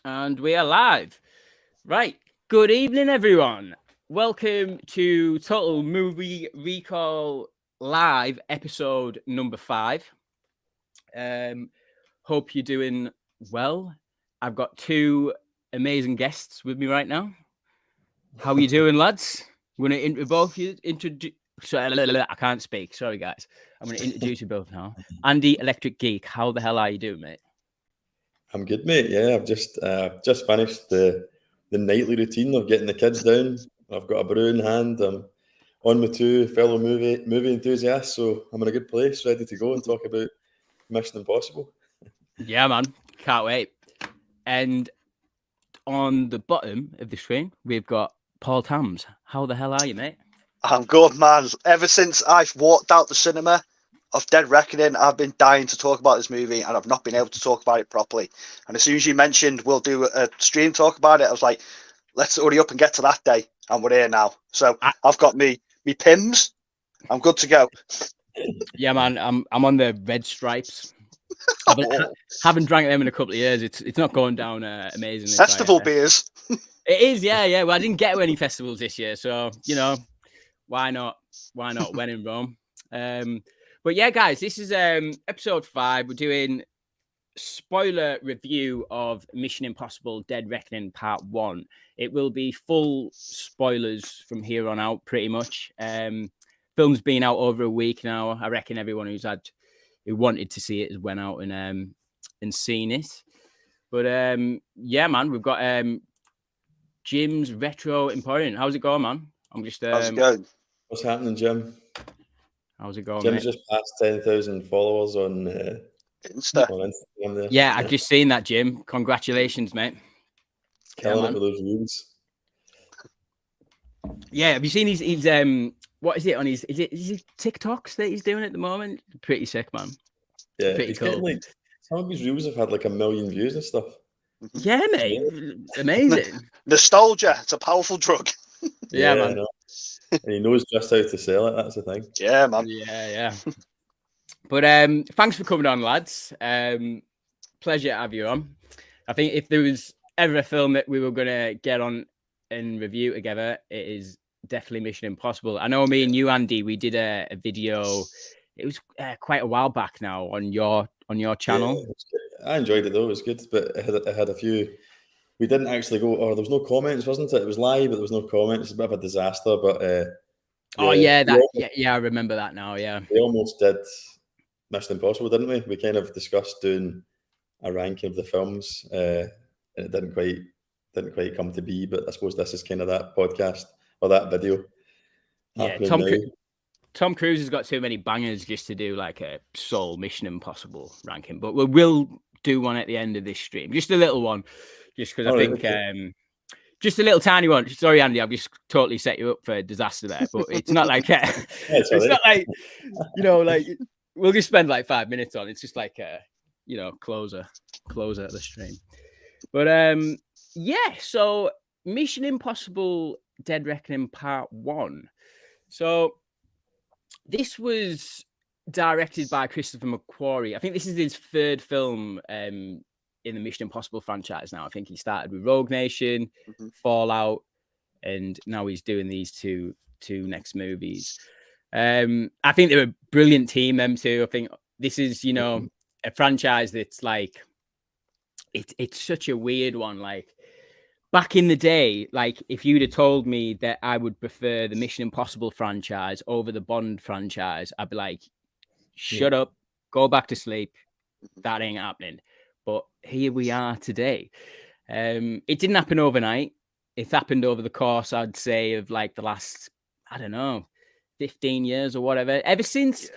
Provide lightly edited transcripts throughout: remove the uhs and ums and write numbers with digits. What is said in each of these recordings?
And we are live. Right. Good evening, everyone. Welcome to Total Movie Recall Live, episode number 5. Hope you're doing well. I've got two amazing guests with me right now. How are you doing, lads? I'm going to both you introduce. I can't speak. Sorry, guys. I'm going to introduce you both now. Andy, Electric Geek. How the hell are you doing, mate? I'm good, mate. Yeah, I've just finished the nightly routine of getting the kids down. I've got a brew in hand. I'm on with two fellow movie enthusiasts, so I'm in a good place, ready to go and talk about Mission Impossible. Yeah, man. Can't wait. And on the bottom of the screen, we've got Paul Tams. How the hell are you, mate? I'm good, man. Ever since I've walked out the cinema of Dead Reckoning, I've been dying to talk about this movie, and I've not been able to talk about it properly. And as soon as you mentioned we'll do a stream talk about it, I was like, let's hurry up and get to that day. And we're here now. So I've got me Pims. I'm good to go. Yeah, man. I'm on the red stripes. Haven't drank them in a couple of years. It's not going down amazing. Festival beers. It is, yeah. Well, I didn't get to any festivals this year, so why not? When in Rome. But yeah, guys, this is episode 5. We're doing spoiler review of Mission Impossible Dead Reckoning Part 1. It will be full spoilers from here on out, pretty much. Film's been out over a week now. I reckon everyone who wanted to see it has went out and seen it. But yeah, man, we've got Jim's Retro Emporium. How's it going, man? I'm just How's it going? What's happening, Jim? How's it going, Jim's mate? just passed 10,000 followers on Insta. On Instagram there. Yeah, I've just seen that, Jim. Congratulations, mate. Killing it with those views. Yeah, have you seen his what is it on his is it TikToks that he's doing at the moment? Pretty sick, man. Yeah, pretty cool. Some of his reels have had like 1 million views and stuff. Yeah, mate. Amazing. Nostalgia. It's a powerful drug. Yeah, man. And he knows just how to sell it. That's the thing. Yeah, man. Yeah. But thanks for coming on, lads. Pleasure to have you on. I think if there was ever a film that we were going to get on and review together, it is definitely Mission Impossible. I know me and you, Andy, we did a video. It was quite a while back now on your channel. Yeah, I enjoyed it though. It was good, but it had a few. We didn't actually go. Or there was no comments, wasn't it? It was live, but there was no comments. It's a bit of a disaster. But I remember that now. Yeah, we almost did Mission Impossible, didn't we? We kind of discussed doing a ranking of the films, and it didn't quite come to be. But I suppose this is kind of that podcast or that video. Yeah, Tom Cruise has got too many bangers just to do like a sole Mission Impossible ranking. But we will do one at the end of this stream, just a little one, just because I think just a little tiny one. Sorry, Andy, I've just totally set you up for a disaster there. But it's not like it's not like like we'll just spend like 5 minutes on. It's just like closer of the stream. But yeah, so Mission Impossible Dead Reckoning Part 1. So this was directed by Christopher McQuarrie. I think this is his third film in the Mission Impossible franchise now. I think he started with Rogue Nation, Fallout, and now he's doing these two next movies. I think they're a brilliant team, them two. I think this is, a franchise that's like, it's such a weird one. Like, back in the day, like if you'd have told me that I would prefer the Mission Impossible franchise over the Bond franchise, I'd be like, shut up, go back to sleep. That ain't happening. But here we are today. It didn't happen overnight. It happened over the course, I'd say, of like the last, 15 years or whatever. Ever since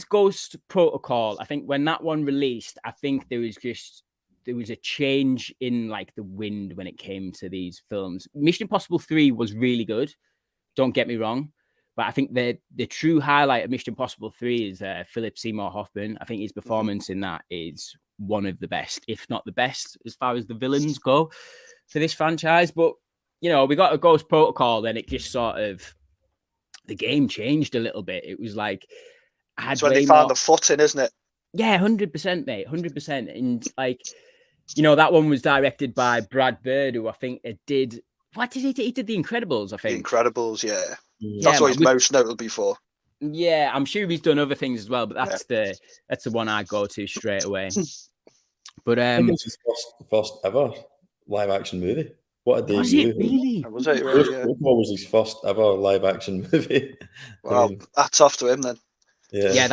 Ghost Protocol, I think when that one released, I think there was a change in like the wind when it came to these films. Mission Impossible 3 was really good. Don't get me wrong. But I think the true highlight of Mission Impossible 3 is Philip Seymour Hoffman. I think his performance in that is one of the best, if not the best, as far as the villains go for this franchise. But, we got a Ghost Protocol, then it just sort of, the game changed a little bit. It was like... That's when they found the footing, isn't it? Yeah, 100%, mate, 100%. And like... you know, that one was directed by Brad Bird, who I think did. What did he do? He did The Incredibles, I think. The Incredibles, yeah. Yeah, That's what he's most notable for. Yeah, I'm sure he's done other things as well, but that's the one I go to straight away. But I think it's his first ever live action movie. What a debut! Was it really? Was it really? Yeah. What was his first ever live action movie? Well, that's off to him then. Yeah,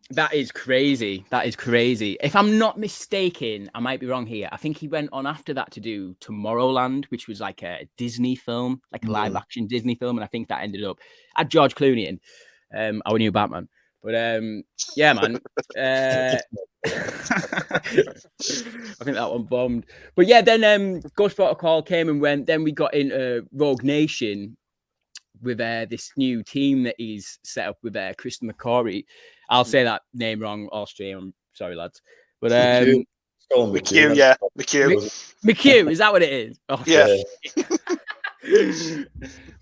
that is crazy. That is crazy. If I'm not mistaken, I might be wrong here. I think he went on after that to do Tomorrowland, which was like a Disney film, like a live action Disney film, and I think that ended up at George Clooney in our new Batman. But yeah, man. I think that one bombed. But yeah, then Ghost Protocol came and went. Then we got into Rogue Nation with this new team that he's set up with Kristen McCory. I'll say that name wrong, Austrian. I'm sorry, lads. But McHugh, yeah. McHugh, is that what it is? Oh, yeah.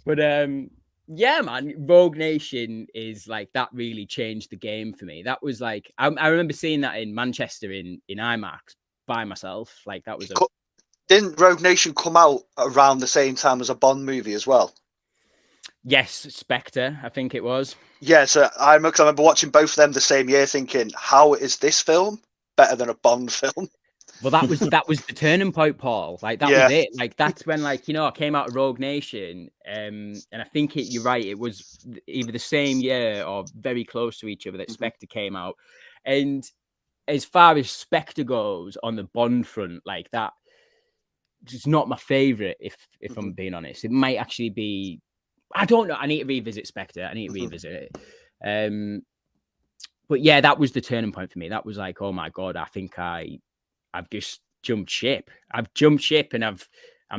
But yeah, man, Rogue Nation is like, that really changed the game for me. That was like, I remember seeing that in Manchester in IMAX by myself. Like, that was Didn't Rogue Nation come out around the same time as a Bond movie as well? Yes, Spectre, I think it was. Yeah, so I remember watching both of them the same year, thinking, how is this film better than a Bond film? Well, that was the turning point, Paul. Like, that was it. Like, that's when, like, you know, I came out of Rogue Nation, and I think you're right, it was either the same year or very close to each other that Spectre came out. And as far as Spectre goes on the Bond front, like, that, it's not my favorite, if I'm being honest. It might actually be, I don't know. I need to revisit Spectre. I need to revisit it. But yeah, that was the turning point for me. That was like, oh my God, I think I've just jumped ship. I've jumped ship, and I'm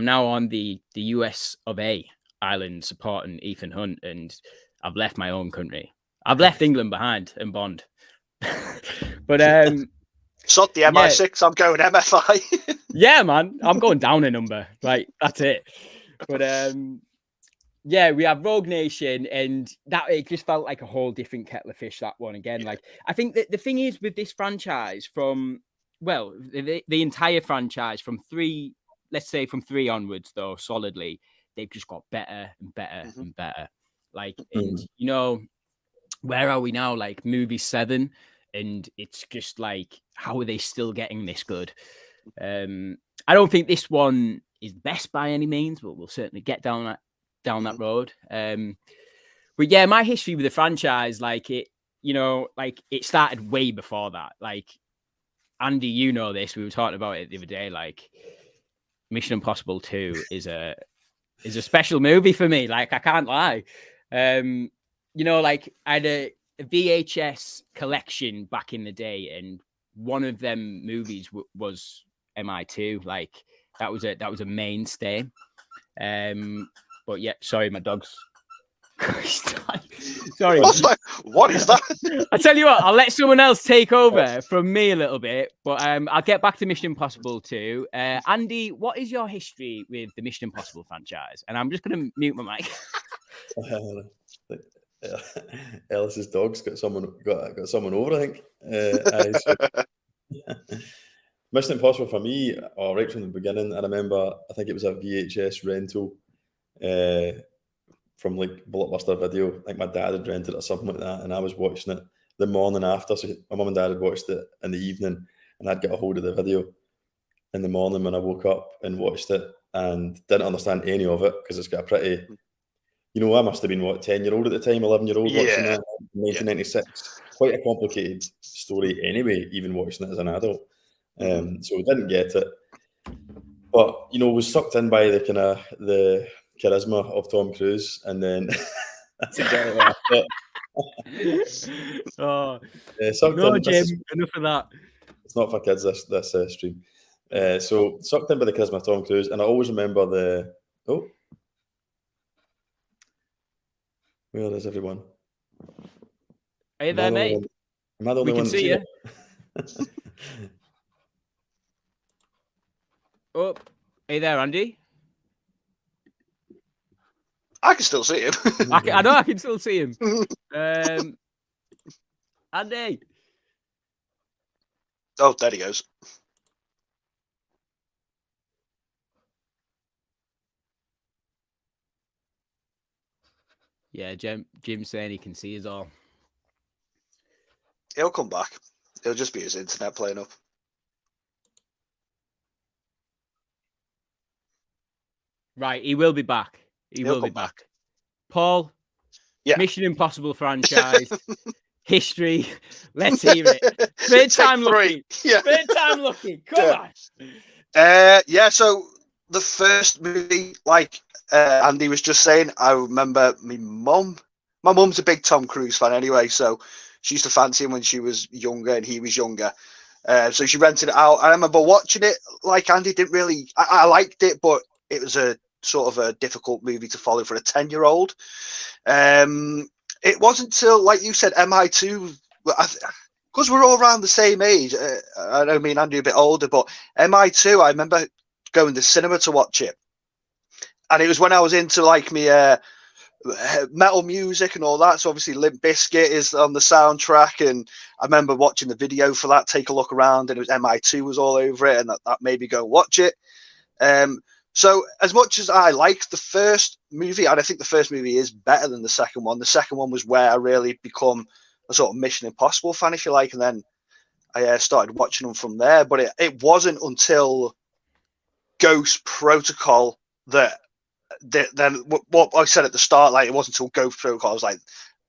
now on the US of A island supporting Ethan Hunt, and I've left my own country. I've left England behind and Bond. But Sod the MI6, I'm going MFI. Yeah, man, I'm going down a number. Right, that's it. But yeah, we have Rogue Nation, and that it just felt like a whole different kettle of fish, that one again. Like, I think that the thing is with this franchise, from the entire franchise from 3, let's say from 3 onwards, though, solidly, they've just got better and better and better. Like, and you know, where are we now? Like movie 7, and it's just like, how are they still getting this good? I don't think this one is best by any means, but we'll certainly get down that road. But yeah, my history with the franchise, like, it, you know, like, it started way before that. Like, Andy, you know this, we were talking about it the other day, like, Mission Impossible 2 is a special movie for me. Like, I can't lie. You know, like, I had a VHS collection back in the day, and one of them movies was MI2. Like, that was a mainstay. But yeah, sorry, my dog's. Sorry. What is that? I tell you what, I'll let someone else take over from me a little bit, but I'll get back to Mission Impossible 2. Andy, what is your history with the Mission Impossible franchise? And I'm just going to mute my mic. Ellis's dog's got someone over, I think. Mission Impossible for me, right from the beginning, I remember, I think it was a VHS rental from like Blockbuster Video. Like, my dad had rented it or something like that, and I was watching it the morning after. So my mum and dad had watched it in the evening, and I'd get a hold of the video in the morning when I woke up and watched it, and didn't understand any of it because it's got a pretty, you know, I must have been 10-year-old at the time, 11-year-old watching that in 1996. Quite a complicated story anyway, even watching it as an adult. So I didn't get it, but you know, was sucked in by the kind of the charisma of Tom Cruise, and then that's exactly what I thought. No, Jim, enough of that. It's not for kids, this stream. So sucked in by the charisma of Tom Cruise, and I always remember where is everyone? Are you there, mate? Am I the only one? We can see you. Oh, are you there, Andy? I can still see him. I know I can still see him. Andy. Oh, there he goes. Yeah, Jim's saying he can see us all. He'll come back. It'll just be his internet playing up. Right, he will be back. He'll be back. Paul, yeah. Mission Impossible franchise, history. Let's hear it. Third time lucky. Yeah. Third time lucky. Come on. Yeah, so the first movie, like Andy was just saying, I remember my mum's a big Tom Cruise fan anyway, so she used to fancy him when she was younger and he was younger. So she rented it out. I remember watching it, like Andy didn't really, I liked it, but it was a sort of a difficult movie to follow for a 10-year-old. It wasn't until, like you said, MI2, because we're all around the same age. I don't mean Andy a bit older, but MI2, I remember going to the cinema to watch it. And it was when I was into like me metal music and all that. So obviously Limp Bizkit is on the soundtrack. And I remember watching the video for that, Take a Look Around, and it was MI2 was all over it. And that made me go watch it. So as much as I liked the first movie, and I think the first movie is better than the second one was where I really become a sort of Mission Impossible fan, if you like. And then I started watching them from there. But it wasn't until Ghost Protocol that then what I said at the start, like it wasn't until Ghost Protocol I was like,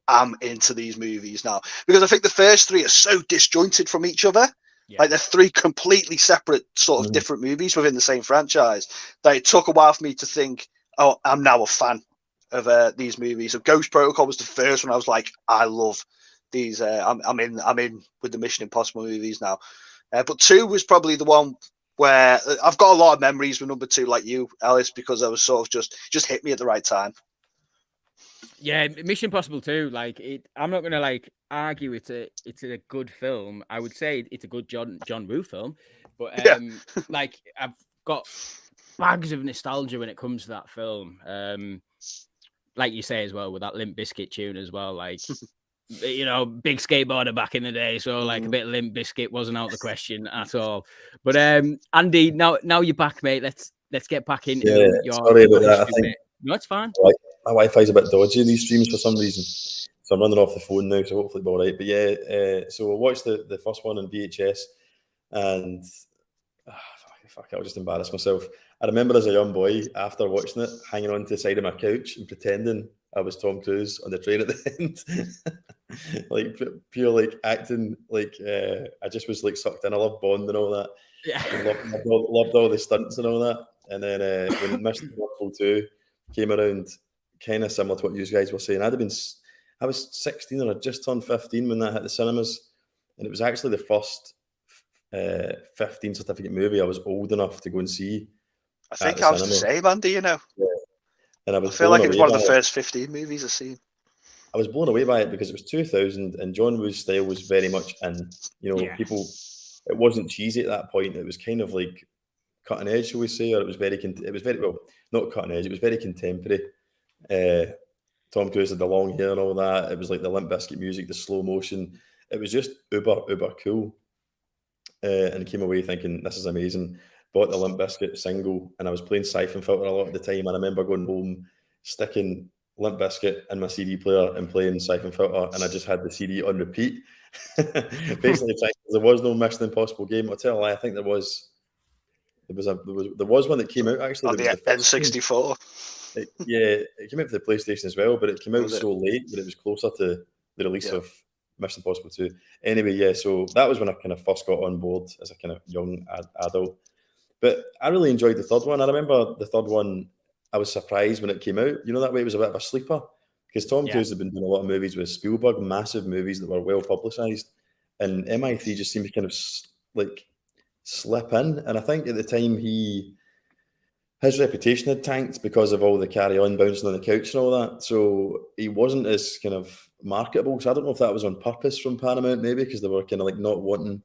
I'm into these movies now, because I think the first three are so disjointed from each other. Yeah. Like they're three completely separate sort of different movies within the same franchise, that it took a while for me to think, oh, I'm now a fan of these movies. So Ghost Protocol was the first one I was like, I love these. I'm in with the Mission Impossible movies now. But 2 was probably the one where I've got a lot of memories with number 2, like you, Ellis, because I was sort of just hit me at the right time. Yeah, Mission Impossible 2, like I'm not gonna like argue it's a good film. I would say it's a good John Woo film, but like I've got bags of nostalgia when it comes to that film. Like you say as well, with that Limp Bizkit tune as well, like you know, big skateboarder back in the day, so like a bit of Limp Bizkit wasn't out of the question at all. But Andy, now you're back, mate. Let's get back into your sorry about that. I think no, it's fine. My Wi-Fi's a bit dodgy in these streams for some reason, so I'm running off the phone now, so hopefully it'll be all right. But yeah, so I watched the first one on VHS, and fuck it, I'll just embarrass myself. I remember as a young boy, after watching it, hanging on to the side of my couch and pretending I was Tom Cruise on the train at the end. Like pure like acting, like I just was like sucked in. I love Bond and all that. Yeah. Loved all the stunts and all that. And then when Mission Impossible 2 came around, kind of similar to what you guys were saying, I was 16 or I just turned 15 when that hit the cinemas, and it was actually the first 15 certificate movie I was old enough to go and see. I think I was the same, Andy, you know. Yeah. And I feel like it was one of the first 15 movies I've seen. I was blown away by it because it was 2000 and John Woo's style was very much in, you know, people, it wasn't cheesy at that point. It was kind of like cutting edge, shall we say, or it was very, well, not cutting edge, it was very contemporary. Tom Cruise had the long hair and all that. It was like the Limp Bizkit music, the slow motion. It was just uber cool. And came away thinking, this is amazing. Bought the Limp Bizkit single, and I was playing Siphon Filter a lot at the time. And I remember going home, sticking Limp Bizkit in my CD player and playing Siphon Filter, and I just had the CD on repeat. Basically, there was no Mission Impossible game. I'll tell you, I think there was one that came out actually. On the N64. It came out for the PlayStation as well, but it came out so late that it was closer to the release of Mission Impossible 2. Anyway, so that was when I kind of first got on board as a kind of young adult. But I really enjoyed the third one. I remember the third one, I was surprised when it came out. You know, that way it was a bit of a sleeper, because Tom Cruise had been doing a lot of movies with Spielberg, massive movies that were well publicised. And MI3 just seemed to kind of like slip in. And I think at the time his reputation had tanked because of all the carry-on bouncing on the couch and all that. So he wasn't as kind of marketable. So I don't know if that was on purpose from Paramount, maybe, because they were kind of like not wanting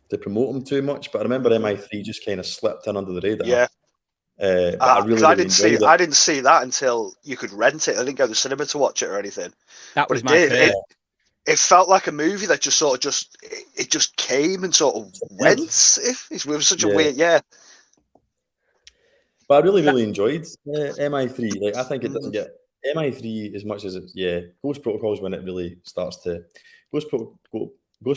to promote him too much. But I remember MI3 just kind of slipped in under the radar. Yeah. I didn't see that until you could rent it. I didn't go to the cinema to watch it or anything. That was my favorite. It felt like a movie that just sort of just came and sort of went. It was such a weird, But I really enjoyed MI3. Like, I think it doesn't get MI3, as much as it's Ghost Protocol's when it really starts to Ghost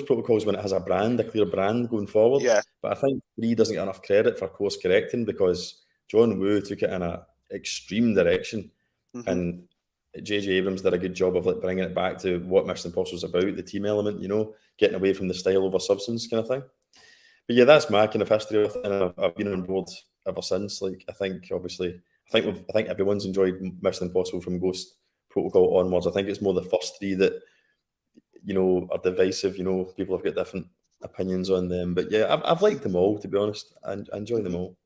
Protocol's when it has a clear brand going forward. Yeah. But I think 3 doesn't get enough credit for course correcting because John Woo took it in a extreme direction, and J.J. Abrams did a good job of like bringing it back to what Mission Impossible is about, the team element, you know, getting away from the style over substance kind of thing. But yeah, that's my kind of history with it, and I've been on board ever since. Like, I think everyone's enjoyed Mission Impossible from Ghost Protocol onwards. I think it's more the first 3 that, you know, are divisive. You know, people have got different opinions on them. But yeah, I've liked them all, to be honest. I enjoy them all.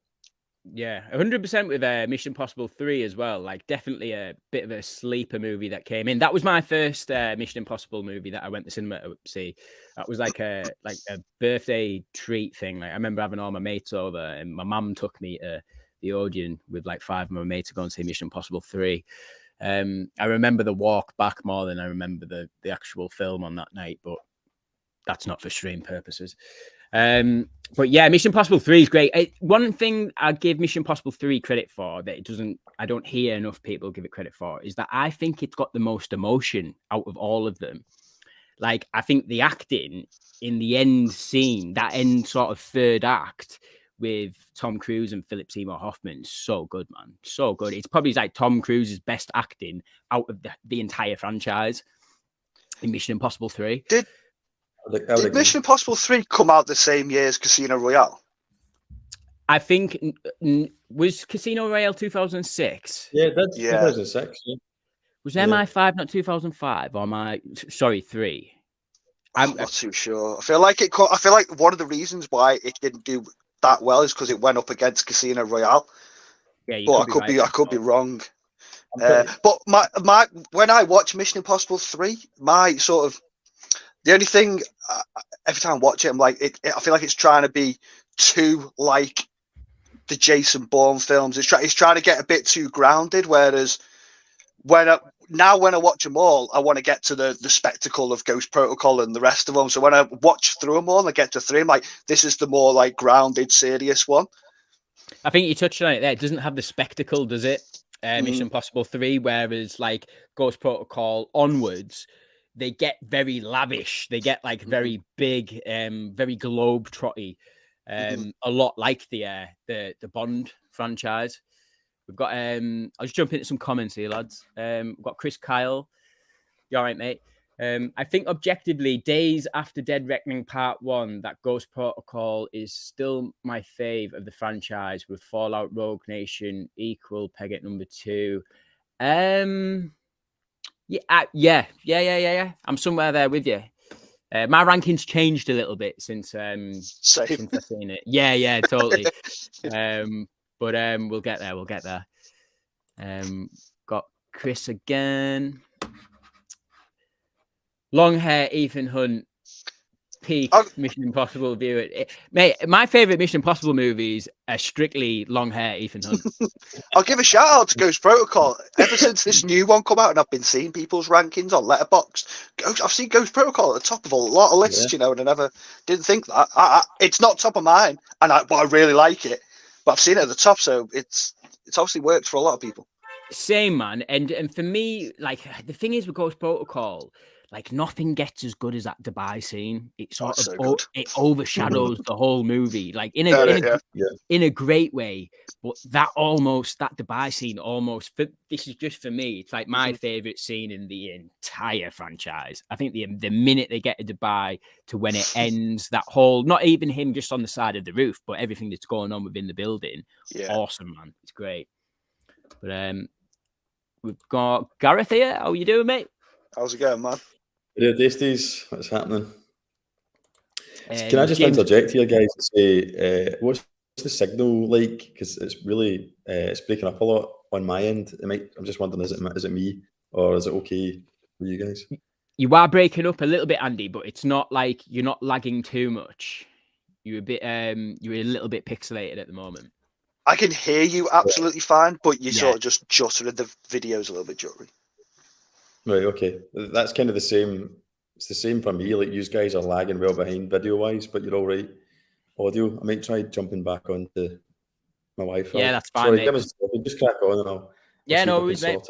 Yeah, 100% with Mission Impossible 3 as well. Like, definitely a bit of a sleeper movie that came in. That was my first Mission Impossible movie that I went to cinema to see. That was like a birthday treat thing. Like, I remember having all my mates over, and my mum took me to the Odeon with like 5 of my mates to go and see Mission Impossible 3. I remember the walk back more than I remember the actual film on that night, but that's not for stream purposes. But yeah, Mission Impossible 3 is great. One thing I give Mission Impossible 3 credit for that I don't hear enough people give it credit for is that I think it's got the most emotion out of all of them. Like, I think the acting in the end scene, that end sort of third act with Tom Cruise and Philip Seymour Hoffman, so good, man. So good. It's probably like Tom Cruise's best acting out of the entire franchise in Mission Impossible 3. Did Mission Impossible 3 come out the same year as Casino Royale? I think was Casino Royale 2006. Yeah, that's 2006. Yeah. Was MI5 not 2005 or 3? I'm not too sure. I feel like one of the reasons why it didn't do that well is because it went up against Casino Royale. Yeah, but I could be wrong. But my when I watch Mission Impossible 3, the only thing every time I watch it, I'm like, I feel like it's trying to be too like the Jason Bourne films. It's trying to get a bit too grounded. Whereas when I watch them all, I want to get to the spectacle of Ghost Protocol and the rest of them. So when I watch through them all and I get to 3, I'm like, this is the more like grounded, serious one. I think you touched on it there. It doesn't have the spectacle, does it? Mission Impossible 3, whereas like Ghost Protocol onwards, they get very lavish. They get like very big, very globe-trotty, a lot like the Bond franchise. We've got I'll just jump into some comments here, lads. We've got Chris Kyle. You all right, mate? I think objectively, Days After Dead Reckoning Part 1, that Ghost Protocol is still my fave of the franchise, with Fallout Rogue Nation equal peg at number 2. Yeah. I'm somewhere there with you. My rankings changed a little bit since I've seen it. Yeah, totally. But we'll get there. Got Chris again. Long hair, Ethan Hunt. Peak Mission Impossible view. Mate, my favorite Mission Impossible movies are strictly long hair, Ethan Hunt. I'll give a shout out to Ghost Protocol. Ever since this new one come out, and I've been seeing people's rankings on Letterboxd, I've seen Ghost Protocol at the top of a lot of lists, you know, and I never didn't think that. It's not top of mine, but I really like it. But I've seen it at the top, so it's obviously worked for a lot of people. Same, man. And for me, like, the thing is with Ghost Protocol, like, nothing gets as good as that Dubai scene. It sort of it overshadows the whole movie, like in a great way. But that Dubai scene almost. This is just for me. It's like my favorite scene in the entire franchise. I think the minute they get to Dubai to when it ends, that whole, not even him just on the side of the roof, but everything that's going on within the building. Yeah. Awesome, man. It's great. But we've got Gareth here. How you doing, mate? How's it going, man? Yeah, Dasties, what's happening? Can I just interject here, guys, and say, what's the signal like? Because it's really it's breaking up a lot on my end. I'm just wondering, is it me, or is it okay for you guys? You are breaking up a little bit, Andy, but it's not like you're not lagging too much. You're a little bit pixelated at the moment. I can hear you absolutely fine, but you sort of just jutter, the video's a little bit juttery. Right, okay. That's kind of the same. It's the same for me. Like, you guys are lagging well behind video-wise, but you're all right audio. I might try jumping back onto my Wi-Fi. Yeah, that's fine, Sorry, mate. just crack on and I'll no worries, mate.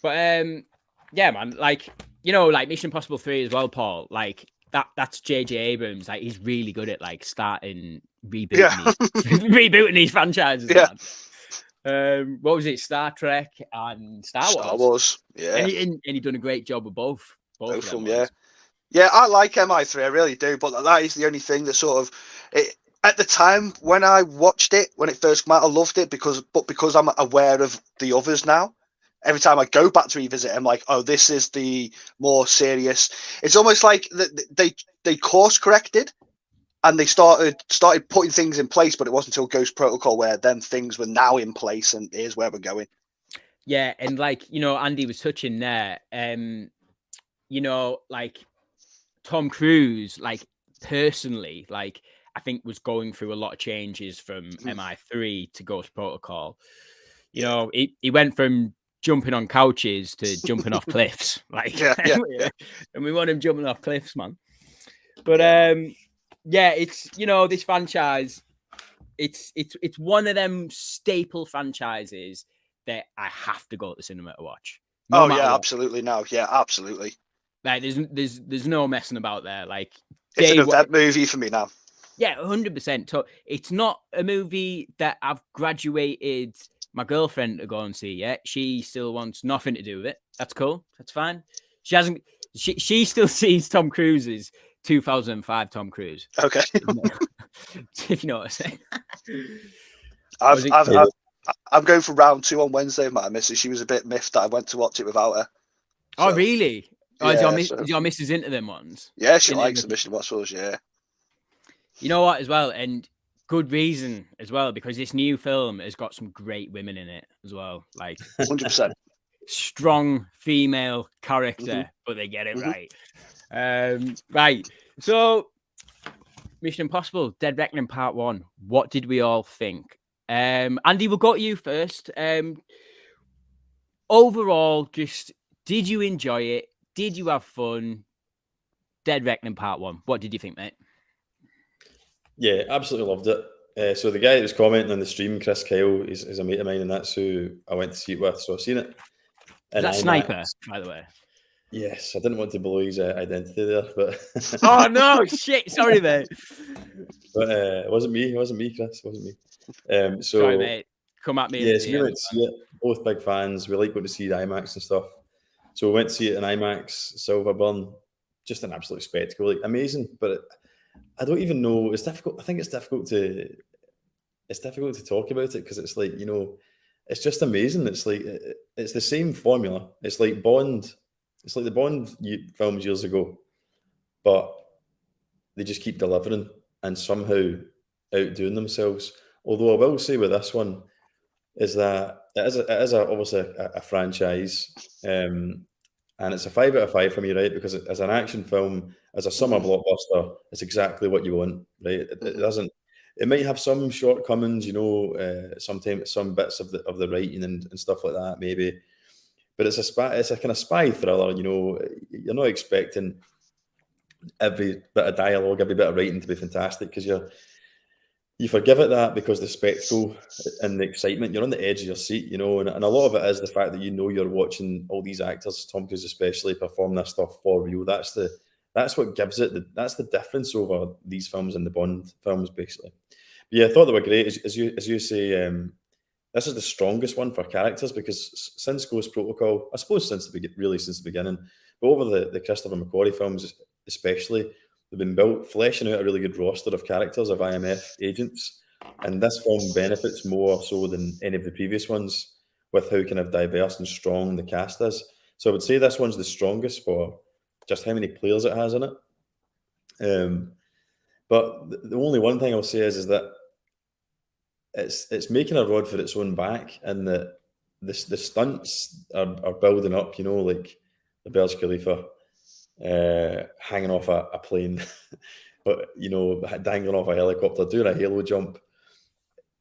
But yeah, man, like, you know, like Mission Impossible 3 as well, Paul. Like that's J.J. Abrams. Like, he's really good at like starting rebooting these franchises, man. What was it? Star Trek and Star Wars. Yeah. And he done a great job with both of them. Yeah, I like MI3, I really do, but that is the only thing that sort of at the time when I watched it, when it first came out, I loved it because I'm aware of the others now. Every time I go back to revisit, I'm like, oh, this is the more serious. It's almost like they course corrected and they started putting things in place, but it wasn't until Ghost Protocol where then things were now in place and here's where we're going. Yeah, and like, you know, Andy was touching there, you know, like Tom Cruise, like personally, like I think was going through a lot of changes from MI3 to Ghost Protocol. You know, he went from jumping on couches to jumping off cliffs. Like, and we want him jumping off cliffs, man. But yeah, it's, you know, this franchise, it's one of them staple franchises that I have to go to the cinema to watch. Absolutely. No, yeah, absolutely. Like, there's no messing about there. Like, it's an event movie for me now. Yeah, 100%. So it's not a movie that I've graduated my girlfriend to go and see yet. She still wants nothing to do with it. That's cool. That's fine. She hasn't. She still sees Tom Cruise's 2005 Tom Cruise. Okay. If you know what I'm saying. I'm going for round 2 on Wednesday with my missus. She was a bit miffed that I went to watch it without her. So, oh, really? Oh, yeah, is your missus into them ones? Yeah, she likes the Mission Impossibles, yeah. You know what, as well, and good reason as well, because this new film has got some great women in it as well. Like 100%. Strong female character, but they get it right. Right. So, Mission Impossible, Dead Reckoning Part 1. What did we all think? Andy, we'll go to you first. Overall, just did you enjoy it? Did you have fun? Dead Reckoning Part 1. What did you think, mate? Yeah, absolutely loved it. So the guy that was commenting on the stream, Chris Kyle, is a mate of mine, and that's who I went to see it with. So I've seen it. Is that Sniper, by the way? Yes, I didn't want to blow his identity there, but oh no, shit! Sorry, mate. But it wasn't me. It wasn't me, Chris. It wasn't me. So sorry, mate. Come at me. Yes, we went to see it. Both big fans. We like going to see the IMAX and stuff. So we went to see it in IMAX, Silverburn. Just an absolute spectacle, like amazing. But I don't even know. It's difficult. I think it's difficult to talk about it because it's like, you know, it's just amazing. It's like it's the same formula. It's like Bond. It's like the Bond films years ago, but they just keep delivering and somehow outdoing themselves. Although I will say with this one is that it is obviously a franchise, and it's a 5 out of 5 for me, right? Because as an action film, as a summer blockbuster, it's exactly what you want, right? It doesn't. It might have some shortcomings, you know, sometimes some bits of the writing and stuff like that, maybe. But it's a kind of spy thriller, you know. You're not expecting every bit of dialogue, every bit of writing to be fantastic because you forgive it that because the spectacle and the excitement, you're on the edge of your seat, you know, and a lot of it is the fact that you know you're watching all these actors, Tom Cruise especially, perform this stuff for real. That's what gives it. That's the difference over these films and the Bond films, basically. But yeah, I thought they were great. As you say, this is the strongest one for characters because since Ghost Protocol, I suppose since the beginning, but over the Christopher McQuarrie films especially, they've been fleshing out a really good roster of characters, of IMF agents, and this film benefits more so than any of the previous ones with how kind of diverse and strong the cast is. So I would say this one's the strongest for just how many players it has in it. But the only one thing I'll say is that it's making a rod for its own back, and the stunts are building up, you know, like the Burj Khalifa hanging off a plane, but you know, dangling off a helicopter, doing a halo jump.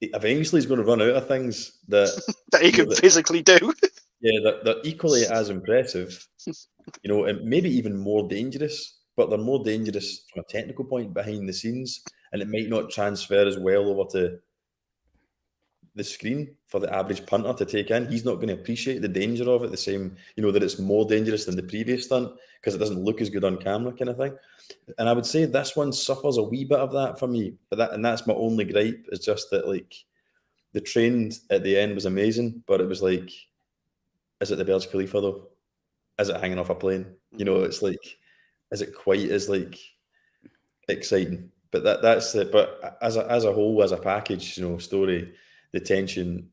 Eventually, he's going to run out of things that that he can physically do. Yeah, they're equally as impressive, you know, and maybe even more dangerous. But they're more dangerous from a technical point behind the scenes, and it might not transfer as well over to the screen for the average punter to take in. He's not going to appreciate the danger of it, the same, that it's more dangerous than the previous stunt because it doesn't look as good on camera, kind of thing. And I would say this one suffers a wee bit of that for me, and that's my only gripe. Is just that, like, the train at the end was amazing, but it was like, is it the Burj Khalifa though? Is it hanging off a plane? It's like, is it quite as like exciting? But that's it. But as a whole, as a package, story, the tension,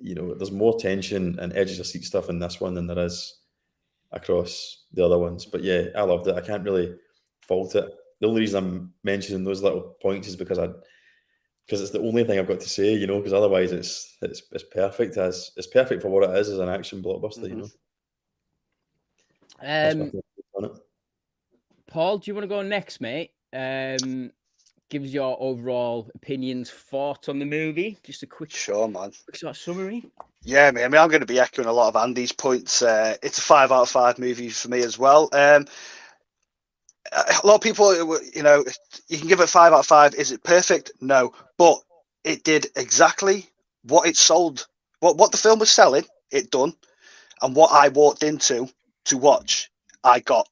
there's more tension and edges of seat stuff in this one than there is across the other ones. But yeah, I loved it. I can't really fault it. The only reason I'm mentioning those little points is because it's the only thing I've got to say, because otherwise it's perfect. It's perfect for what it is as an action blockbuster, Paul, do you want to go next, mate? Give us your overall opinions, thoughts on the movie. Just a quick, sure, man. Quick sort of summary. Yeah, man. I mean, I'm going to be echoing a lot of Andy's points. It's a 5 out of 5 movie for me as well. A lot of people, you can give it 5 out of 5. Is it perfect? No, but it did exactly what it sold, what the film was selling. It done, and what I walked into to watch, I got.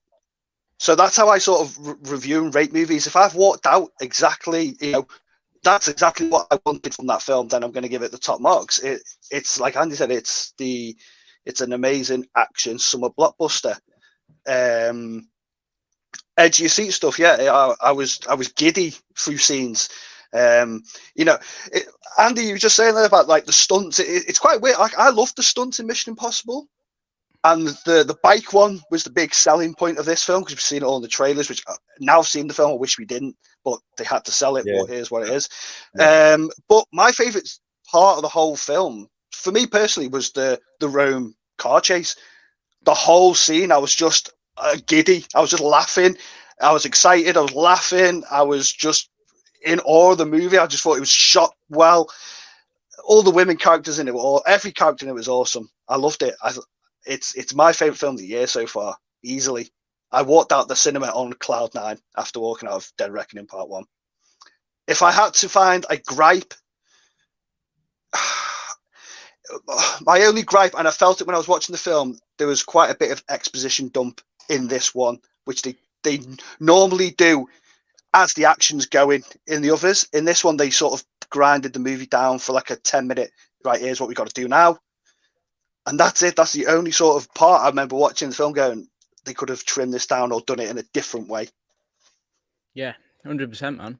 So that's how I sort of review and rate movies. If I've walked out exactly, that's exactly what I wanted from that film, then I'm going to give it the top marks. It's like Andy said, it's an amazing action summer blockbuster. Edge of your seat stuff. Yeah, I was giddy through scenes. Andy, you were just saying there about like the stunts. It's quite weird. Like, I love the stunts in Mission Impossible. And the bike one was the big selling point of this film because we've seen it all in the trailers, which now I've seen the film. I wish we didn't, but they had to sell it. Yeah. But here's what it is. Yeah. But my favourite part of the whole film, for me personally, was the Rome car chase. The whole scene, I was just giddy. I was just laughing. I was excited. I was laughing. I was just in awe of the movie. I just thought it was shot well. All the women characters in it every character in it was awesome. I loved it. It's my favourite film of the year so far, easily. I walked out the cinema on cloud 9 after walking out of Dead Reckoning Part 1. If I had to find a gripe, my only gripe, and I felt it when I was watching the film, there was quite a bit of exposition dump in this one, which they normally do as the action's going in the others. In this one, they sort of grinded the movie down for like a 10-minute, right, here's what we got to do now. And that's it. That's the only sort of part I remember watching the film going, they could have trimmed this down or done it in a different way. Yeah, 100%, man.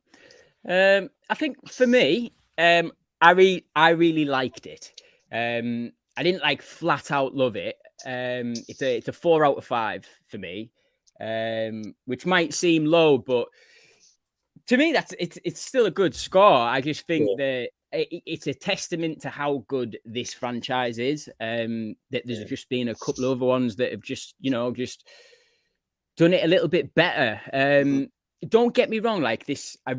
I think for me, I really liked it. I didn't like flat out love it. It's a 4 out of 5 for me, which might seem low, but to me, it's still a good score. I just think that it's a testament to how good this franchise is. That there's just been a couple of other ones that have just done it a little bit better. Don't get me wrong, like this, I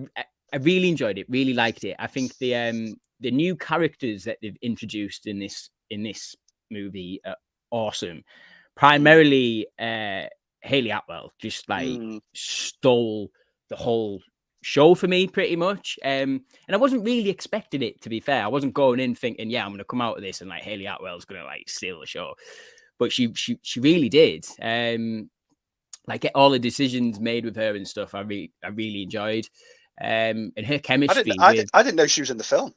really enjoyed it, really liked it. I think the new characters that they've introduced in this movie are awesome. Primarily, Hayley Atwell just stole the whole show for me pretty much. And I wasn't really expecting it, to be fair. I wasn't going in thinking, I'm going to come out of this and like Hayley Atwell's going to like steal the show. But she really did. Like all the decisions made with her and stuff, I really enjoyed. And her chemistry. I didn't know she was in the film.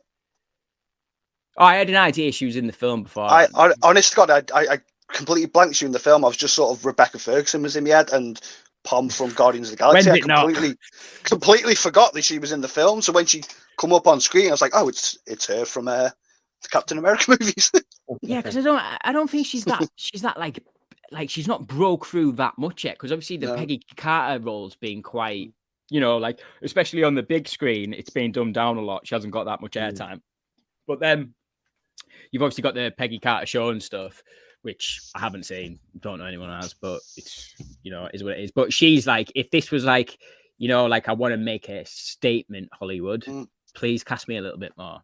Oh, I had an idea she was in the film before. I honest to God, I completely blanked you in the film. I was just sort of Rebecca Ferguson was in my head and Pom from Guardians of the Galaxy. I completely forgot that she was in the film. So when she come up on screen, I was like, oh, it's her from the Captain America movies. Yeah, because I don't think she's that like she's not broke through that much yet. Because obviously the Peggy Carter role's been quite, like especially on the big screen, it's been dumbed down a lot. She hasn't got that much airtime. But then you've obviously got the Peggy Carter show and stuff, which I haven't seen. Don't know anyone has, but it's, is what it is. But she's like, if this was like, like I want to make a statement, Hollywood, please cast me a little bit more.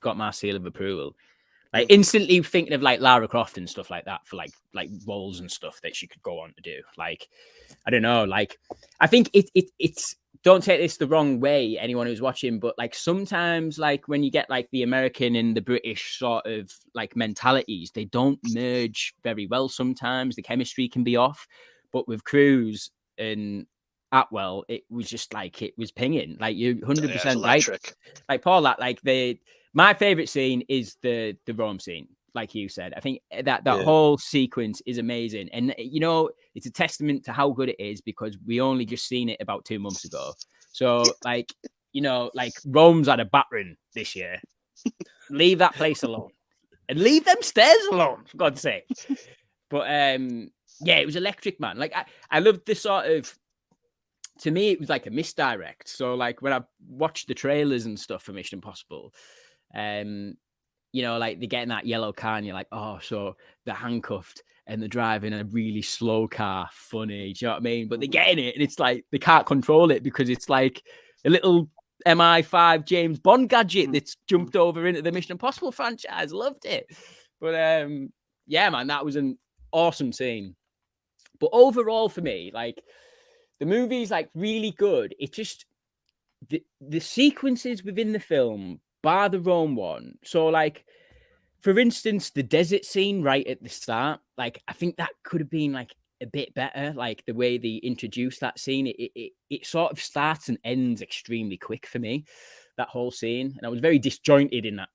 Got my seal of approval. Like instantly thinking of like Lara Croft and stuff like that for like roles and stuff that she could go on to do. Like, I don't know. Like, I think it's don't take this the wrong way, anyone who's watching, but like sometimes, like when you get like the American and the British sort of like mentalities, they don't merge very well. Sometimes the chemistry can be off, but with Cruise and Atwell, it was just like it was pinging. Like you're 100% right. Like Paul, like my favorite scene is the Rome scene. Like you said, I think that whole sequence is amazing. And, you know, it's a testament to how good it is because we only just seen it about 2 months ago. So, like, you know, like Rome's had a battering this year. Leave that place alone and leave them stairs alone, for God's sake. But, yeah, it was electric, man. Like, I loved the sort of, to me, it was like a misdirect. So, like, when I watched the trailers and stuff for Mission Impossible, you know, like they get in that yellow car and you're like, oh, so they're handcuffed and they're driving a really slow car. Funny. Do you know what I mean? But they get in it and it's like they can't control it because it's like a little MI5 James Bond gadget that's jumped over into the Mission Impossible franchise. Loved it. But yeah, man, that was an awesome scene. But overall for me, like the movie's like really good. It just, the sequences within the film, bar the Rome one. So, like, for instance, the desert scene right at the start, like, I think that could have been, like, a bit better. Like, the way they introduced that scene, it sort of starts and ends extremely quick for me, that whole scene. And I was very disjointed in that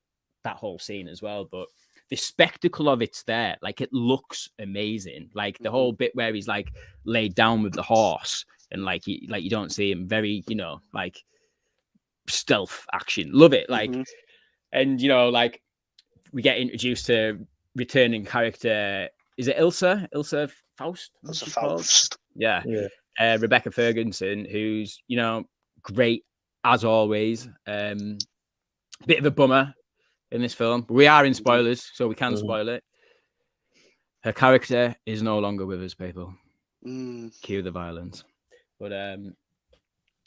whole scene as well. But the spectacle of it's there. Like, it looks amazing. Like, the whole bit where he's, like, laid down with the horse and, like, you don't see him, very, you know, like, stealth action. Love it. Like, and you know, like we get introduced to returning character. Is it Ilsa Faust? Ilsa Faust. Yeah. Rebecca Ferguson, who's, you know, great as always. Bit of a bummer in this film. We are in spoilers, so we can spoil it. Her character is no longer with us, people. Cue the violence. But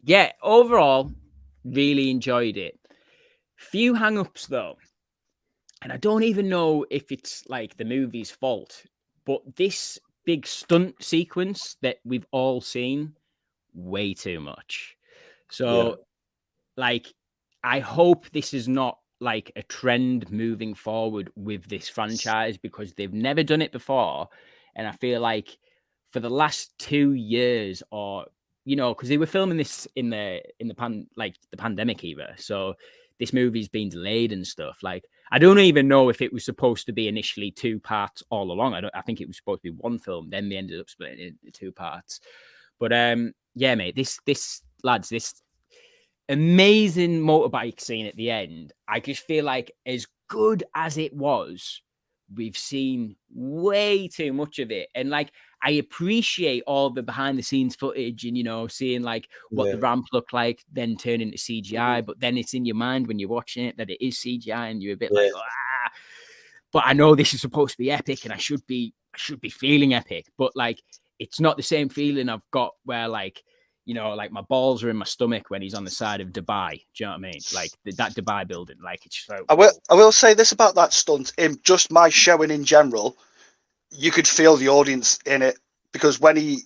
yeah, overall, really enjoyed it. Few hang-ups though, and I don't even know if it's like the movie's fault, but this big stunt sequence that we've all seen, way too much. So like, I hope this is not like a trend moving forward with this franchise because they've never done it before. And I feel like for the last 2 years, or you know, because they were filming this in the pandemic era, so this movie's been delayed and stuff. Like, I don't even know if it was supposed to be initially 2 parts all along. I think it was supposed to be one film. Then they ended up splitting it into 2 parts. But yeah, mate, this amazing motorbike scene at the end. I just feel like as good as it was, we've seen way too much of it. And like, I appreciate all the behind the scenes footage and, you know, seeing like what the ramp looked like, then turn into CGI. But then it's in your mind when you're watching it that it is CGI and you're a bit like, ah. But I know this is supposed to be epic and I should be feeling epic. But like, it's not the same feeling I've got where like, you know, like my balls are in my stomach when he's on the side of Dubai. Do you know what I mean? Like that Dubai building, like it's so. I will say this about that stunt. In just my showing in general, you could feel the audience in it because when the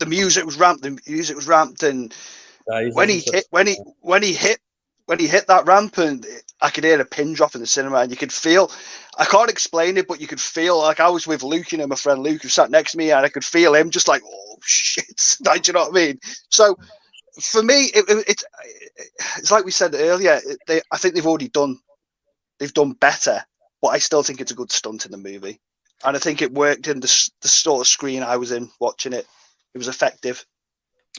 music was ramped, and when he hit that ramp, and I could hear a pin drop in the cinema, and you could feel. I can't explain it, but you could feel like I was with Luke, you know, my friend Luke, who sat next to me, and I could feel him just like, oh shit, like, do you know what I mean? So for me, it's like we said earlier. I think they've done better, but I still think it's a good stunt in the movie, and I think it worked in the sort of screen I was in watching it. It was effective.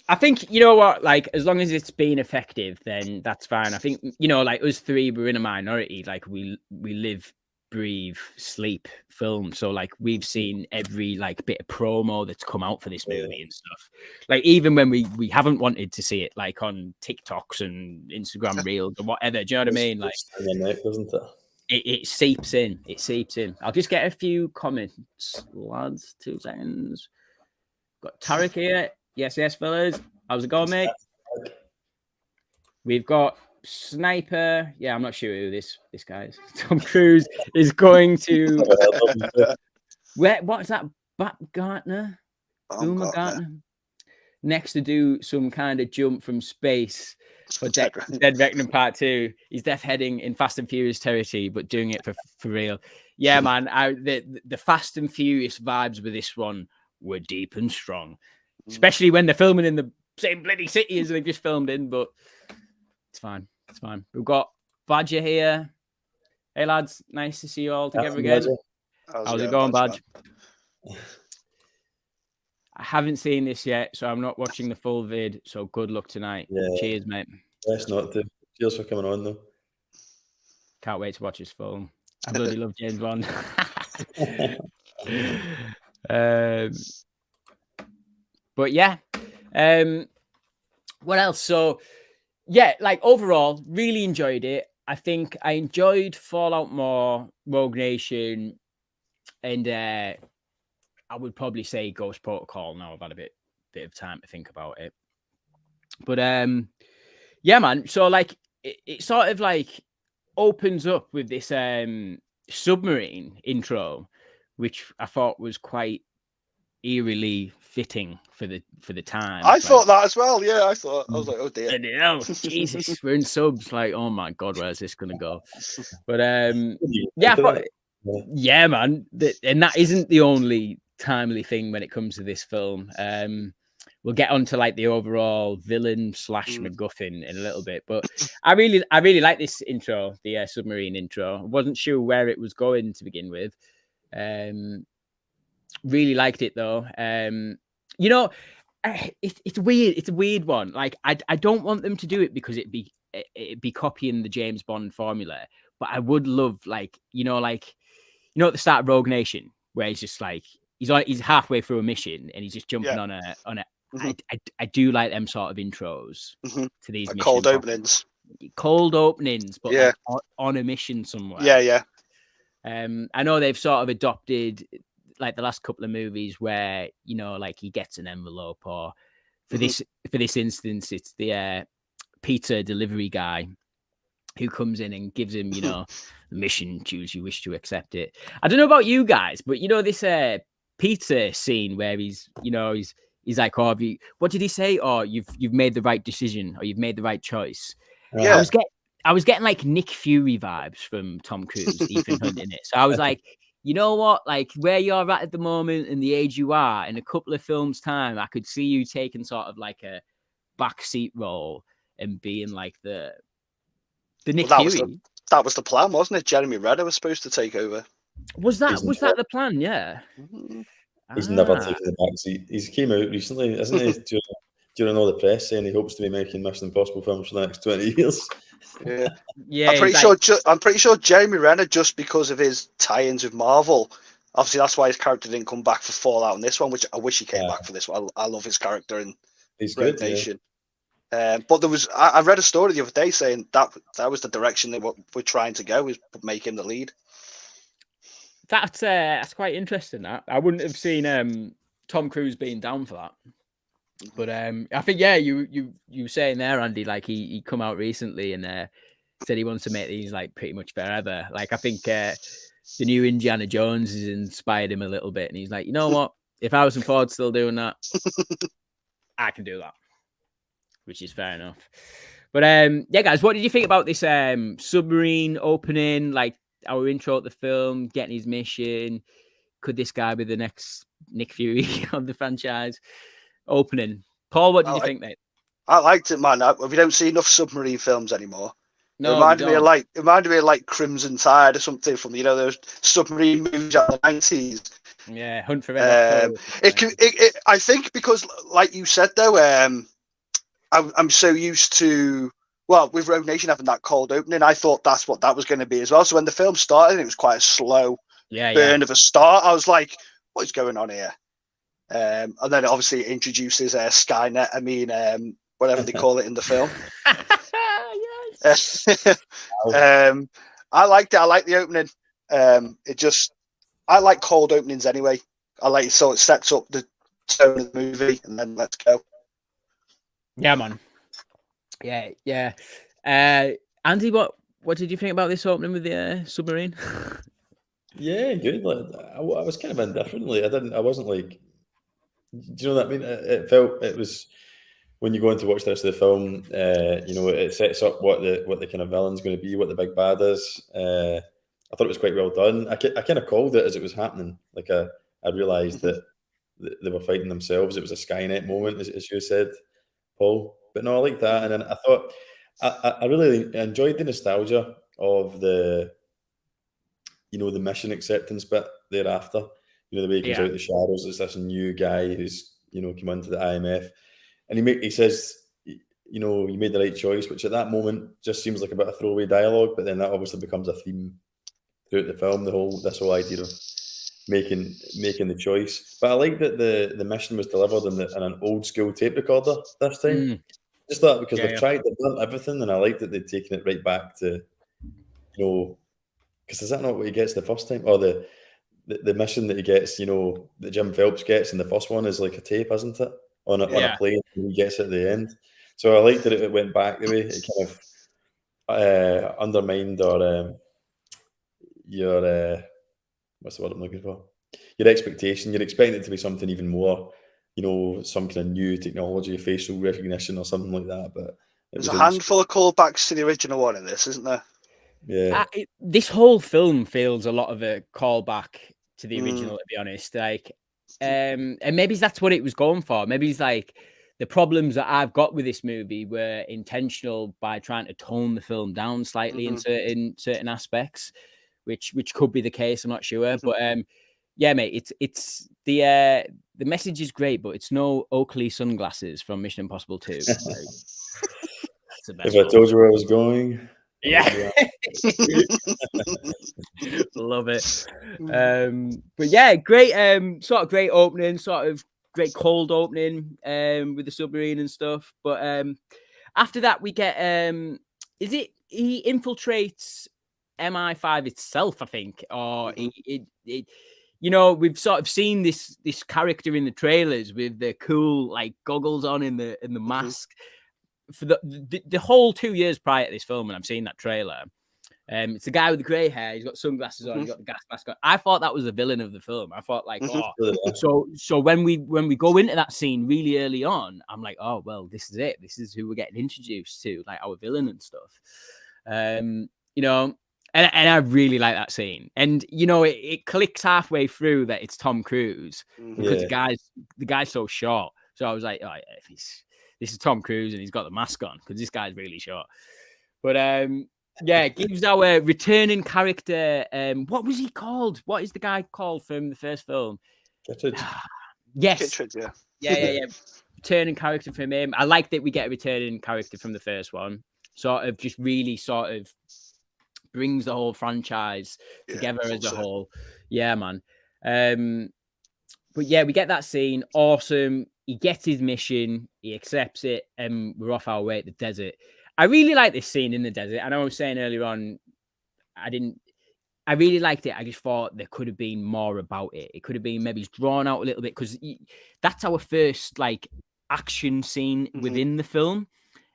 I think, you know what, like, as long as it's been effective, then that's fine. I think, you know, like us three, we're in a minority. Like we live, breathe, sleep film. So like we've seen every like bit of promo that's come out for this movie and stuff. Like even when we haven't wanted to see it, like on TikToks and Instagram Reels or whatever. Do you know what I mean? Like, doesn't it? It seeps in. It seeps in. I'll just get a few comments, lads. 2 seconds. Got Tarek here. Yes, fellas. How's it going, mate? We've got Sniper. Yeah, I'm not sure who this guy is. Tom Cruise is going to. What's that? Gartner? Gartner. next to do some kind of jump from space for Dead Reckoning Part 2. He's heading in Fast and Furious territory, but doing it for real. Yeah, man. The Fast and Furious vibes with this one were deep and strong, especially when they're filming in the same bloody city as they just filmed in. But it's fine. It's fine. We've got Badger here. Hey lads, nice to see you all together again. How's it going, Badge? I haven't seen this yet, so I'm not watching the full vid. So good luck tonight. Yeah. Cheers, mate. Best not to. Cheers for coming on, though. Can't wait to watch this film. I bloody love James Bond. But yeah. What else? So yeah, like overall, really enjoyed it. I think I enjoyed Fallout more, Rogue Nation, and I would probably say Ghost Protocol now. I've had a bit of time to think about it. But yeah, man. So like it sort of like opens up with this submarine intro, which I thought was quite eerily fitting for the time. I thought that as well. Yeah, I was like, oh dear. Jesus, we're in subs. Like, oh my god, where's this gonna go? But yeah, I thought, yeah, man. And that isn't the only timely thing when it comes to this film. We'll get onto like the overall villain / MacGuffin in a little bit, but I really like this intro, the submarine intro. I wasn't sure where it was going to begin with. Really liked it though. You know, it's weird. It's a weird one. Like I don't want them to do it because it'd be copying the James Bond formula. But I would love like you know at the start of Rogue Nation where he's just like he's halfway through a mission and he's just jumping on a. Mm-hmm. I do like them sort of intros to these missions. Cold openings, but like on a mission somewhere. Yeah. I know they've sort of adopted like the last couple of movies where like he gets an envelope, or for this instance it's the pizza delivery guy who comes in and gives him the mission, choose you wish to accept it. I don't know about you guys, but this pizza scene where he's like, oh, what did he say? Oh, you've made the right decision, or you've made the right choice. Yeah. I was getting like Nick Fury vibes from Tom Cruise, Ethan Hunt in it. So I was like, you know what? Like where you're at the moment and the age you are, in a couple of films' time, I could see you taking sort of like a backseat role and being like the Nick Fury. That was the plan, wasn't it? Jeremy Renner was supposed to take over. Was that the plan? Yeah. He's never taken the backseat. He's came out recently, isn't he? During all the press saying he hopes to be making Mission Impossible films for the next 20 years. Yeah. I'm pretty sure Jeremy Renner, just because of his tie-ins with Marvel, obviously that's why his character didn't come back for Fallout in this one, which I wish he came back for this one. I love his character in Rogue Nation. But I read a story the other day saying that was the direction they were trying to go, is make him the lead. That's quite interesting. That I wouldn't have seen Tom Cruise being down for that. But I think you were saying there, Andy, like he come out recently and said he wants to make these like pretty much forever. Like I think the new Indiana Jones has inspired him a little bit, and he's like, you know what? If Harrison Ford's still doing that, I can do that, which is fair enough. But yeah, guys, what did you think about this submarine opening? Like our intro at the film, getting his mission. Could this guy be the next Nick Fury of the franchise? Opening. Paul, what did you think, mate? I liked it, man. We don't see enough submarine films anymore. No, it reminded me of like Crimson Tide or something from those submarine movies out of the 90s. Yeah, Hunt for Red October. I think because, like you said though, I'm so used to with Rogue Nation having that cold opening, I thought that's what that was going to be as well. So when the film started, it was quite a slow burn of a start. I was like, what is going on here? And then obviously it introduces Skynet. I mean, whatever they call it in the film. Yes. I liked it. I like the opening. I like cold openings anyway. I like it so it sets up the tone of the movie, and then let's go. Yeah, man. Yeah. Andy, what did you think about this opening with the submarine? Yeah, good. Like, I was kind of indifferent. Like, I wasn't like Do you know what I mean? It was when you go in to watch the rest of the film, it sets up what the kind of villain's going to be, what the big bad is. I thought it was quite well done. I kind of called it as it was happening. Like I realised that they were fighting themselves. It was a Skynet moment, as you said, Paul. But no, I like that. And then I thought I really enjoyed the nostalgia of the mission acceptance bit thereafter. The way he comes out of the shadows, it's this new guy who's come into the IMF, and he says, you made the right choice, which at that moment just seems like a bit of throwaway dialogue, but then that obviously becomes a theme throughout the film. This whole idea of making the choice. But I like that the mission was delivered in an old school tape recorder this time. Just that because they've done everything, and I like that they've taken it right back to, because is that not what he gets the first time, or the mission that he gets, that Jim Phelps gets in the first one is like a tape, isn't it? On a plane, and he gets it at the end. So I like that it went back the way it kind of undermined or your what's the word I'm looking for? Your expectation. You're expecting it to be something even more, some kind of new technology, facial recognition or something like that. But there's a handful of callbacks to the original one in this, isn't there? Yeah. This whole film feels a lot of a callback to the original, to be honest. Like, and maybe that's what it was going for. Maybe it's like the problems that I've got with this movie were intentional by trying to tone the film down slightly in certain aspects, which could be the case. I'm not sure, but yeah, mate, it's the message is great, but it's no Oakley sunglasses from Mission Impossible 2. If I told you where I was going. Yeah. Love it. But yeah, great sort of great opening, sort of great cold opening with the submarine and stuff. But after that we get is it he infiltrates MI5 itself, I think, or we've sort of seen this character in the trailers with the cool like goggles on in the mask. For the whole 2 years prior to this film, and I've seen that trailer. It's the guy with the grey hair. He's got sunglasses on. He's got the gas mask on. I thought that was the villain of the film. I thought like, so when we go into that scene really early on, I'm like, oh well, this is it. This is who we're getting introduced to, like our villain and stuff. And I really like that scene. And it clicks halfway through that it's Tom Cruise because the guy's so short. So I was like, oh, if this is Tom Cruise and he's got the mask on because this guy's really short. But it gives our returning character. What was he called? What is the guy called from the first film? Kittredge. Yes. Kittredge, yeah. Returning character from him. I like that we get a returning character from the first one. Sort of just really sort of brings the whole franchise together as a whole. Yeah, man. But yeah, we get that scene. Awesome. He gets his mission, he accepts it, and we're off our way at the desert. I really like this scene in the desert. I know I was saying earlier on, I really liked it. I just thought there could have been more about it. It could have been maybe drawn out a little bit because that's our first like action scene within the film.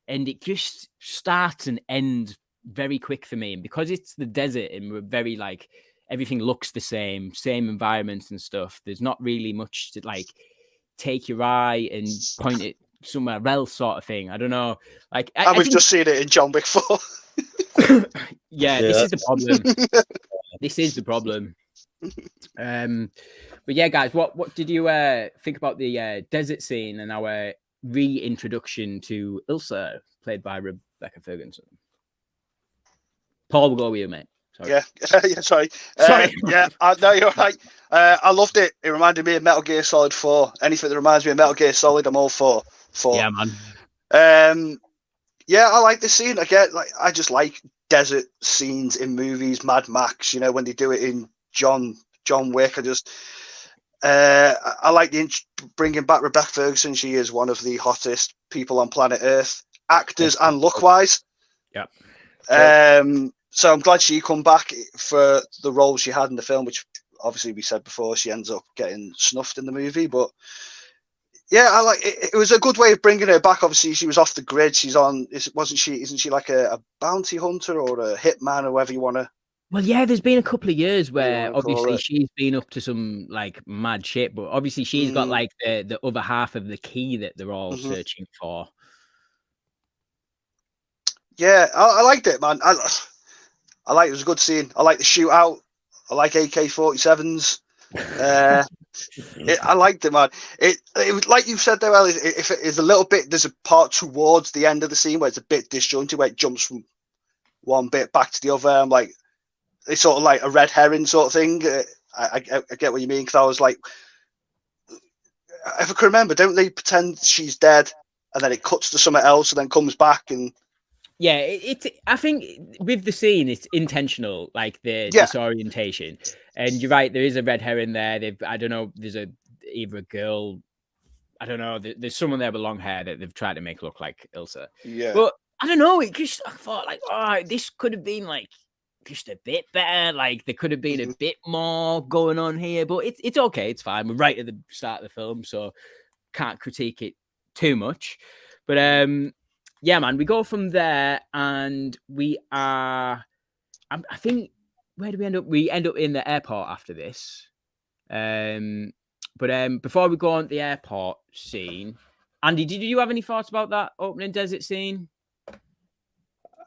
And it just starts and ends very quick for me. And because it's the desert and we're very like, everything looks the same environments and stuff. There's not really much to like take your eye and point it somewhere else sort of thing. I don't know. Like, we've just seen it in John Wick 4. This is the problem. This is the problem. But yeah, guys, what did you think about the desert scene and our reintroduction to Ilsa, played by Rebecca Ferguson? Paul, we'll go with you, mate. Sorry. Sorry. No, you're right. I loved it. It reminded me of Metal Gear Solid 4. Anything that reminds me of Metal Gear Solid, I'm all for. Yeah, man. I like this scene. Again, like I just like desert scenes in movies. Mad Max, when they do it in John Wick. I like bringing back Rebecca Ferguson. She is one of the hottest people on planet Earth, actors and look-wise. Yeah. So I'm glad she come back for the role she had in the film, which obviously we said before she ends up getting snuffed in the movie. But yeah, I like it. It was a good way of bringing her back. Obviously, she was off the grid. She's on. Isn't she like a bounty hunter or a hitman or whatever you want to Well, yeah, there's been a couple of years where obviously she's been up to some like mad shit, but obviously she's got like the other half of the key that they're all searching for. Yeah, I liked it, man. I like it. Was a good scene. I like the shootout. I like AK-47s. I liked it, man. It was like you said there, well, if it is a little bit, there's a part towards the end of the scene where it's a bit disjointed, where it jumps from one bit back to the other. I'm like, it's sort of like a red herring sort of thing. I get what you mean, because I was like, if I can remember, don't they pretend she's dead and then it cuts to something else and then comes back and. Yeah, I think with the scene, it's intentional, like the disorientation. And you're right, there is a red herring there. I don't know, there's either a girl, I don't know, there's someone there with long hair that they've tried to make look like Ilsa. Yeah. But I don't know, I thought like, oh, this could have been like just a bit better. Like there could have been a bit more going on here, but it's okay, it's fine. We're right at the start of the film, so can't critique it too much. But yeah, man, we go from there and we are, I think, where do we end up? We end up in the airport after this. But before we go on to the airport scene, Andy, did you have any thoughts about that opening desert scene?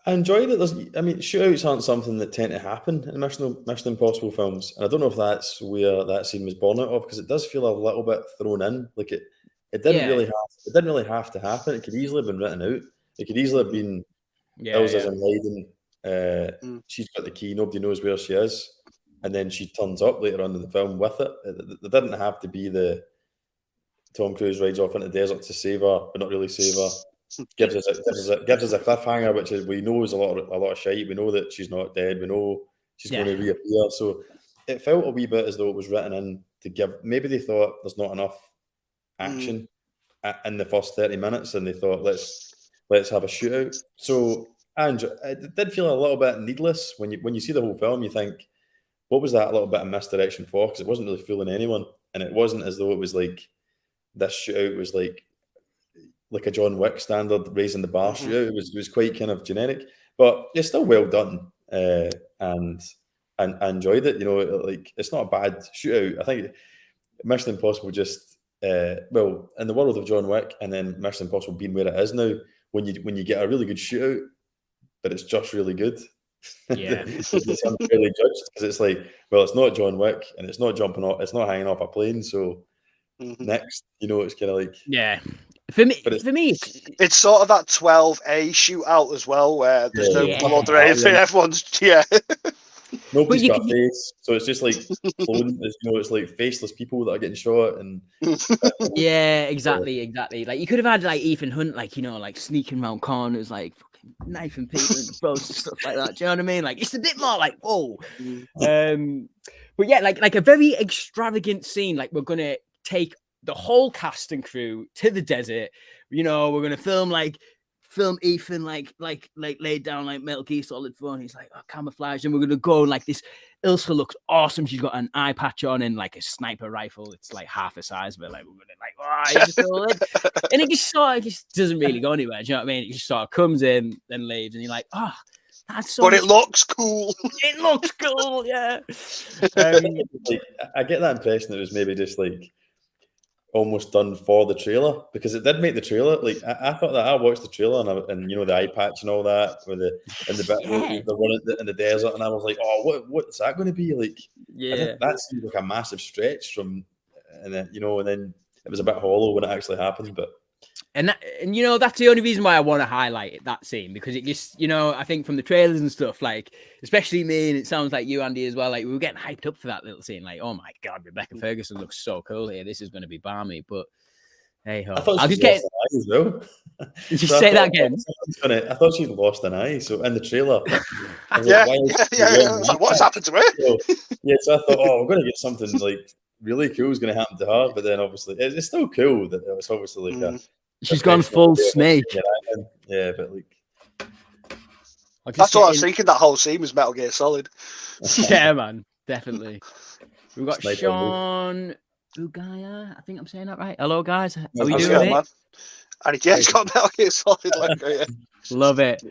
I enjoyed it. Shootouts aren't something that tend to happen in Mission Impossible films. And I don't know if that's where that scene was born out of, because it does feel a little bit thrown in. Like it didn't really have to happen. It could easily have been written out. It could easily have been Elsa's in hiding. She's got the key. Nobody knows where she is. And then she turns up later on in the film with it. It didn't have to be the Tom Cruise rides off into the desert to save her, but not really save her. Gives us a cliffhanger, which is we know is a lot of shite. We know that she's not dead. We know she's going to reappear. So it felt a wee bit as though it was written in to give. Maybe they thought there's not enough action in the first 30 minutes, and they thought let's have a shootout. So it did feel a little bit needless when you see the whole film. You think, what was that little bit of misdirection for? Because it wasn't really fooling anyone, and it wasn't as though it was like this shootout was like a John Wick standard raising the bar shootout. It was quite kind of generic, but it's still well done, and I enjoyed it. You know, like it's not a bad shootout. I think Mission Impossible just in the world of John Wick, and then Mission Impossible being where it is now, when you get a really good shootout, but it's just really good. Yeah, it's unfairly judged because it's like, well, it's not John Wick and it's not jumping off, it's not hanging off a plane. So next, you know, it's kind of like For me, it's sort of that 12A shootout as well, where there's no blood or anything. Everyone's nobody's got a face, so it's just like it's like faceless people that are getting shot, and exactly. Like you could have had like Ethan Hunt, like like sneaking around corners, like fucking knifing people and bros and stuff like that. Do you know what I mean? Like it's a bit more like whoa. But yeah, like a very extravagant scene. Like we're gonna take the whole cast and crew to the desert. We're gonna film Ethan like laid down like Metal Gear Solid 4, and he's like camouflage, and we're gonna go like this. Ilsa looks awesome. She's got an eye patch on and like a sniper rifle. It's like half the size of it. Like we're gonna and it just doesn't really go anywhere. Do you know what I mean? It just sort of comes in, then leaves, and you're like, oh, that's so. But it looks cool. It looks cool, yeah. I get that impression that it was maybe just like almost done for the trailer, because it did make the trailer like I thought that I watched the trailer and the eye patch and all that with the bit the one in the desert, and I was like, oh, what's that going to be like? That seemed like a massive stretch from, and then it was a bit hollow when it actually happened. But and that's the only reason why I want to highlight that scene, because it just I think from the trailers and stuff, like especially me, and it sounds like you, Andy, as well, like we were getting hyped up for that little scene, like, oh my god, Rebecca Ferguson looks so cool here, this is going to be balmy. But hey ho, I'll just get an eye as well. Did you say that again? I thought she'd lost an eye, so in the trailer like, what's happened to her? So I thought, we're going to get something like really cool is going to happen to her, but then obviously it's still cool that it's obviously like she's gone full snake. Yeah, but like that's what I was thinking. That whole scene was Metal Gear Solid. Yeah, man, definitely. We've got Sean Ugaya. I think I'm saying that right. Hello, guys. How are we doing, man? And he's got Metal Gear Solid. Love it.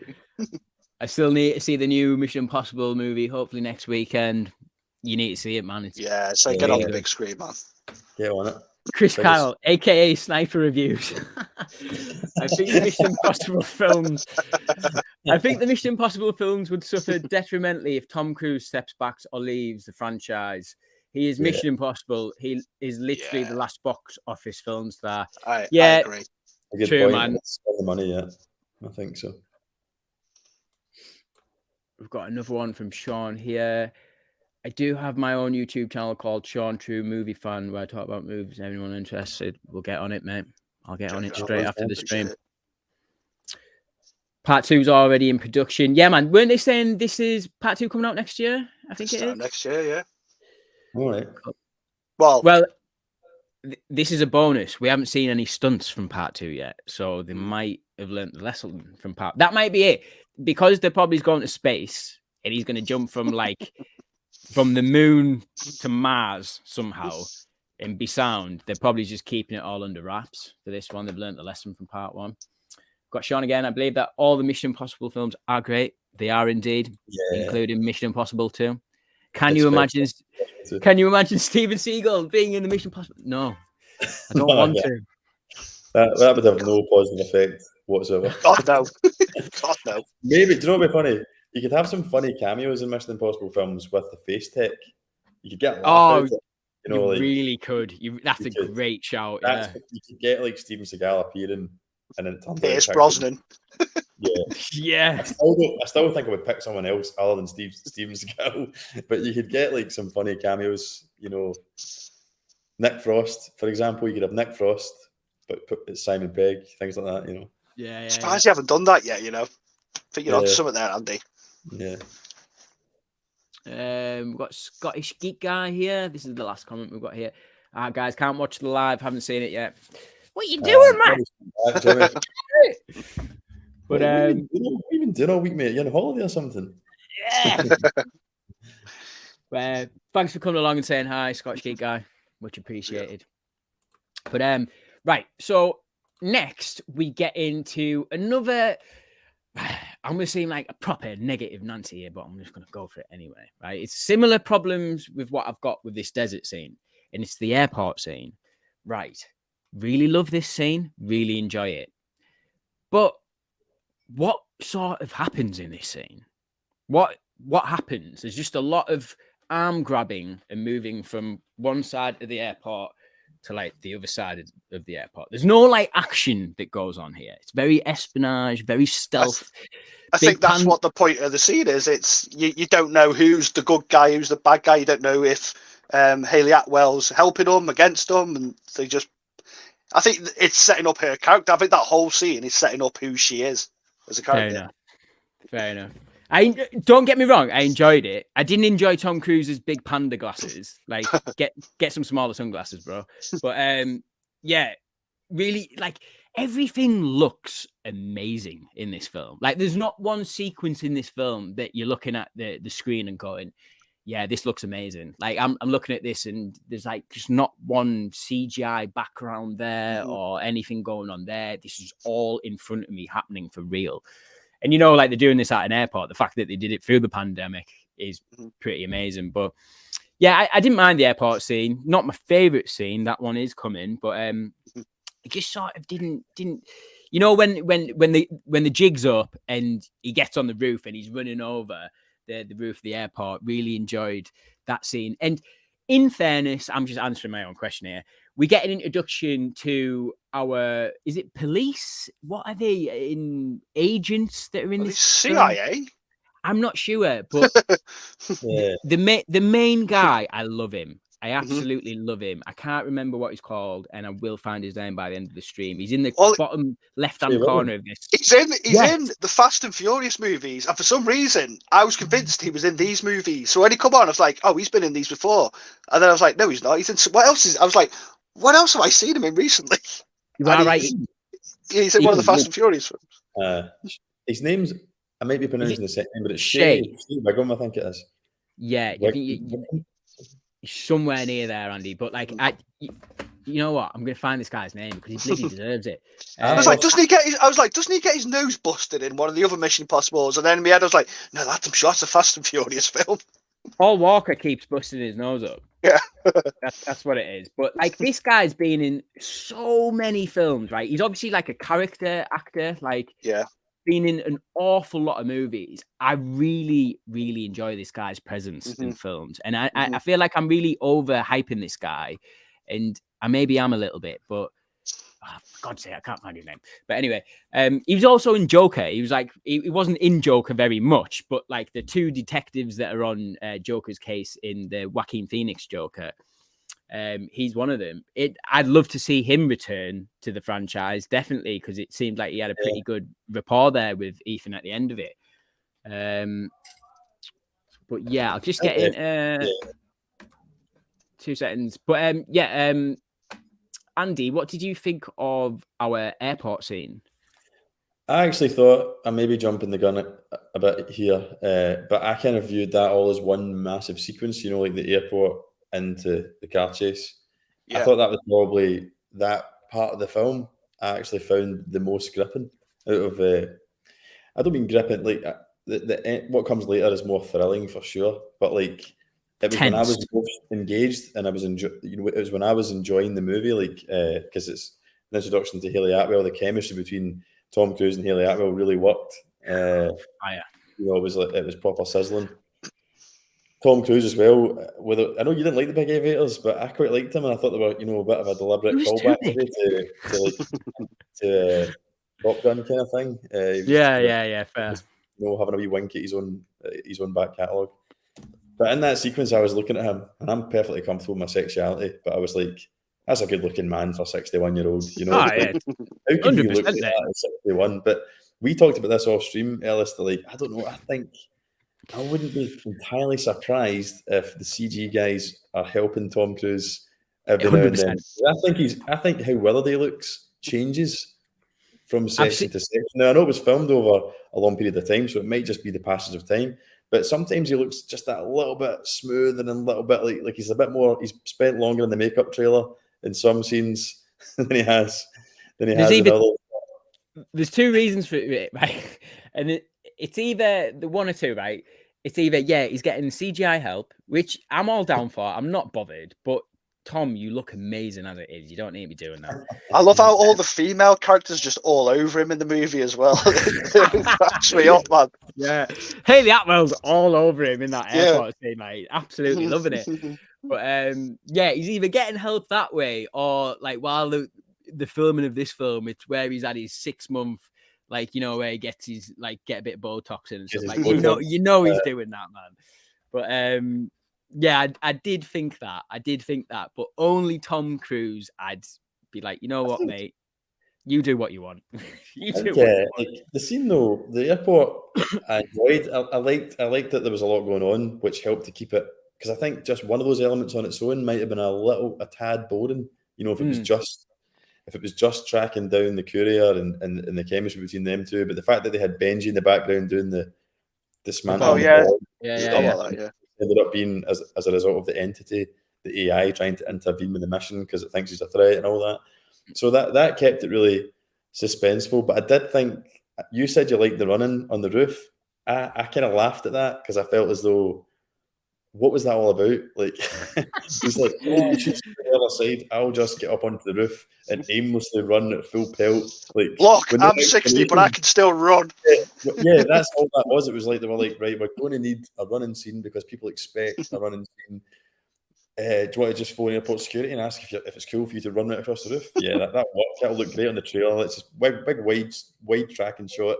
I still need to see the new Mission Impossible movie. Hopefully next weekend. You need to see it, man. So get on the big screen, man. Get on it. Chris Kyle, aka Sniper Reviews. I think the Mission Impossible films. I think the Mission Impossible films would suffer detrimentally if Tom Cruise steps back or leaves the franchise. He is Mission Impossible. He is literally the last box office film star. I agree. True, man. Spend the money, I think so. We've got another one from Sean here. I do have my own YouTube channel called Sean True Movie Fan, where I talk about movies. Anyone interested, we'll get on it, mate. I'll get on it straight after the stream. Part 2 is already in production. Yeah, man. Weren't they saying this is Part 2 coming out next year? I think it is. Next year, yeah. All right. Well, this is a bonus. We haven't seen any stunts from Part 2 yet, so they might have learned the lesson from Part. That might be it, because they're probably going to space, and he's going to jump from from the moon to Mars somehow and be sound. They're probably just keeping it all under wraps for this one. They've learned the lesson from Part 1. Got Sean again. I believe that all the Mission Impossible films are great. They are indeed, including Mission Impossible 2. Can you imagine Steven Seagal being in the Mission Impossible? No, I don't want to. That would have no positive effect whatsoever. God no. God no. Maybe, do you know what would be funny? You could have some funny cameos in Mission Impossible films with the face tech. You could get a laugh out of it. You really could. That's a great shout. You could get Steven Seagal appearing, and then it turns out it's Brosnan. Yeah. I still think I would pick someone else other than Steven Seagal, but you could get some funny cameos. Nick Frost, for example. You could have Nick Frost, but put Simon Pegg, things like that. Yeah. Surprised you haven't done that yet. I think you're on something there, Andy. Yeah. We've got Scottish Geek Guy here. This is the last comment we've got here. Guys, can't watch the live. Haven't seen it yet. What are you doing, man? But what you been doing all week, mate? You on holiday or something? Yeah. Thanks for coming along and saying hi, Scottish Geek Guy. Much appreciated. But right. So next we get into another. I'm going to seem like a proper negative Nancy here, but I'm just going to go for it anyway, right? It's similar problems with what I've got with this desert scene, and it's the airport scene. Right. Really love this scene. Really enjoy it. But what sort of happens in this scene? What happens? There's just a lot of arm grabbing and moving from one side of the airport to the other side of the airport. There's no action that goes on here. It's very espionage, very stealth. I think that's what the point of the scene is. It's you don't know who's the good guy, who's the bad guy. You don't know if Hayley Atwell's helping them, against them, and they just. I think it's setting up her character. I think that whole scene is setting up who she is as a character. Fair enough. Don't get me wrong. I enjoyed it. I didn't enjoy Tom Cruise's big panda glasses. Get some smaller sunglasses, bro. But really, everything looks amazing in this film. There's not one sequence in this film that you're looking at the screen and going, yeah, this looks amazing. I'm looking at this and there's just not one CGI background there or anything going on there. This is all in front of me happening for real. And they're doing this at an airport. The fact that they did it through the pandemic is pretty amazing. But yeah, I didn't mind the airport scene. Not my favorite scene. That one is coming, but it just sort of didn't. When the jig's up and he gets on the roof and he's running over the roof of the airport. Really enjoyed that scene. And in fairness, I'm just answering my own question here. We get an introduction to is it police? What are they? Agents that are in this CIA? Film? I'm not sure, but the main guy, I love him. I absolutely love him. I can't remember what he's called, and I will find his name by the end of the stream. He's in the bottom left-hand corner of this. He's in the Fast and Furious movies, and for some reason, I was convinced he was in these movies. So when he come on, I was like, "Oh, he's been in these before," and then I was like, "No, he's not. He's in what else? I was like, "What else have I seen him in recently?" You are right. He's in one of the Fast and Furious films. His name's I might be pronouncing the same name, but it's Shay. I think it is. Yeah, somewhere near there, Andy. But you know what? I'm going to find this guy's name because he bloody deserves it. I was like, doesn't he get his nose busted in one of the other Mission Impossibles? And then in my head, I was like, no, I'm sure that's a Fast and Furious film. Paul Walker keeps busting his nose up. Yeah. That's what it is. But like, this guy's been in so many films, right? He's obviously like a character actor, like, yeah, been in an awful lot of movies. I really, really enjoy this guy's presence in films. And I feel like I'm really overhyping this guy. And I maybe am a little bit, but for God's sake, I can't find his name. But anyway, he was also in Joker. He was like, he wasn't in Joker very much, but like the two detectives that are on Joker's case in the Joaquin Phoenix Joker, he's one of them. I'd love to see him return to the franchise, definitely, because it seemed like he had a pretty good rapport there with Ethan at the end of it. But yeah, I'll just get in 2 seconds. But Andy, what did you think of our airport scene? I actually thought I may be jumping the gun a bit here, but I kind of viewed that all as one massive sequence, you know, like the airport into the car chase. Yeah. I thought that was probably that part of the film I actually found the most gripping out of. I don't mean gripping, like the what comes later is more thrilling for sure, but like it was when I was most engaged and I was it was when I was enjoying the movie, like because it's an introduction to Haley Atwell. The chemistry between Tom Cruise and Haley Atwell really worked. You know, it was proper sizzling. Tom Cruise as well. I know you didn't like the big aviators, but I quite liked him, and I thought they were, you know, a bit of a deliberate callback to Top Gun kind of thing. Fair. You know, having a wee wink at his own back catalogue. But in that sequence, I was looking at him, and I'm perfectly comfortable with my sexuality, but I was like, that's a good-looking man for a 61-year-old. You know, how can you look like that at 61? But we talked about this off stream, Ellis. Like, I don't know. I think I wouldn't be entirely surprised if the CG guys are helping Tom Cruise every now and then. I think how Willardy looks changes from section to section. Now, I know it was filmed over a long period of time, so it might just be the passage of time. But sometimes he looks just that little bit smooth and a little bit like he's a bit more. He's spent longer in the makeup trailer in some scenes than he has in others. There's two reasons for it, right? And it's either the one or two, right? It's either he's getting CGI help, which I'm all down for. I'm not bothered, but Tom, you look amazing as it is. You don't need to be doing that. I love how all the female characters just all over him in the movie as well. It cracks me up, man. Yeah, Haley Atwell's all over him in that airport scene, mate. Absolutely loving it. But he's either getting help that way, or like while the filming of this film, it's where he's had his 6-month, like, you know, where he gets his get a bit of Botox in and stuff. Like, you know he's doing that, man. But I did think that, but only Tom Cruise, I'd be like, you know what, mate, you do what you want. Like the scene though, the airport, I enjoyed. I liked that there was a lot going on, which helped to keep it. Because I think just one of those elements on its own might have been a tad boring. You know, if it was just tracking down the courier and the chemistry between them two, but the fact that they had Benji in the background doing the dismantling. Ended up being as a result of the entity, the AI trying to intervene with the mission because it thinks he's a threat and all that. So that kept it really suspenseful. But I did think, you said you liked the running on the roof. I kind of laughed at that because I felt as though, what was that all about? Like, he's like, oh, she's on the other side. I'll just get up onto the roof and aimlessly run at full pelt. Like, look, I'm 60, but I can still run. Yeah, that's all that was. It was like they were like, right, we're going to need a running scene because people expect a running scene. Do you want to just phone airport security and ask if it's cool for you to run right across the roof? Yeah, that worked. That'll look great on the trailer. It's just big wide tracking shot.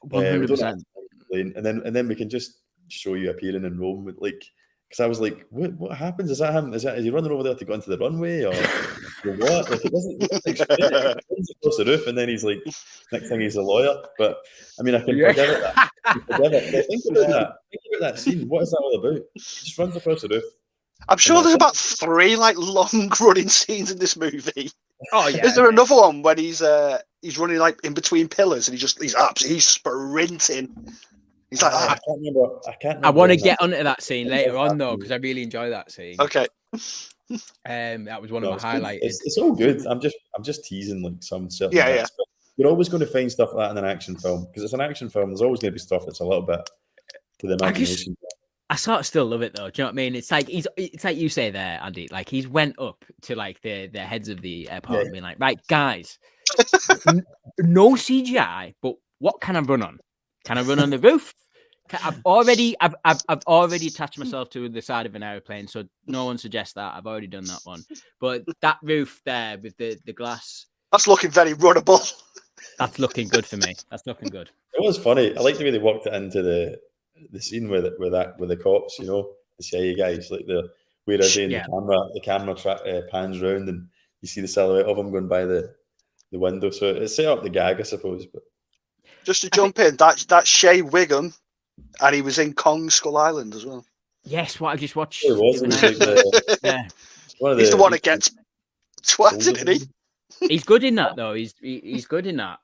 100%. And then we can just show you appearing in Rome with like. Because I was like, what happens? Is that him? Is he running over there to go into the runway or what? Like, it doesn't across the roof, and then he's like, next thing he's a lawyer. But I mean, I can forgive it. But think about that scene. What is that all about? He just runs across the roof. I'm sure there's about 3 long running scenes in this movie. Oh yeah. Is there another one when he's running like in between pillars and he's sprinting? He's like, I can't remember. I want to get onto that scene later on though, because I really enjoy that scene. Okay. That was one of my highlighted. It's all good. I'm just teasing like some certain bits. But you're always going to find stuff like that in an action film because it's an action film. There's always going to be stuff that's a little bit to the imagination. I sort of still love it though. Do you know what I mean? It's like you say there, Andy. Like he's went up to like the heads of the airport and been like, right, guys, no CGI, but what can I run on? Can I run on the roof? I've already attached myself to the side of an airplane, so no one suggests that. I've already done that one. But that roof there with the glass, that's looking very runnable. That's looking good for me. That's looking good. It was funny. I like the way they worked it into the scene with the cops, you know, the CIA guys, like the camera pans round and you see the silhouette of them going by the window. So it set up the gag, I suppose. But just to jump in, that's Shea Wiggum, and he was in Kong Skull Island as well. Yes, what I just watched. It was. He's the one that gets twatted, isn't he? He's good in that though. He's good in that.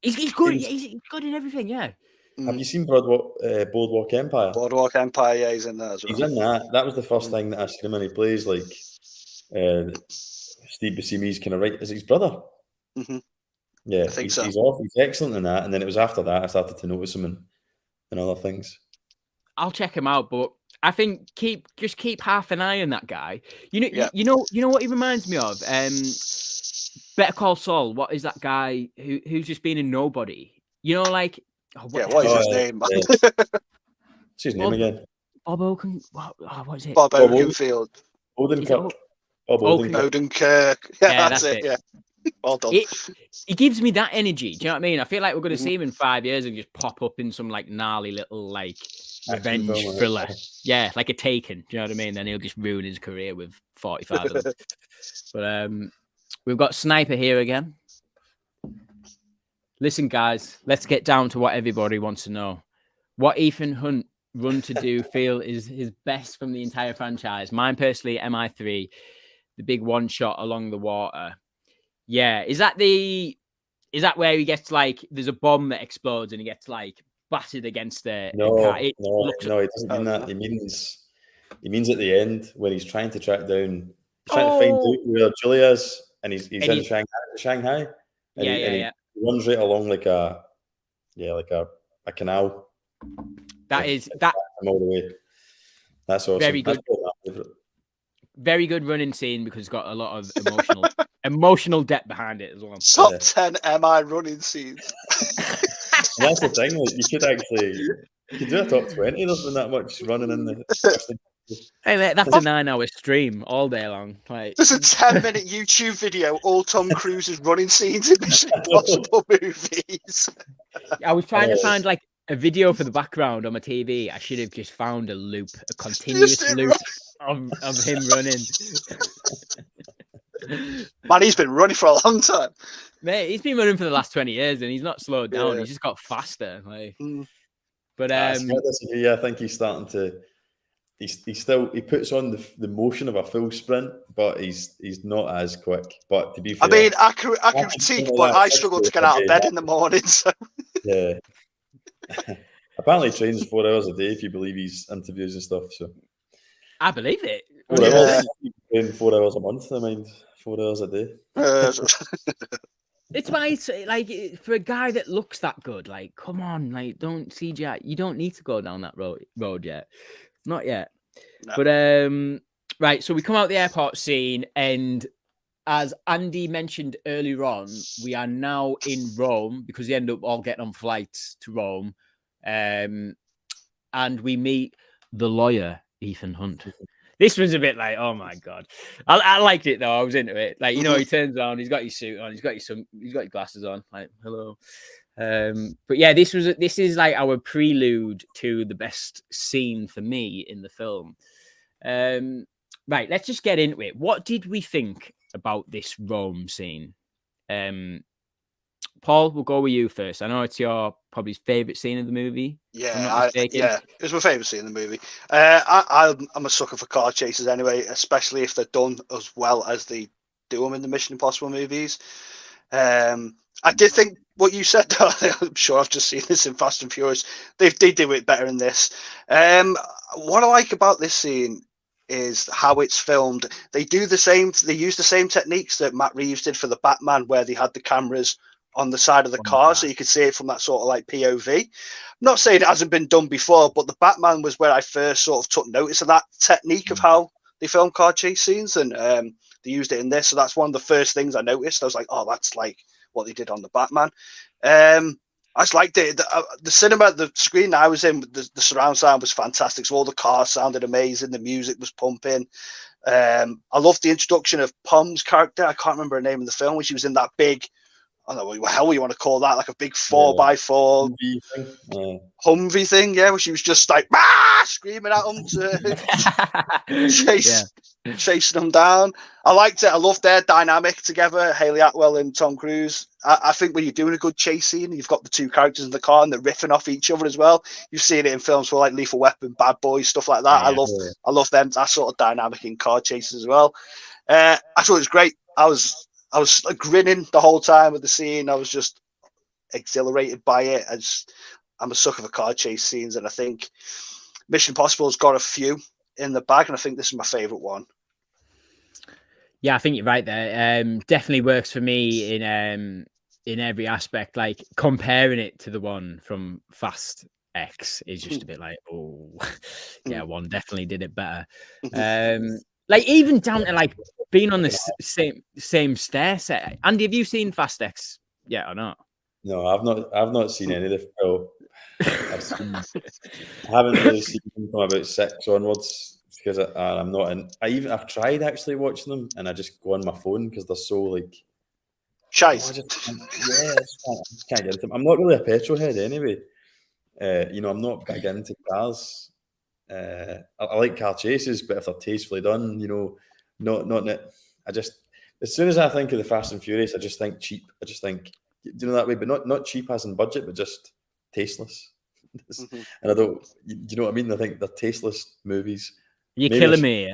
He's good. He's good in everything. Yeah. Have you seen Boardwalk Empire? Boardwalk Empire, yeah, he's in that as well. He's in that. That was the first thing that I seen him and he plays like Steve Buscemi's kind of right. Is it his brother? Mm-hmm. Yeah, I think so. He's excellent in that. And then it was after that I started to notice him in other things. I'll check him out, but I think keep half an eye on that guy. You know what he reminds me of? Better Call Saul. What is that guy who's just been a nobody? You know, like what is his name? What's his name again? Bob Oaken. What is it? Bob Oakenfield. Odenkirk. Odenkirk. Yeah, that's it. Yeah. Well done. He gives me that energy. Do you know what I mean? I feel like we're going to see him in 5 years and just pop up in some like gnarly little like revenge thriller. Yeah, like a Taken. Do you know what I mean? Then he'll just ruin his career with 45 of them. But we've got Sniper here again. Listen, guys, let's get down to what everybody wants to know. What Ethan Hunt run to do feel is his best from the entire franchise. Mine personally, MI3, the big one shot along the water. Yeah, is that where he gets like there's a bomb that explodes and he gets like battered against the car? He doesn't mean that. He means at the end when he's trying to track down, trying to find out where Julia is, and he's in Shanghai. And he runs right along like a canal. That all the way. That's awesome. Very good. Very good running scene because it's got a lot of emotional depth behind it as well. Top 10 MI running scenes. That's the thing. Like, you could do a top 20. There's been that much running in the. Hey, mate, that's a 9-hour stream all day long. Like, there's a 10-minute YouTube video, all Tom Cruise's running scenes in Mission Impossible movies. I was trying to find like a video for the background on my TV. I should have just found a continuous loop of him running. Man, he's been running for a long time. Mate, he's been running for the last 20 years and he's not slowed down. He's just got faster. Like, but I think he's starting to. He puts on the motion of a full sprint, but he's not as quick. But to be fair, I mean, I critique, but I struggle to get out of bed in the morning. So. Yeah. Apparently, he trains 4 hours a day. If you believe his interviews and stuff, so I believe it. 4 hours, 4 hours a month. I mean, 4 hours a day. It's why it's like for a guy that looks that good. Like, come on, like, don't CGI. You don't need to go down that road yet. Not yet. No. But right, so we come out the airport scene, and as Andy mentioned earlier on, we are now in Rome because we end up all getting on flights to Rome. And we meet the lawyer, Ethan Hunt. This was a bit like, oh my god. I liked it though. I was into it. Like, you know, he turns on, he's got his suit on, he's got his glasses on, like, hello. But yeah, this is like our prelude to the best scene for me in the film. Right, let's just get into it. What did we think about this Rome scene? Paul, we'll go with you first. I know it's your probably favorite scene of the movie. Yeah, it's my favorite scene in the movie. I'm a sucker for car chases anyway, especially if they're done as well as they do them in the Mission Impossible movies. I did think what you said, though. I'm sure I've just seen this in Fast and Furious. They do it better in this. What I like about this scene is how it's filmed. They use the same techniques that Matt Reeves did for the Batman, where they had the cameras on the side of the car so you could see it from that sort of like POV. I'm not saying it hasn't been done before, but the Batman was where I first sort of took notice of that technique of how they film car chase scenes, and they used it in this. So that's one of the first things I noticed. I was like, oh, that's like what they did on the Batman. I just liked it. The cinema, the screen I was in, the surround sound was fantastic. So all the cars sounded amazing. The music was pumping. I loved the introduction of Pom's character. I can't remember her name in the film when she was in that big, I don't know what the hell you want to call that, like a big 4x4 Humvee thing, yeah, where she was just like screaming at them to chasing them down. I liked it. I loved their dynamic together, Hayley Atwell and Tom Cruise. I think when you're doing a good chase scene, you've got the two characters in the car and they're riffing off each other as well. You've seen it in films for like Lethal Weapon, Bad Boys, stuff like that. I love them, that sort of dynamic in car chases as well. I thought it was great. I was grinning the whole time with the scene. I was just exhilarated by it. I'm a sucker for car chase scenes, and I think Mission Impossible's got a few in the bag, and I think this is my favourite one. Yeah, I think you're right there. Definitely works for me in every aspect. Like comparing it to the one from Fast X is just a bit like, oh, yeah, one definitely did it better. Like even down to like being on the same stair set. Andy, have you seen Fast X yet or not? No, I've not seen any of the film. I haven't really seen them from about 6 onwards because I'm not in. I've tried actually watching them, and I just go on my phone because they're so like shy. I just can't get into them. I'm not really a petrol head anyway. I'm not big into cars. I like car chases, but if they're tastefully done, not. I just, as soon as I think of the Fast and Furious, I just think cheap. I just think, that way, but not cheap as in budget, but just tasteless. And I don't, you know what I mean? I think they're tasteless movies. You're killing me.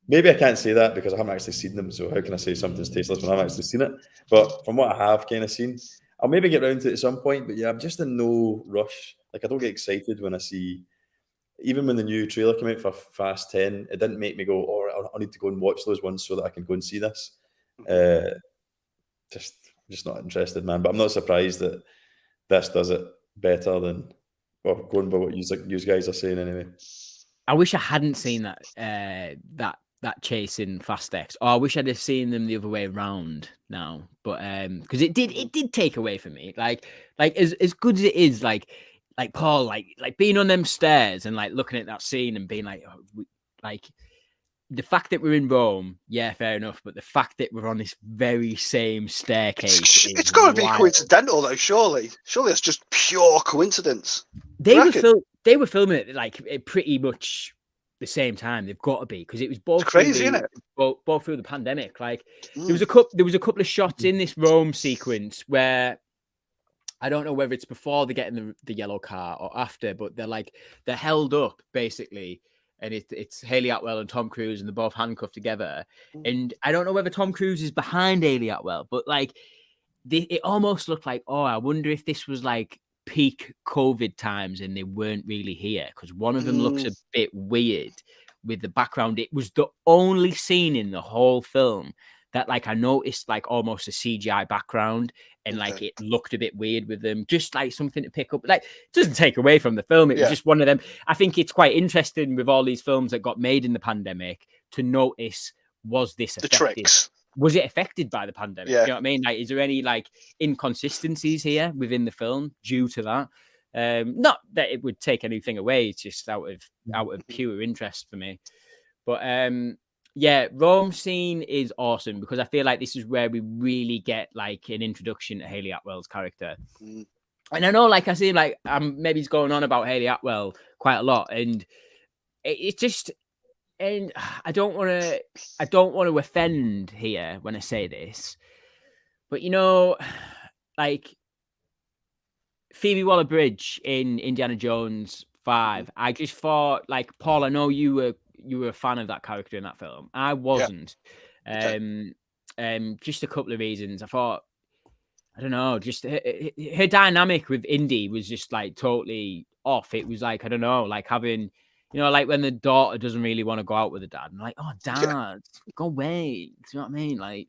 Maybe I can't say that because I haven't actually seen them. So how can I say something's tasteless when I haven't actually seen it? But from what I have kind of seen, I'll maybe get around to it at some point. But yeah, I'm just in no rush. Like I don't get excited when I see. Even when the new trailer came out for Fast 10, it didn't make me go, oh, I need to go and watch those ones so that I can go and see this. Just not interested, man. But I'm not surprised that this does it better than, well, going by what you guys are saying anyway. I wish I hadn't seen that chase in Fast X. Or I wish I'd have seen them the other way around now. But because it did take away from me. Like as good as it is, like Paul, like being on them stairs and like looking at that scene and being like, like the fact that we're in Rome, yeah, fair enough. But the fact that we're on this very same staircase, it's got to be coincidental, though. Surely it's just pure coincidence. They were filming it like pretty much the same time. They've got to be because it was both crazy, isn't it? Both through the pandemic. Like there was a couple of shots in this Rome sequence where. I don't know whether it's before they get in the yellow car or after, but they're held up basically, and it's Hayley Atwell and Tom Cruise, and they're both handcuffed together. And I don't know whether Tom Cruise is behind Hayley Atwell, but like it almost looked like, oh, I wonder if this was like peak COVID times and they weren't really here because one of them looks a bit weird with the background. It was the only scene in the whole film that like I noticed like almost a CGI background and like it looked a bit weird with them, just like something to pick up. Like it doesn't take away from the film. It was just one of them. I think it's quite interesting with all these films that got made in the pandemic to notice, was this affected? The tricks. Was it affected by the pandemic? Yeah. You know what I mean? Like, is there any like inconsistencies here within the film due to that? Not that it would take anything away. It's just out of pure interest for me. But yeah, Rome scene is awesome because I feel like this is where we really get like an introduction to Hayley Atwell's character. And I know, like I see, like I'm maybe going on about Hayley Atwell quite a lot, and it's just, and I don't want to offend here when I say this, but you know, like Phoebe Waller-Bridge in Indiana Jones 5, I just thought, like, Paul, I know you were a fan of that character in that film. I wasn't. Just a couple of reasons. I thought, I don't know, just her dynamic with Indy was just like totally off. It was like, I don't know, like having You know, like when the daughter doesn't really want to go out with the dad. I'm like, oh, dad, go away. Do you know what I mean? Like,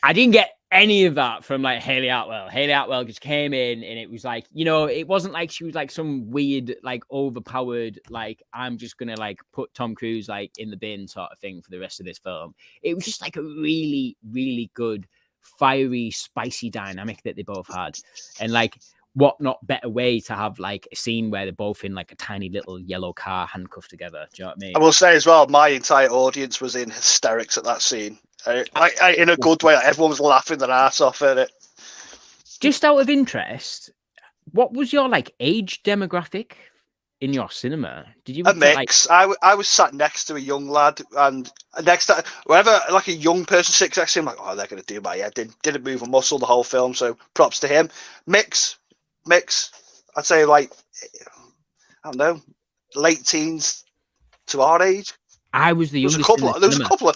I didn't get any of that from like Hayley Atwell. Hayley Atwell just came in and it was like, you know, it wasn't like she was like some weird, like overpowered, like I'm just gonna like put Tom Cruise like in the bin sort of thing for the rest of this film. It was just like a really, really good, fiery, spicy dynamic that they both had. And like, what not better way to have like a scene where they're both in like a tiny little yellow car handcuffed together. Do you know what I mean? I will say as well, my entire audience was in hysterics at that scene. In a good way. Like, everyone was laughing their ass off at it. Just out of interest, what was your like age demographic in your cinema? Did you a mix? I was sat next to a young lad, and next to wherever like a young person sits next to him, like, oh, they're gonna do my head. Didn't move a muscle the whole film, so props to him. Mix. I'd say like, I don't know, late teens to our age. I was the youngest. There was a couple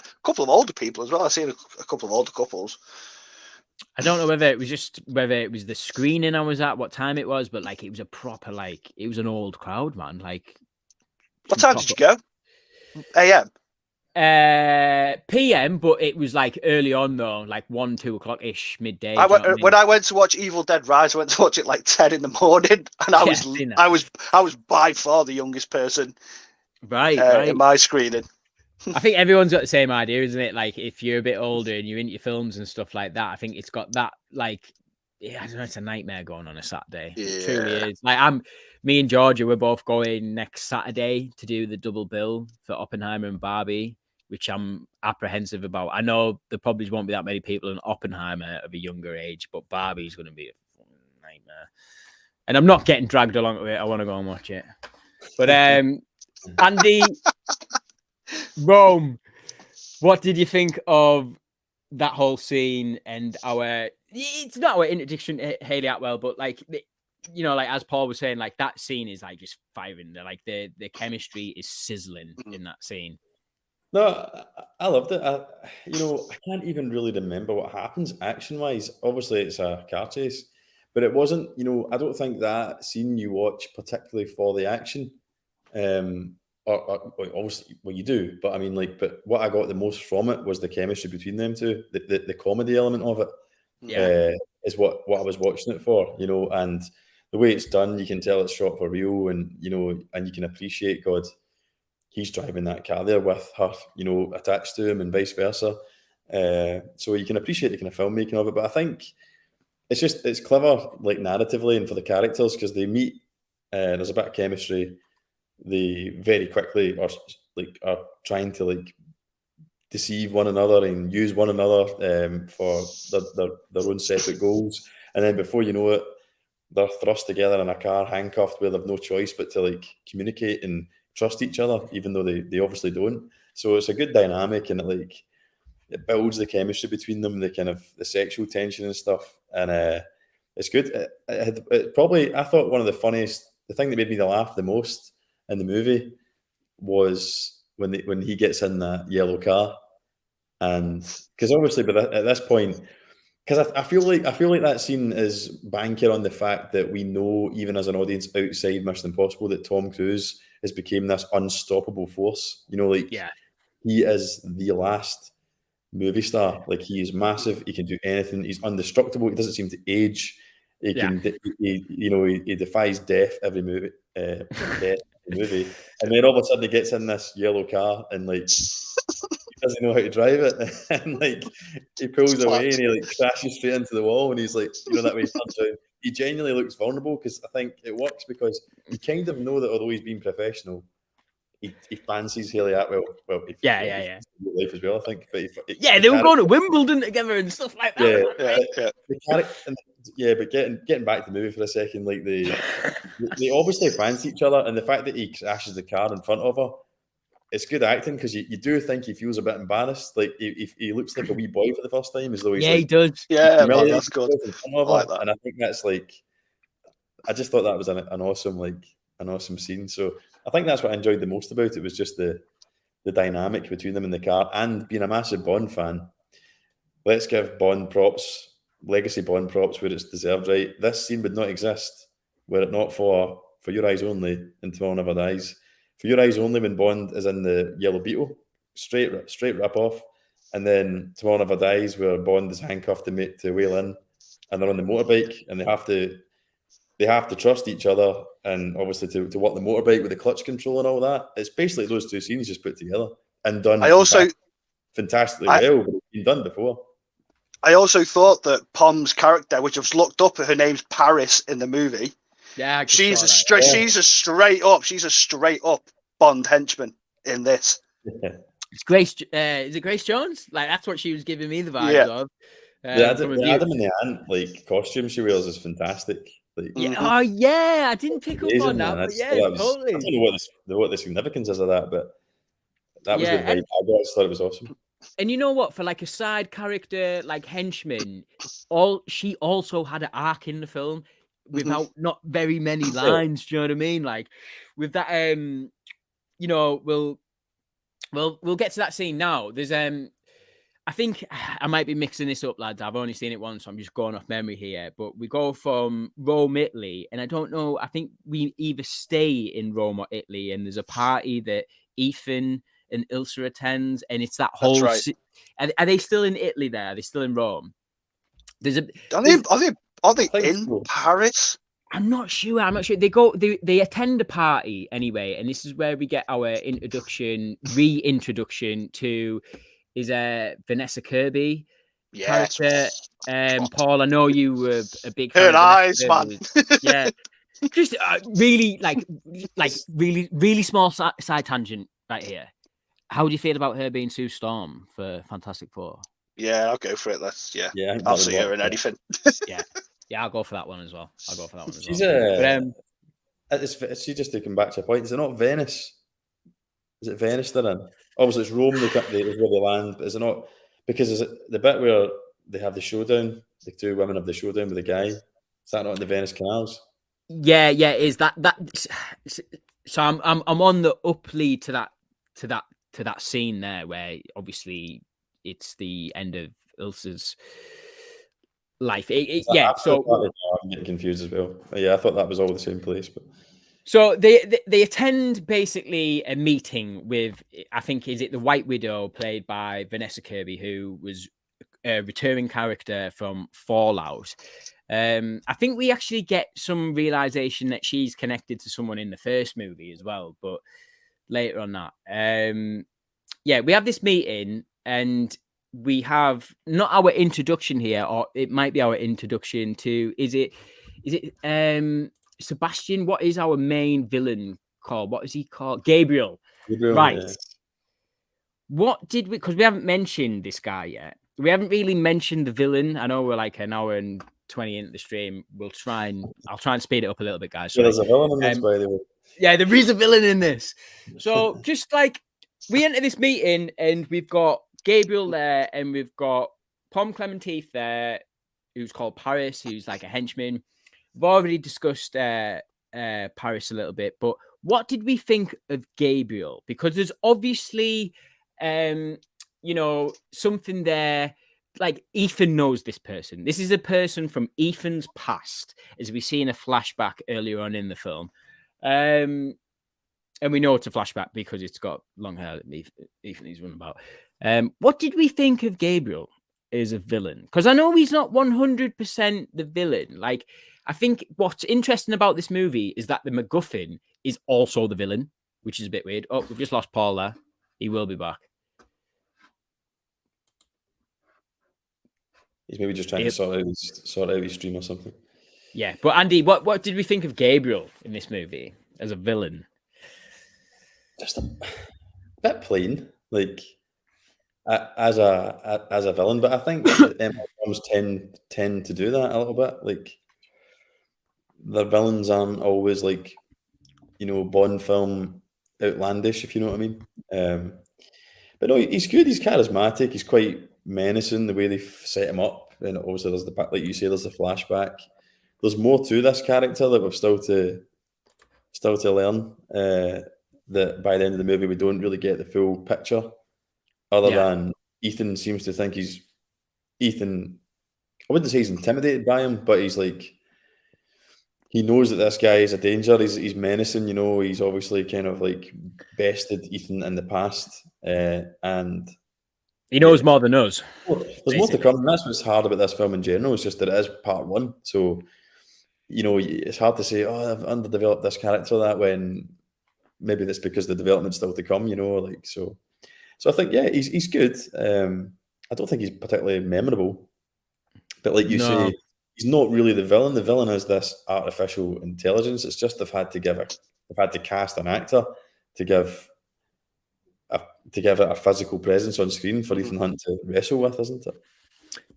of older people as well. I've seen a couple of older couples. I don't know whether it was the screening I was at, what time it was, but like it was a proper like it was an old crowd, man. Like, what time did you go? AM. PM, but it was like early on though, like 1-2 o'clock ish, midday. When I went to watch Evil Dead Rise, I went to watch it like 10 in the morning, and I was by far the youngest person, right, in my screening. I think everyone's got the same idea, isn't it? Like if you're a bit older and you're into your films and stuff like that, I think it's got that like, I don't know, it's a nightmare going on a Saturday. Yeah. It truly is. Like me and Georgia, we're both going next Saturday to do the double bill for Oppenheimer and Barbie, which I'm apprehensive about. I know there probably won't be that many people in Oppenheimer of a younger age, but Barbie's going to be a nightmare. And I'm not getting dragged along with it. I want to go and watch it. But Andy, Rome, what did you think of that whole scene and it's not our introduction to Hayley Atwell, but like, you know, like as Paul was saying, like that scene is like just firing. Like the chemistry is sizzling in that scene. No, I loved it. I can't even really remember what happens action-wise. Obviously, it's a car chase, but it wasn't, I don't think that scene you watch particularly for the action. Or obviously, well, you do, but I mean, like, but what I got the most from it was the chemistry between them two, the comedy element of it, is what I was watching it for, and the way it's done, you can tell it's shot for real, and and you can appreciate, God, he's driving that car there with her, attached to him, and vice versa. So you can appreciate the kind of filmmaking of it, but I think it's clever, like narratively and for the characters, because they meet, there's a bit of chemistry. They very quickly are trying to like deceive one another and use one another for their own separate goals, and then before you know it, they're thrust together in a car, handcuffed, where they've no choice but to like communicate and trust each other, even though they obviously don't. So it's a good dynamic, and it builds the chemistry between them, the kind of the sexual tension and stuff, and it's good. It probably, I thought one of the thing that made me laugh the most in the movie was when he gets in that yellow car, and because obviously, but at this point, because I feel like that scene is banking on the fact that we know, even as an audience outside Mission Impossible, that Tom Cruise has become this unstoppable force. He is the last movie star. Like, he is massive. He can do anything. He's indestructible. He doesn't seem to age. He defies death every movie. Movie, and then all of a sudden he gets in this yellow car and like he doesn't know how to drive it, and like he pulls away and he like crashes straight into the wall, and he's like, that way he turns around. He genuinely looks vulnerable, because I think it works because you kind of know that although he's being professional, he fancies Hayley Atwell. Well, life as well, I think. But they were going to Wimbledon together and stuff like that. The character. But getting back to the movie for a second, like they obviously fancy each other, and the fact that he crashes the car in front of her, it's good acting, because you do think he feels a bit embarrassed, like he looks like a wee boy for the first time, as though he's he does. Yeah, man, that's good. I like that. And I think that's like, I just thought that was an awesome scene. So I think that's what I enjoyed the most about it, was just the dynamic between them in the car, and being a massive Bond fan. Let's give Bond props. Legacy Bond props where it's deserved, right? This scene would not exist were it not for Your Eyes Only and Tomorrow Never Dies. For Your Eyes Only, when Bond is in the Yellow Beetle, straight rip off. And then Tomorrow Never Dies, where Bond is handcuffed to Whale In, and they're on the motorbike, and they have to trust each other, and obviously to work the motorbike with the clutch control and all that. It's basically those two scenes just put together and done. I also fantastically well, but it's been done before. I also thought that Pom's character, which I've looked up, her name's Paris in the movie. Yeah, she's a straight up Bond henchman in this. Yeah. It's Grace. Is it Grace Jones? Like, that's what she was giving me the vibes of. The Adam and the Ant like costume she wears is fantastic. Like, oh yeah, I didn't pick up on that. But yeah, totally. I don't know what the significance is of that, but that was the vibe. I just thought it was awesome. And you know what? For like a side character, like henchman, she also had an arc in the film without not very many lines. Do you know what I mean? Like with that, you know, we'll get to that scene now. There's I think I might be mixing this up, lads. I've only seen it once, so I'm just going off memory here. But we go from Rome, Italy, and I don't know. I think we either stay in Rome or Italy, and there's a party that Ethan and Ilsa attends, and it's that whole. That's right. Are they still in Italy? There, are they still in Rome? Are they in Paris? I'm not sure. They attend a party anyway, and this is where we get our reintroduction to. Is Vanessa Kirby character. Paul, I know you were a big fan. Her eyes, man. Yeah. Just really, really small side tangent right here. How do you feel about her being Sue Storm for Fantastic Four? Yeah, I'll go for it. I'll see her in anything. Yeah, I'll go for that one as well. She's just to come back to a point. Is it not Venice? Is it Venice they're in? Obviously, it's Rome. Is where they land, but is it not? Because is it the bit where they have the showdown? The two women have the showdown with the guy. Is that not in the Venice canals? Yeah. Is that? So I'm on the up lead to that scene there, where obviously it's the end of Ilsa's life. So I'm getting confused as well. Yeah, I thought that was all the same place, but. So they attend basically a meeting with, I think, is it the White Widow, played by Vanessa Kirby, who was a returning character from Fallout. I think we actually get some realization that she's connected to someone in the first movie as well, but later on that. We have this meeting, and we have not our introduction here, or it might be our introduction to, is it Sebastian? What is our main villain called? What is he called? Gabriel. Right. Yeah. What did we, because we haven't mentioned this guy yet. We haven't really mentioned the villain. I know we're like an hour and 20 into the stream. I'll try and speed it up a little bit, guys. Yeah, there's a villain in this, by the way. Yeah, there is a villain in this. So just like we enter this meeting, and we've got Gabriel there, and we've got Pom Clementif there, who's called Paris, who's like a henchman. We've already discussed Paris a little bit, but what did we think of Gabriel? Because there's obviously, something there. Like, Ethan knows this person. This is a person from Ethan's past, as we see in a flashback earlier on in the film. And we know it's a flashback because it's got long hair that Ethan is running about. What did we think of Gabriel as a villain? Because I know he's not 100% the villain. Like, I think what's interesting about this movie is that the MacGuffin is also the villain, which is a bit weird. Oh, we've just lost Paul there. He will be back. He's maybe just trying to sort out his stream or something. Yeah, but Andy, what did we think of Gabriel in this movie as a villain? Just a bit plain, like as a villain. But I think films tend to do that a little bit. Like, the villains aren't always like, Bond film outlandish, if you know what I mean. But no, he's good. He's charismatic. He's quite menacing the way they've set him up. And obviously, there's like you say, there's the flashback. There's more to this character that we've still to learn. That by the end of the movie, we don't really get the full picture, other than Ethan seems to think Ethan. I wouldn't say he's intimidated by him, but he's like. he knows that this guy is a danger. He's menacing. You know, he's obviously kind of like bested Ethan in the past, and he knows more than us. Well, there's more to come. And that's what's hard about this film in general. It's just that it is part one. So, you know, it's hard to say, oh, I've underdeveloped this character that when maybe that's because the development's still to come, you know, like so. So I think, yeah, he's good. I don't think he's particularly memorable. But like you say, he's not really the villain. The villain has this artificial intelligence. It's just they've had to cast an actor to give it a physical presence on screen for Ethan Hunt to wrestle with, isn't it?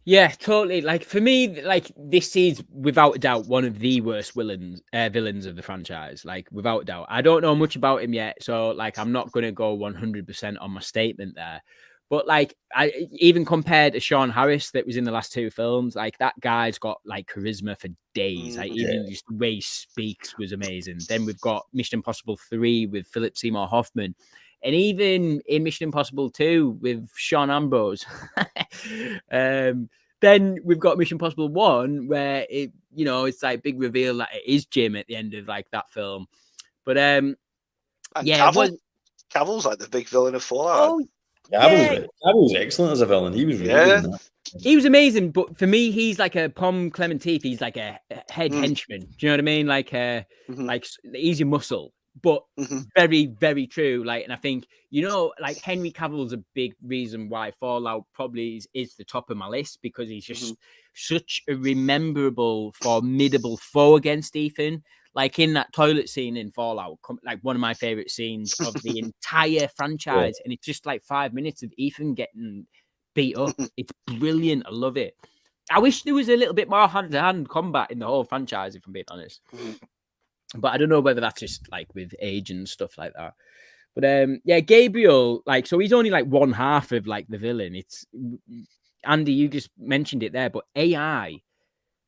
Yeah, totally. Like for me, like this is without a doubt one of the worst villains of the franchise. Like without a doubt, I don't know much about him yet, so like I'm not gonna go 100% on my statement there. But like I even compared to Sean Harris that was in the last two films, like that guy's got like charisma for days. Like even just the way he speaks was amazing. Then we've got Mission Impossible 3 with Philip Seymour Hoffman. And even in Mission Impossible 2 with Sean Ambrose. Then we've got Mission Impossible 1 where it, you know, it's like big reveal that it is Jim at the end of like that film. But yeah, Cavill's like the big villain of Fallout. Oh, Cavill was excellent as a villain. He was really good in that. He was amazing, but for me, he's like a Pom Clementif. He's like a head henchman. Do you know what I mean? Like, like he's your muscle. But very, very true. Like, and I think, you know, like Henry Cavill's a big reason why Fallout probably is the top of my list because he's just such a rememberable, formidable foe against Ethan. Like in that toilet scene in Fallout, like one of my favorite scenes of the entire franchise. And it's just like 5 minutes of Ethan getting beat up. It's brilliant. I love it. I wish there was a little bit more hand-to-hand combat in the whole franchise, if I'm being honest. But I don't know whether that's just like with age and stuff like that. But yeah, Gabriel, like, so he's only like one half of like the villain. It's Andy, you just mentioned it there, but AI,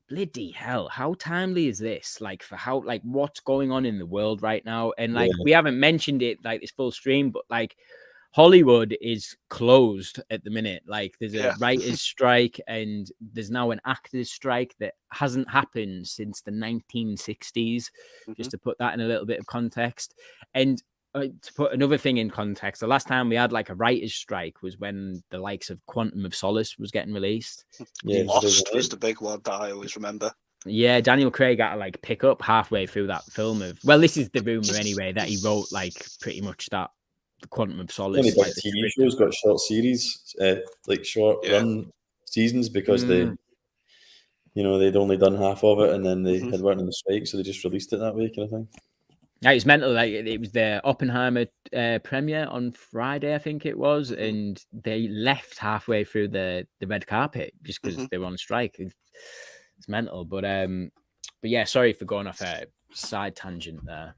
bloody hell, how timely is this? Like for how, like what's going on in the world right now? And like, we haven't mentioned it like this full stream, but like Hollywood is closed at the minute. Like there's a writer's strike and there's now an actor's strike that hasn't happened since the 1960s, just to put that in a little bit of context. And to put another thing in context, the last time we had like a writer's strike was when the likes of Quantum of Solace was getting released. Lost was the big one that I always remember. Yeah, Daniel Craig had to like pick up halfway through that film of, well, this is the rumor anyway, that he wrote like pretty much that the Quantum of Solace. Many big TV shows got short series, like short run seasons because they, you know, they'd only done half of it and then they had went on the strike, so they just released it that way, kind of thing. Yeah, it's mental. Like it was the Oppenheimer premiere on Friday, I think it was, and they left halfway through the red carpet just because they were on strike. It's mental, but yeah, sorry for going off a side tangent there.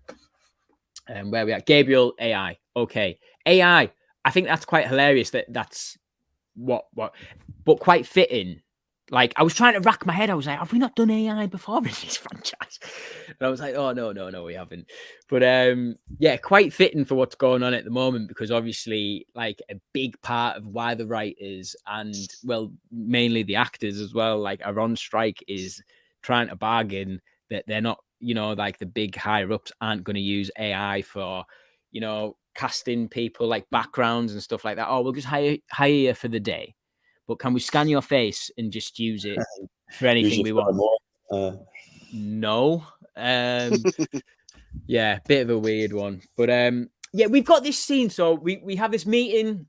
Where we at? Gabriel AI. Okay, AI. I think that's quite hilarious. That's what, but quite fitting. Like I was trying to rack my head. I was like, have we not done AI before in this franchise? And I was like, oh no, we haven't. But yeah, quite fitting for what's going on at the moment because obviously, like a big part of why the writers and well, mainly the actors as well, like are on strike is trying to bargain that they're not, you know, like the big higher ups aren't going to use AI for, you know, casting people like backgrounds and stuff like that. Oh, we'll just hire you for the day. But can we scan your face and just use it for anything we want? No. Yeah, bit of a weird one. But yeah, we've got this scene. So we have this meeting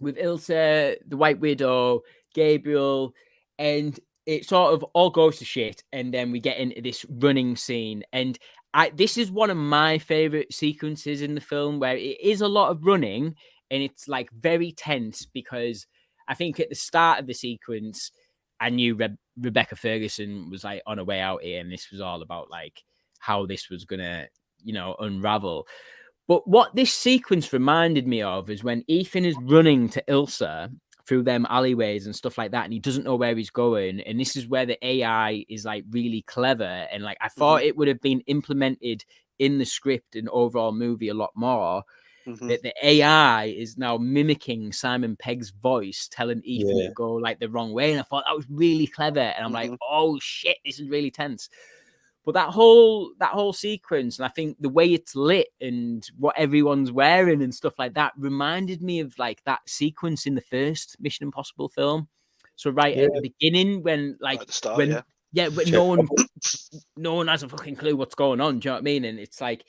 with Ilsa, the White Widow, Gabriel, and it sort of all goes to shit. And then we get into this running scene. And this is one of my favorite sequences in the film where it is a lot of running and it's like very tense because I think at the start of the sequence, I knew Rebecca Ferguson was like on her way out here, and this was all about like how this was gonna, you know, unravel. But what this sequence reminded me of is when Ethan is running to Ilsa through them alleyways and stuff like that, and he doesn't know where he's going. And this is where the AI is like really clever, and like I thought it would have been implemented in the script and overall movie a lot more. That the AI is now mimicking Simon Pegg's voice, telling Ethan to go like the wrong way. And I thought that was really clever. And I'm like, oh shit, this is really tense. But that whole sequence, and I think the way it's lit and what everyone's wearing and stuff like that reminded me of like that sequence in the first Mission Impossible film. So at the beginning, when like at the start, when but no one has a fucking clue what's going on. Do you know what I mean? And it's like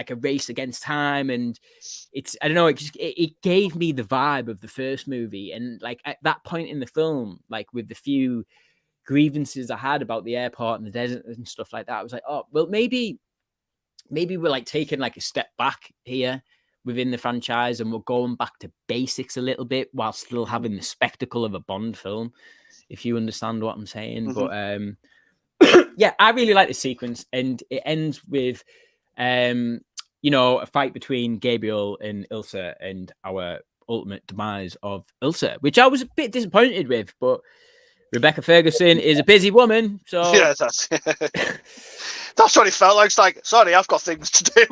a race against time, and I don't know. It gave me the vibe of the first movie, and like at that point in the film, like with the few grievances I had about the airport and the desert and stuff like that, I was like, oh well, maybe we're like taking like a step back here within the franchise, and we're going back to basics a little bit while still having the spectacle of a Bond film, if you understand what I'm saying. Mm-hmm. But yeah, I really like the sequence, and it ends with a fight between Gabriel and Ilsa, and our ultimate demise of Ilsa, which I was a bit disappointed with, but Rebecca Ferguson is a busy woman, so yeah, that's what it felt like. It's like, sorry, I've got things to do.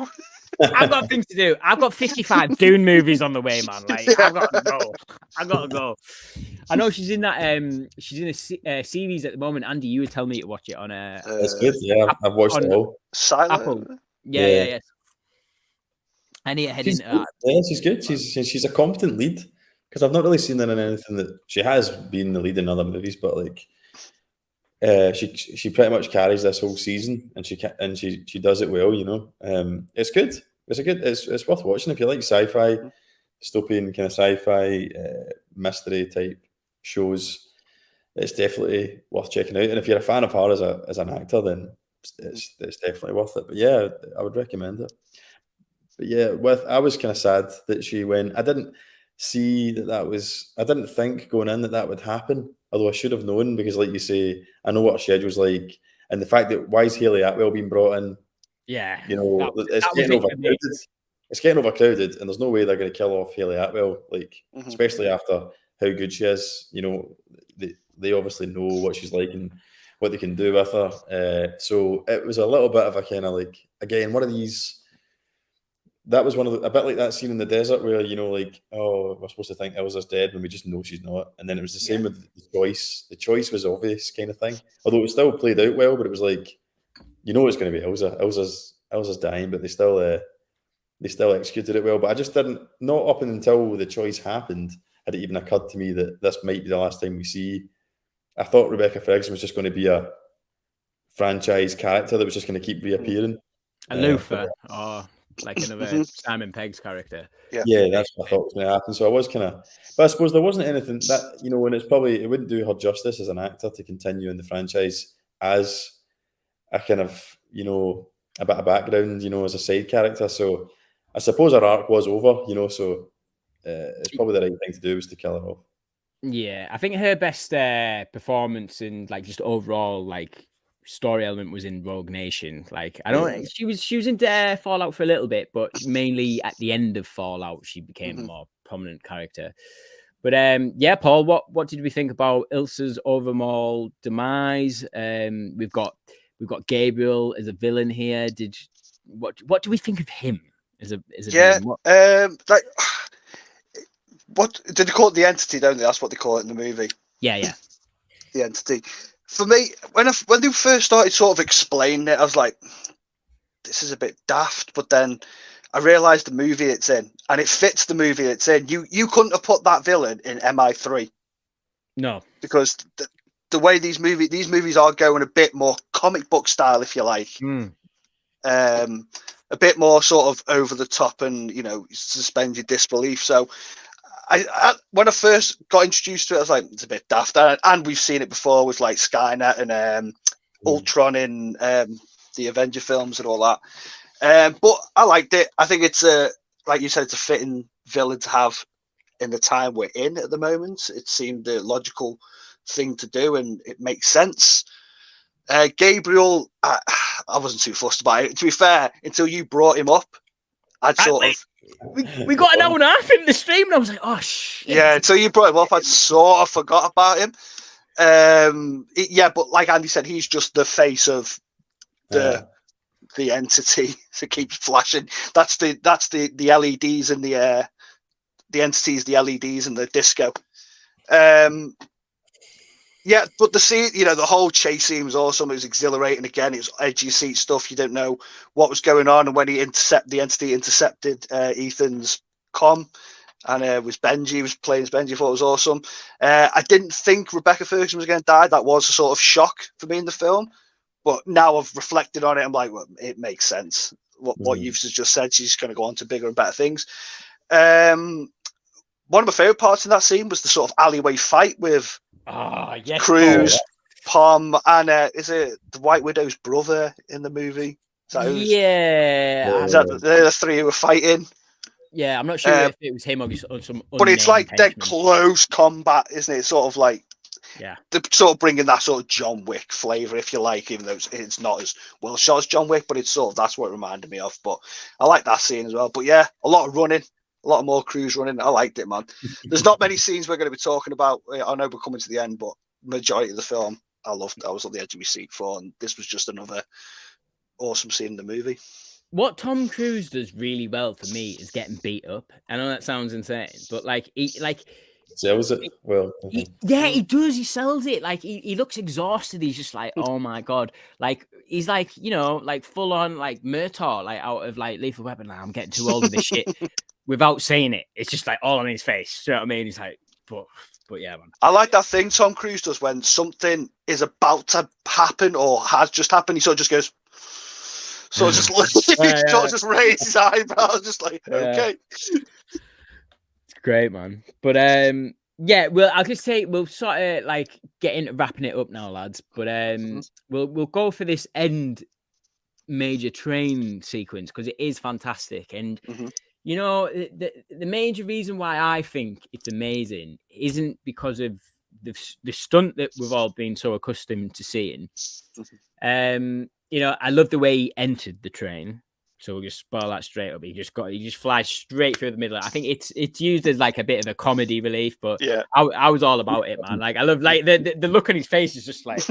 I've got things to do. I've got 55 Dune movies on the way, man. Like, I've got to go. I know she's in that. She's in a series at the moment. Andy, you would tell me to watch it on a. That's good. Yeah, I've watched it all. Silent. Apple. Yeah. I need to head into that. Yeah, she's good. She's a competent lead, because I've not really seen her in anything that she has been the lead in other movies, but like. She pretty much carries this whole season, and she does it well. It's good. It's worth watching if you like sci-fi, dystopian kind of sci-fi mystery type shows. It's definitely worth checking out. And if you're a fan of her as an actor, then it's definitely worth it. But yeah, I would recommend it. But yeah, I was kind of sad that she went. I didn't see that was. I didn't think going in that would happen. Although I should have known, because like you say, I know what her schedule's like, and the fact that why is Hayley Atwell being brought in? Yeah, it's getting overcrowded. It's getting overcrowded, and there's no way they're going to kill off Hayley Atwell, like especially after how good she is. They obviously know what she's like and what they can do with her. So it was a little bit of a kind of like, again, one of these. That was a bit like that scene in the desert where, like, oh, we're supposed to think Elsa's dead when we just know she's not. And then it was the same with the choice. The choice was obvious kind of thing. Although it was still played out well, but it was like, it's going to be Elsa. Elsa's dying, but they still executed it well. But I just not up until the choice happened, had it even occurred to me that this might be the last time we see. I thought Rebecca Ferguson was just going to be a franchise character that was just going to keep reappearing. A loafer. Like another Simon Pegg's character. Yeah, that's what I thought was going to happen. So I was kind of, but I suppose there wasn't anything that, and it wouldn't do her justice as an actor to continue in the franchise as a kind of, a bit of background, as a side character. So I suppose her arc was over, so it's probably the right thing to do was to kill her off. Yeah, I think her best performance and like just overall like story element was in Rogue Nation. Like I don't, she was in Fallout for a little bit, but mainly at the end of Fallout she became a more prominent character. But yeah, Paul, what did we think about Ilsa's overall demise? We've got Gabriel as a villain here. What do we think of him as a villain? What did they call it? The Entity, don't they? That's what they call it in the movie. Yeah. The Entity. For me, when they first started sort of explaining it, I was like, this is a bit daft. But then I realised the movie it's in, and it fits the movie it's in. You couldn't have put that villain in MI3. No. Because the way these movies are going a bit more comic book style, if you like. A bit more sort of over the top and, suspend your disbelief. So I when I first got introduced to it, I was like, it's a bit daft. And we've seen it before with like Skynet and Ultron in the Avenger films and all that. But I liked it. I think it's like you said, it's a fitting villain to have in the time we're in at the moment. It seemed the logical thing to do, and it makes sense. Gabriel, I wasn't too fussed about it. To be fair, until you brought him up, we got an hour and a half in the stream, and I was like, oh shit. Yeah, until you brought him up, I'd sort of forgot about him. But like Andy said, he's just the face of the entity that keeps flashing. That's the LEDs and the entities, the LEDs and the disco. Yeah, but the scene, you know, the whole chase scene was awesome. It was exhilarating. Again, it was edge of your seat stuff. You didn't know what was going on, and when the entity intercepted Ethan's comm, and was Benji was playing as Benji. I thought it was awesome. I didn't think Rebecca Ferguson was going to die. That was a sort of shock for me in the film. But now I've reflected on it. I'm like, well, it makes sense. What you've just said. She's going to go on to bigger and better things. One of my favorite parts in that scene was the sort of alleyway fight with Cruise, Palm, and is it the White Widow's brother in the movie? Is that they're the three who were fighting? Yeah, I'm not sure if it was him or some. But it's like dead close combat, isn't it? It's sort of like they're sort of bringing that sort of John Wick flavor, if you like, even though it's not as well shot as John Wick, but it's sort of that's what it reminded me of. But I like that scene as well. But yeah, a lot of running. A lot more Cruise running. I liked it, man. There's not many scenes we're going to be talking about. I know we're coming to the end, but majority of the film, I loved. I was on the edge of my seat for, and this was just another awesome scene in the movie. What Tom Cruise does really well for me is getting beat up. I know that sounds insane, but he sells it well. He does. He sells it. Like he looks exhausted. He's just like, oh my god. Like he's like, you know, like full on like Murtaugh, like out of like Lethal Weapon. Like, I'm getting too old for this shit. Without saying it, it's just like all on his face. You know what I mean? He's like, but yeah, man. I like that thing Tom Cruise does when something is about to happen or has just happened. He sort of just goes, sort of just raises his eyebrows, just like, okay. It's great, man. But yeah, well, I'll just say we'll sort of like get into wrapping it up now, lads. But we'll go for this end major train sequence because it is fantastic and. You know, the major reason why I think it's amazing isn't because of the stunt that we've all been so accustomed to seeing. You know, I love the way he entered the train. So we'll just spoil that straight up. He just flies straight through the middle. I think it's used as like a bit of a comedy relief, but yeah, I was all about it, man. Like I love like the look on his face is just like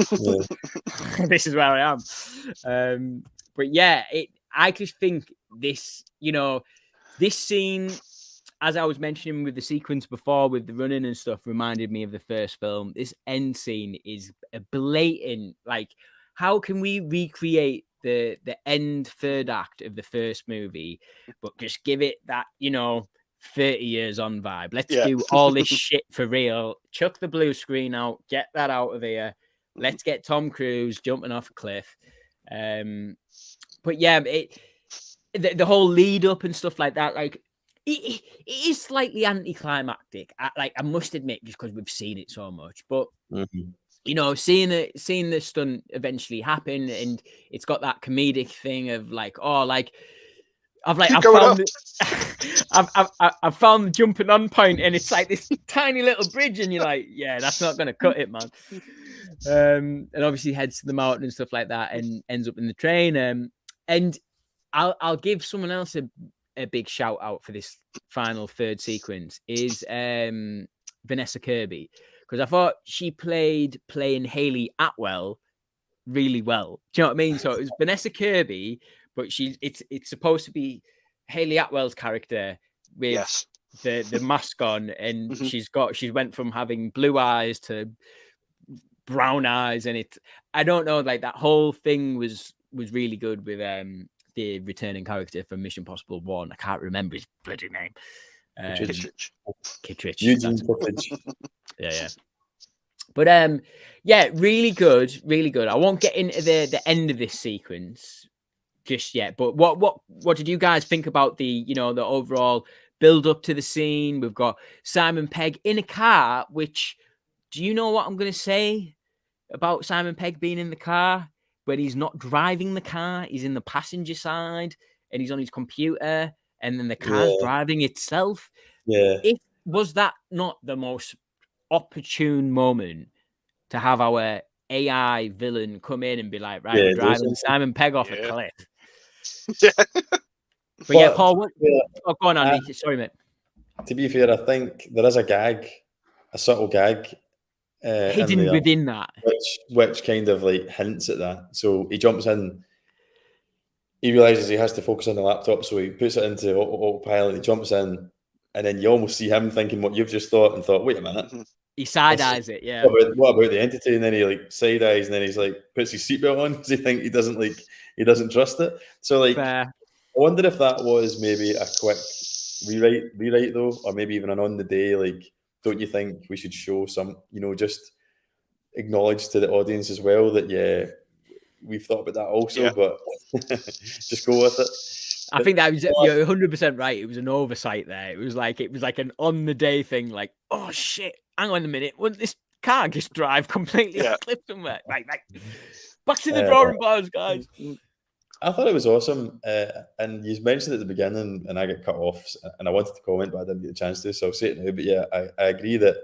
this is where I am. But yeah, I just think this, you know. This scene, as I was mentioning with the sequence before, with the running and stuff, reminded me of the first film. This end scene is a blatant, like, how can we recreate the end third act of the first movie, but just give it that, you know, 30 years on vibe? Let's do all this shit for real. Chuck the blue screen out, get that out of here. Let's get Tom Cruise jumping off a cliff. But yeah, the whole lead up and stuff like that, like it is slightly anticlimactic. I must admit, just because we've seen it so much. But you know, seeing the stunt eventually happen, and it's got that comedic thing of like, oh, like I've found the jumping on point, and it's like this tiny little bridge, and you're like, yeah, that's not gonna cut it, man. And obviously heads to the mountain and stuff like that, and ends up in the train. And I'll give someone else a big shout out for this final third sequence is Vanessa Kirby, because I thought she playing Haley Atwell really well. Do you know what I mean? So it was Vanessa Kirby, but it's supposed to be Haley Atwell's character with the mask on, and she went from having blue eyes to brown eyes, and I don't know, like that whole thing was really good with the returning character from Mission Impossible 1. I can't remember his bloody name. Kittredge. Eugene Kittredge. Yeah. But yeah, really good. I won't get into the end of this sequence just yet. But what did you guys think about the overall build up to the scene? We've got Simon Pegg in a car, which, do you know what I'm going to say about Simon Pegg being in the car? When he's not driving the car, he's in the passenger side and he's on his computer, and then the car's driving itself. Yeah. Was that not the most opportune moment to have our AI villain come in and be like, right, we're driving Simon Pegg off a cliff? But yeah, Paul, go on, Andy. Sorry, mate. To be fair, I think there is a subtle gag. Hidden within that, which kind of like hints at that. So he jumps in, he realizes he has to focus on the laptop, so he puts it into autopilot. He jumps in, and then you almost see him thinking what you've just thought and thought, wait a minute. He side eyes it, yeah. What about the entity? And then he like side eyes, and then he's like puts his seatbelt on because he doesn't trust it. So like, Fair. I wonder if that was maybe a quick rewrite though, or maybe even an on the day. Like, don't you think we should show some, just acknowledge to the audience as well that we've thought about that also, but just go with it. I think that was, you're 100% right. It was an oversight there. It was like an on the day thing. Like, oh shit, hang on a minute, wouldn't this car just drive completely cliff somewhere? Right, back to the drawing boards, guys. I thought it was awesome, and you mentioned at the beginning, and I got cut off, and I wanted to comment, but I didn't get a chance to, so I'll say it now. But I agree that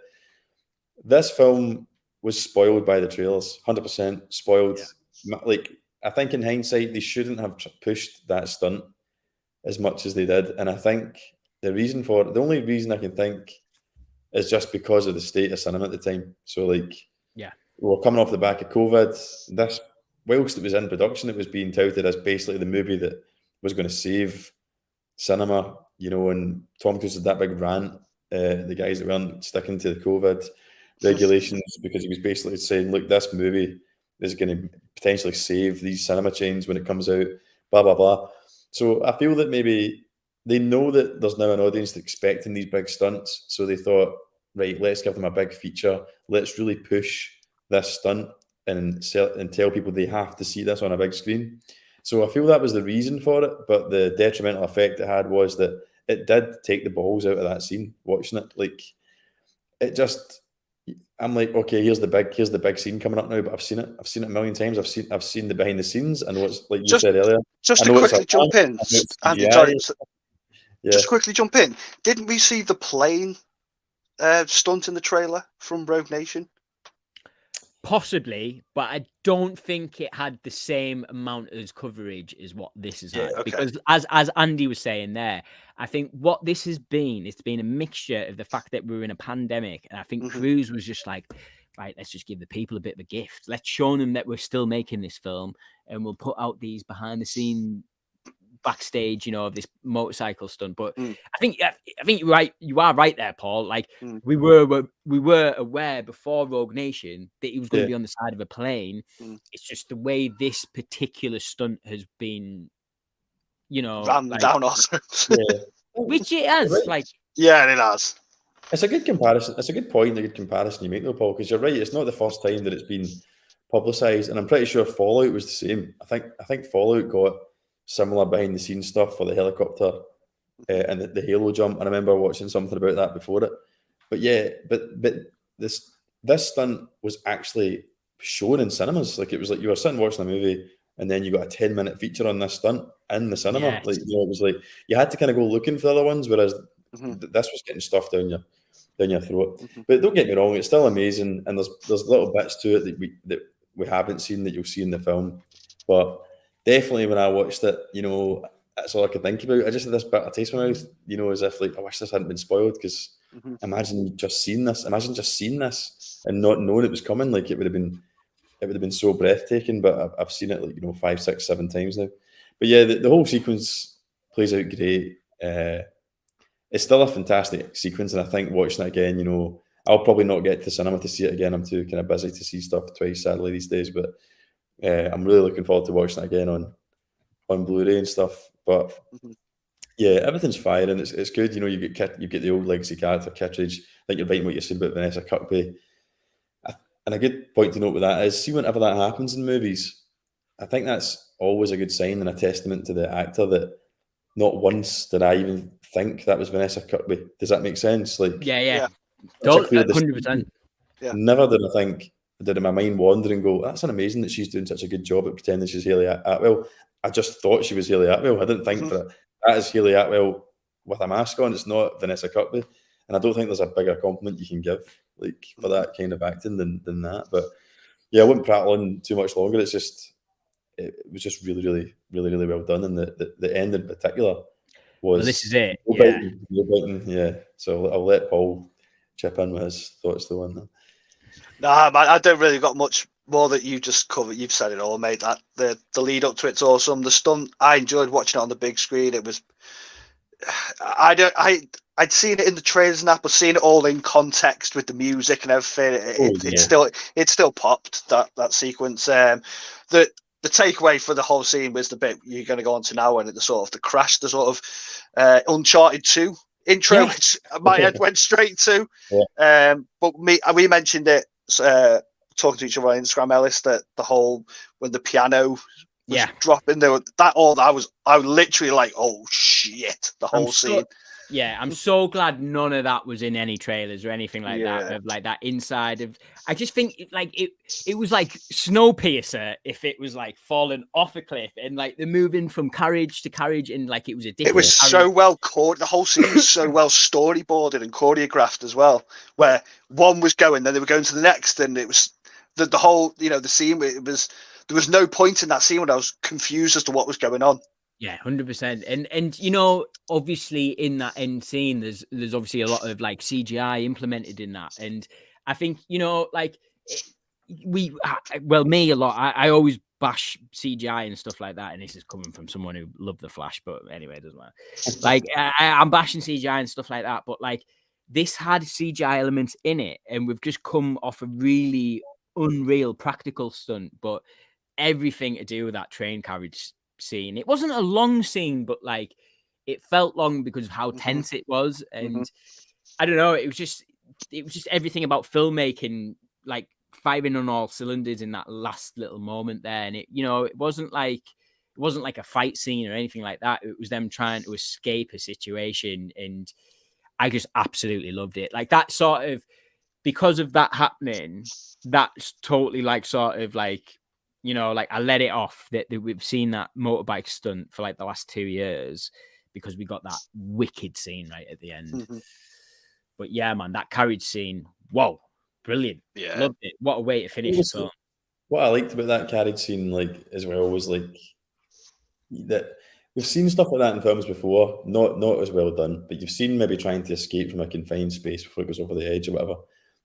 this film was spoiled by the trailers, 100% spoiled. Yeah. Like, I think in hindsight, they shouldn't have pushed that stunt as much as they did, and I think the only reason I can think is just because of the state of cinema at the time. So like, we were coming off the back of COVID. This, whilst it was in production, it was being touted as basically the movie that was going to save cinema, and Tom Cruise did that big rant, the guys that weren't sticking to the COVID regulations, because he was basically saying, look, this movie is going to potentially save these cinema chains when it comes out, blah, blah, blah. So I feel that maybe they know that there's now an audience expecting these big stunts. So they thought, right, let's give them a big feature. Let's really push this stunt and tell people they have to see this on a big screen. So I feel that was the reason for it. But the detrimental effect it had was that it did take the balls out of that scene, watching it. Like, it just... I'm like, okay, here's the big scene coming up now, but I've seen it a million times. I've seen the behind the scenes, and what's like you said earlier. Just to quickly jump in, Andy, just quickly jump in. Didn't we see the plane stunt in the trailer from Rogue Nation? Possibly, but I don't think it had the same amount of coverage as what this has had. Okay. Because as Andy was saying there, I think what this has been, it's been a mixture of the fact that we're in a pandemic, and I think Cruise was just like, right, let's just give the people a bit of a gift. Let's show them that we're still making this film, and we'll put out these behind the scene backstage, of this motorcycle stunt. But I think you're right. You are right there, Paul. Like we were aware before Rogue Nation that he was going to be on the side of a plane. It's just the way this particular stunt has been, ran down also. Which it has. Right. Like, yeah, it has. It's a good comparison. It's a good point, a good comparison you make, though, Paul. Because you're right. It's not the first time that it's been publicised, and I'm pretty sure Fallout was the same. I think Fallout got similar behind the scenes stuff for the helicopter and the Halo jump. I remember watching something about that before it. But this stunt was actually shown in cinemas. Like, it was like you were sitting watching a movie, and then you got a 10-minute feature on this stunt in the cinema. Yes. Like, it was like you had to kind of go looking for the other ones, whereas this was getting stuff down your throat. But don't get me wrong, it's still amazing, and there's little bits to it that we haven't seen that you'll see in the film. But definitely, when I watched it, that's all I could think about. I just had this bitter taste in my mouth, as if like I wish this hadn't been spoiled, because imagine just seeing this and not knowing it was coming. Like, it would have been so breathtaking. But I've seen it like 5, 6, 7 times now. But yeah, the whole sequence plays out great. It's still a fantastic sequence, and I think watching it again, I'll probably not get to cinema to see it again. I'm too kind of busy to see stuff twice, sadly, these days. But I'm really looking forward to watching it again on Blu-ray and stuff. But yeah, everything's firing. It's good. You get the old legacy character Kittredge. I think you're right in what you're saying about Vanessa Kirkby. And a good point to note with that is, see, whenever that happens in movies, I think that's always a good sign and a testament to the actor that not once did I even think that was Vanessa Kirkby. Does that make sense? Like, yeah. 100%. Never did my mind wander and go, that's an amazing that she's doing such a good job at pretending she's Hayley Atwell. I just thought she was Hayley Atwell. I didn't think that is Hayley Atwell with a mask on. It's not Vanessa Kirkby. And I don't think there's a bigger compliment you can give for that kind of acting than that. But yeah, I wouldn't prattle on too much longer. It was just really, really, really, really well done. And the end in particular was... Well, this is it. Yeah. So I'll let Paul chip in with his thoughts though on that. Nah, man, I don't really got much more that you just covered. You've said it all, mate. That the lead up to it's awesome. The stunt, I enjoyed watching it on the big screen. It was I'd seen it in the trailers and that, but seeing it all in context with the music and everything, it still popped that sequence. The takeaway for the whole scene was the bit you're going to go on to now, and the sort of the crash, the sort of Uncharted 2 intro, which my head went straight to. Yeah. But we mentioned it talking to each other on Instagram, Ellis, that the whole when the piano was dropping there, I was literally like, oh shit, the whole scene. Yeah, I'm so glad none of that was in any trailers or anything like that. Of like that inside of, I just think it was like Snowpiercer if it was like falling off a cliff and like they're moving from carriage to carriage and like it was a different. It was so well the whole scene was so well storyboarded and choreographed as well. Where one was going, then they were going to the next, and it was the whole the scene. It was there was no point in that scene when I was confused as to what was going on. Yeah, 100%. And obviously in that end scene, there's obviously a lot of like CGI implemented in that. And I think, like me a lot. I always bash CGI and stuff like that. And this is coming from someone who loved The Flash, but anyway, it doesn't matter. Like I'm bashing CGI and stuff like that. But like this had CGI elements in it. And we've just come off a really unreal practical stunt. But everything to do with that train carriage scene. It wasn't a long scene, but like it felt long because of how tense it was. And I don't know, it was just everything about filmmaking, like firing on all cylinders in that last little moment there. And it wasn't like a fight scene or anything like that. It was them trying to escape a situation, and I just absolutely loved it. Like that sort of, because of that happening, that's totally like sort of like, like I let it off that we've seen that motorbike stunt for like the last 2 years because we got that wicked scene right at the end. But yeah, man, that carriage scene, whoa, brilliant. Yeah. Loved it. What a way to finish the film. What I liked about that carriage scene, like, as well, was like that we've seen stuff like that in films before, not as well done, but you've seen maybe trying to escape from a confined space before it goes over the edge or whatever.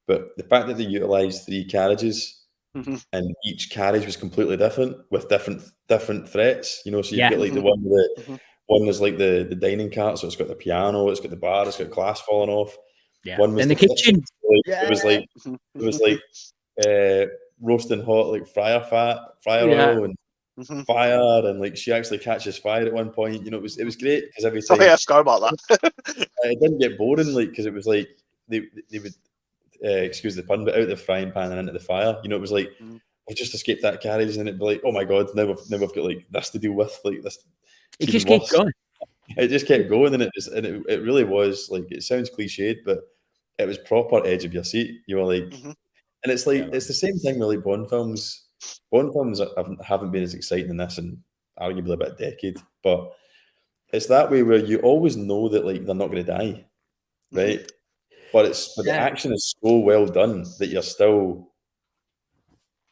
But the fact that they utilised 3 carriages, and each carriage was completely different with different threats, so you've got like the one that one was like the dining cart, so it's got the piano, it's got the bar, it's got glass falling off. One was in the kitchen. It was like roasting hot like fryer oil and fire, and like she actually catches fire at one point. It was great because every time. Oh yeah, I forgot about that. It didn't get boring, like, because it was like they would. Excuse the pun, but out the frying pan and into the fire. It was like we just escaped that carriage, and it'd be like, oh my god, now we've got like this to deal with, like this. It just kept going. It just kept going, and it really was like, it sounds cliched, but it was proper edge of your seat. You were like, and it's like it's the same thing with like Bond films. Bond films haven't been as exciting in this in arguably about a decade, but it's that way where you always know that like they're not going to die, right? But the action is so well done that you're still,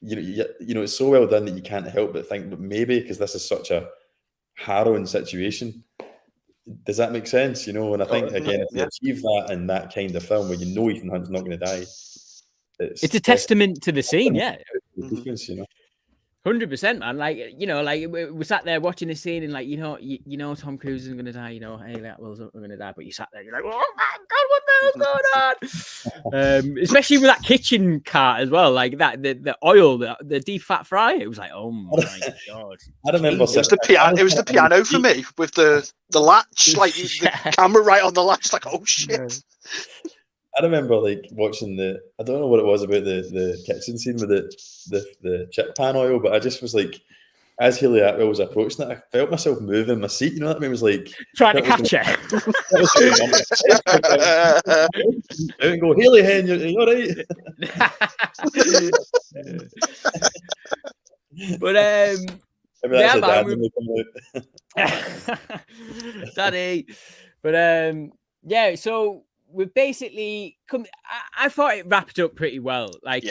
it's so well done that you can't help but think, but maybe because this is such a harrowing situation. Does that make sense? And I think again, to achieve that in that kind of film where Ethan Hunt's not going to die, it's a testament to the scene, sequence, 100%, man. Like, like we sat there watching the scene and like, Tom Cruise isn't going to die, hey, that Will's not going to die, but you sat there, you're like, oh my God, what the hell's going on? Especially with that kitchen cart as well, like that, the oil, the deep fat fry, it was like, oh my God. I remember it was the piano for me with the latch, like the camera right on the latch, like, oh shit. I remember like watching I don't know what it was about the kitchen scene with the chip pan oil, but I just was like, as Haley Atwell was approaching it, I felt myself moving in my seat. You know what I mean? It was like trying to catch it. And go, Haley, hen, you're all right. But Daddy. But so we've basically come. I thought it wrapped up pretty well. Like,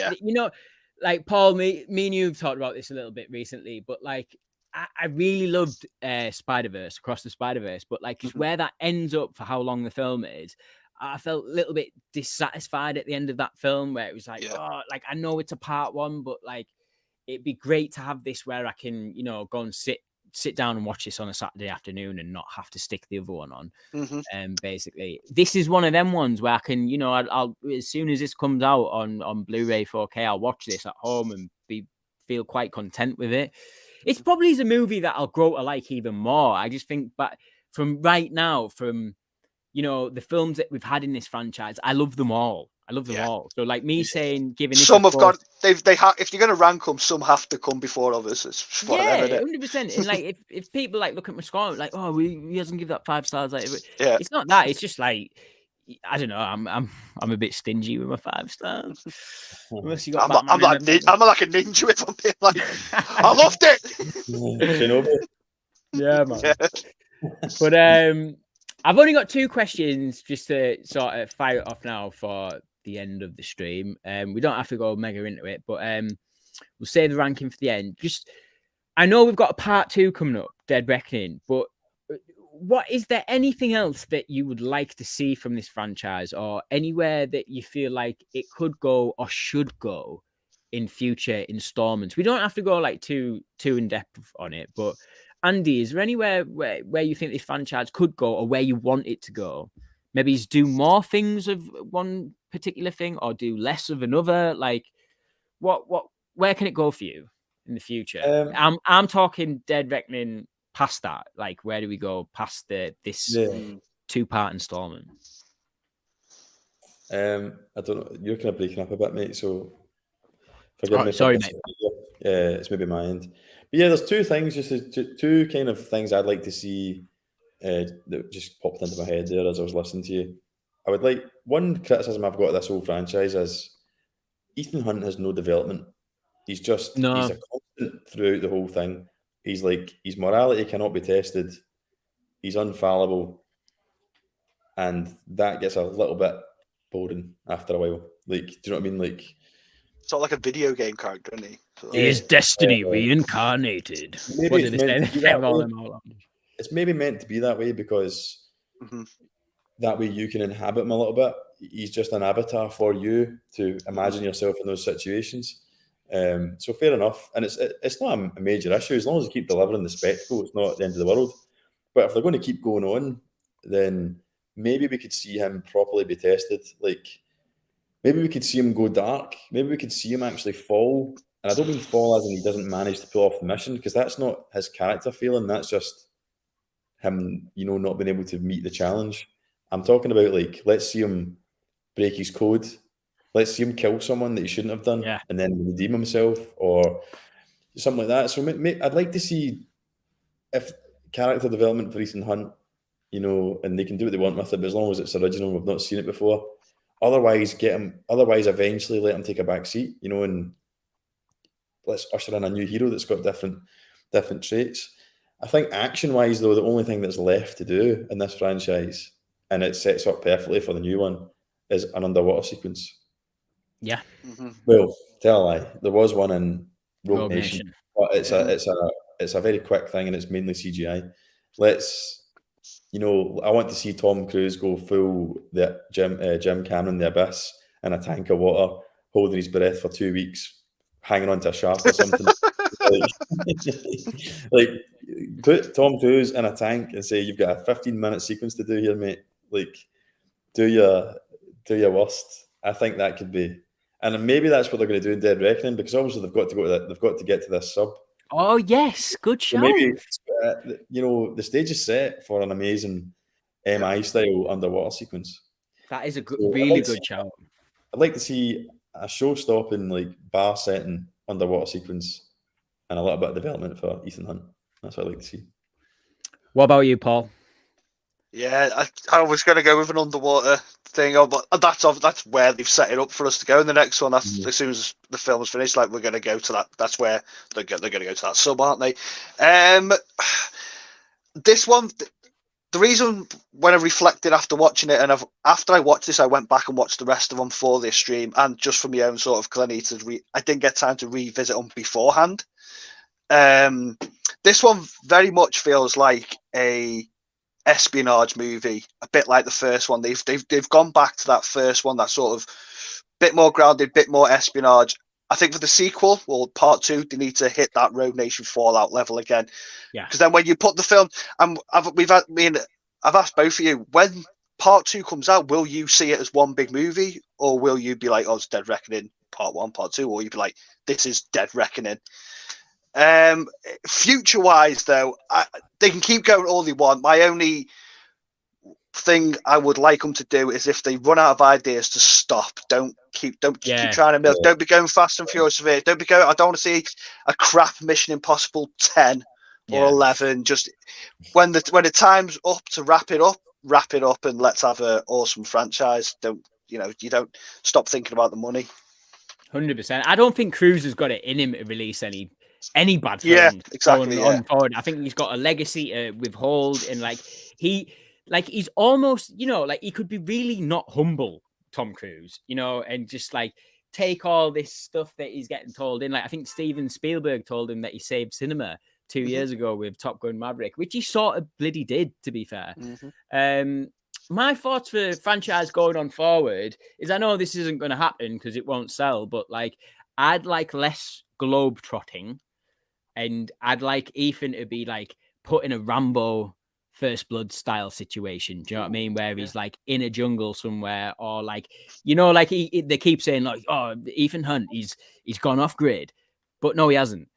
like Paul, me and you have talked about this a little bit recently, but like, I really loved Spider-Verse, Across the Spider-Verse, but like, just where that ends up for how long the film is, I felt a little bit dissatisfied at the end of that film, where it was like, oh, like I know it's a part 1, but like, it'd be great to have this where I can, go and sit sit down and watch this on a Saturday afternoon and not have to stick the other one on. Mm-hmm. Basically, this is one of them ones where I can, you know, I'll as soon as this comes out on Blu-ray 4K, I'll watch this at home and feel quite content with it. It's probably is a movie that I'll grow to like even more. I just think, but from right now, from you know the films that we've had in this franchise, I love them all. I love them all. So like me saying, giving this some have got they have. If you're going to rank them, some have to come before others. It's 100%. And like if people like look at my score like, oh, he hasn't give that 5 stars. Like, yeah, it's not that. It's just like I don't know. I'm a bit stingy with my 5 stars. Unless you got I'm like a ninja if I'm being like, I loved it. Yeah, man. Yeah. But I've only got 2 questions just to sort of fire it off now for the end of the stream. We don't have to go mega into it, but we'll save the ranking for the end. Just, I know we've got a part 2 coming up, Dead Reckoning, but what is there anything else that you would like to see from this franchise, or anywhere that you feel like it could go or should go in future installments? We don't have to go like too in depth on it, but Andy, is there anywhere where you think this franchise could go, or where you want it to go? Maybe do more things of one particular thing, or do less of another. Like, where can it go for you in the future? I'm talking Dead Reckoning past that. Like, where do we go past this 2-part installment? I don't know. You're kind of breaking up a bit, mate. So forgive me. Sorry, mate. It's maybe my end. But yeah, there's 2 things, just 2 kind of things I'd like to see that just popped into my head there as I was listening to you. I would like, one criticism I've got of this whole franchise is Ethan Hunt has no development. He's a constant throughout the whole thing. He's like, his morality cannot be tested. He's unfallible. And that gets a little bit boring after a while. Like, do you know what I mean? Like, it's not like a video game character, isn't he? So, he is destiny reincarnated. Maybe it's maybe meant to be that way because that way you can inhabit him a little bit. He's just an avatar for you to imagine yourself in those situations. So fair enough. And it's not a major issue. As long as you keep delivering the spectacle, it's not the end of the world. But if they're going to keep going on, then maybe we could see him properly be tested. Like, maybe we could see him go dark. Maybe we could see him actually fall. And I don't mean fall as in he doesn't manage to pull off the mission, because that's not his character failing. That's just him, you know, not being able to meet the challenge. I'm talking about, like, let's see him break his code. Let's see him kill someone that he shouldn't have done and then redeem himself or something like that. So I'd like to see if character development for Ethan Hunt, you know, and they can do what they want with it, but as long as it's original, we've not seen it before. Otherwise, eventually let him take a back seat, you know, and let's usher in a new hero that's got different traits. I think action-wise, though, the only thing that's left to do in this franchise, and it sets up perfectly for the new one, is an underwater sequence. Yeah. Well, tell a lie. There was one in Rogue Nation, but it's a very quick thing, and it's mainly CGI. You know, I want to see Tom Cruise go full the Jim Cameron, the Abyss, in a tank of water, holding his breath for 2 weeks, hanging onto a shaft or something. like, put Tom Cruise in a tank and say, you've got a 15-minute sequence to do here, mate. Like, do your worst. I think that could be, and maybe that's what they're going to do in Dead Reckoning, because obviously they've got to get to this sub. Oh yes, good show. So maybe you know, the stage is set for an amazing MI style underwater sequence. That is a really good show. I'd like to see a show-stopping, like, bar setting underwater sequence and a little bit of development for Ethan Hunt. That's what I'd like to see. What about you, Paul? Yeah, I was going to go with an underwater thing, but that's where they've set it up for us to go in the next one. That's as soon as the film is finished, like, we're going to go to that. That's where they're going to go to that sub, aren't they? This one, the reason when I reflected after watching it, and after I watched this, I went back and watched the rest of them for this stream, and just for my own sort of, because I didn't get time to revisit them beforehand. This one very much feels like a espionage movie, a bit like the first one. They've gone back to that first one, that sort of bit more grounded, bit more espionage, I think for the sequel, or part 2, they need to hit that Rogue Nation Fallout level again. Yeah. Because then when you put the film, and I've asked both of you, when part 2 comes out, will you see it as one big movie, or will you be like, oh, it's Dead Reckoning part 1, part 2, or you'd be like, this is Dead Reckoning? Future wise, though, they can keep going all they want. My only thing I would like them to do is, if they run out of ideas, to stop. Don't keep trying to milk. Don't be going Fast and Furious with it. Don't be going. I don't want to see a crap Mission Impossible 10 or 11. Just when the time's up to wrap it up, and let's have an awesome franchise. You don't stop thinking about the money. 100%. I don't think Cruise has got it in him to release any bad films. Yeah, exactly. On forward. I think he's got a legacy to withhold, and he's almost, he could be really not humble, Tom Cruise, and just take all this stuff that he's getting told in. I think Steven Spielberg told him that he saved cinema 2 years ago with Top Gun Maverick, which he sort of bloody did, to be fair. My thoughts for franchise going on forward is, I know this isn't going to happen because it won't sell, but I'd like less globe trotting, and I'd like Ethan to be put in a Rambo First Blood style situation. Do you know what I mean? Where he's in a jungle somewhere, or they keep saying oh, Ethan Hunt, he's gone off grid, but no, he hasn't.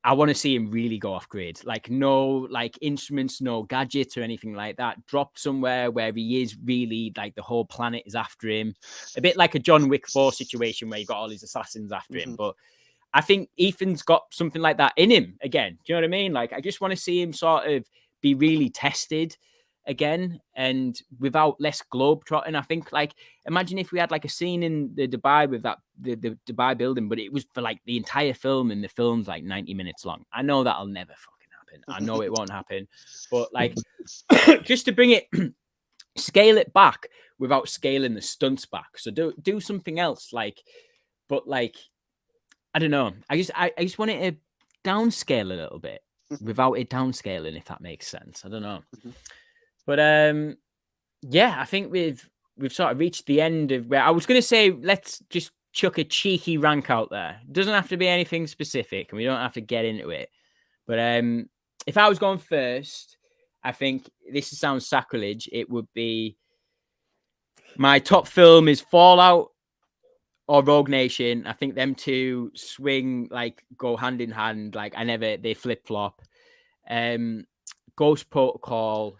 I want to see him really go off grid. No instruments, no gadgets or anything like that. Drop somewhere where he is really the whole planet is after him. A bit like a John Wick 4 situation where you got all his assassins after him. But I think Ethan's got something like that in him again. Do you know what I mean? I just want to see him sort of be really tested again, and without less globe trotting. I think imagine if we had a scene in the Dubai with that the Dubai building, but it was for the entire film, and the film's 90 minutes long. I know that'll never fucking happen. I know it won't happen, but just to bring it, scale it back without scaling the stunts back. So do something else, but I don't know. I just want it to downscale a little bit without it downscaling, if that makes sense. I don't know. But I think we've sort of reached the end of where I was going to say, let's just chuck a cheeky rank out there. It doesn't have to be anything specific, and we don't have to get into it. But if I was going first, I think this sounds sacrilege. It would be, my top film is Fallout or Rogue Nation. I think them two swing, go hand in hand. They flip flop. Ghost Protocol,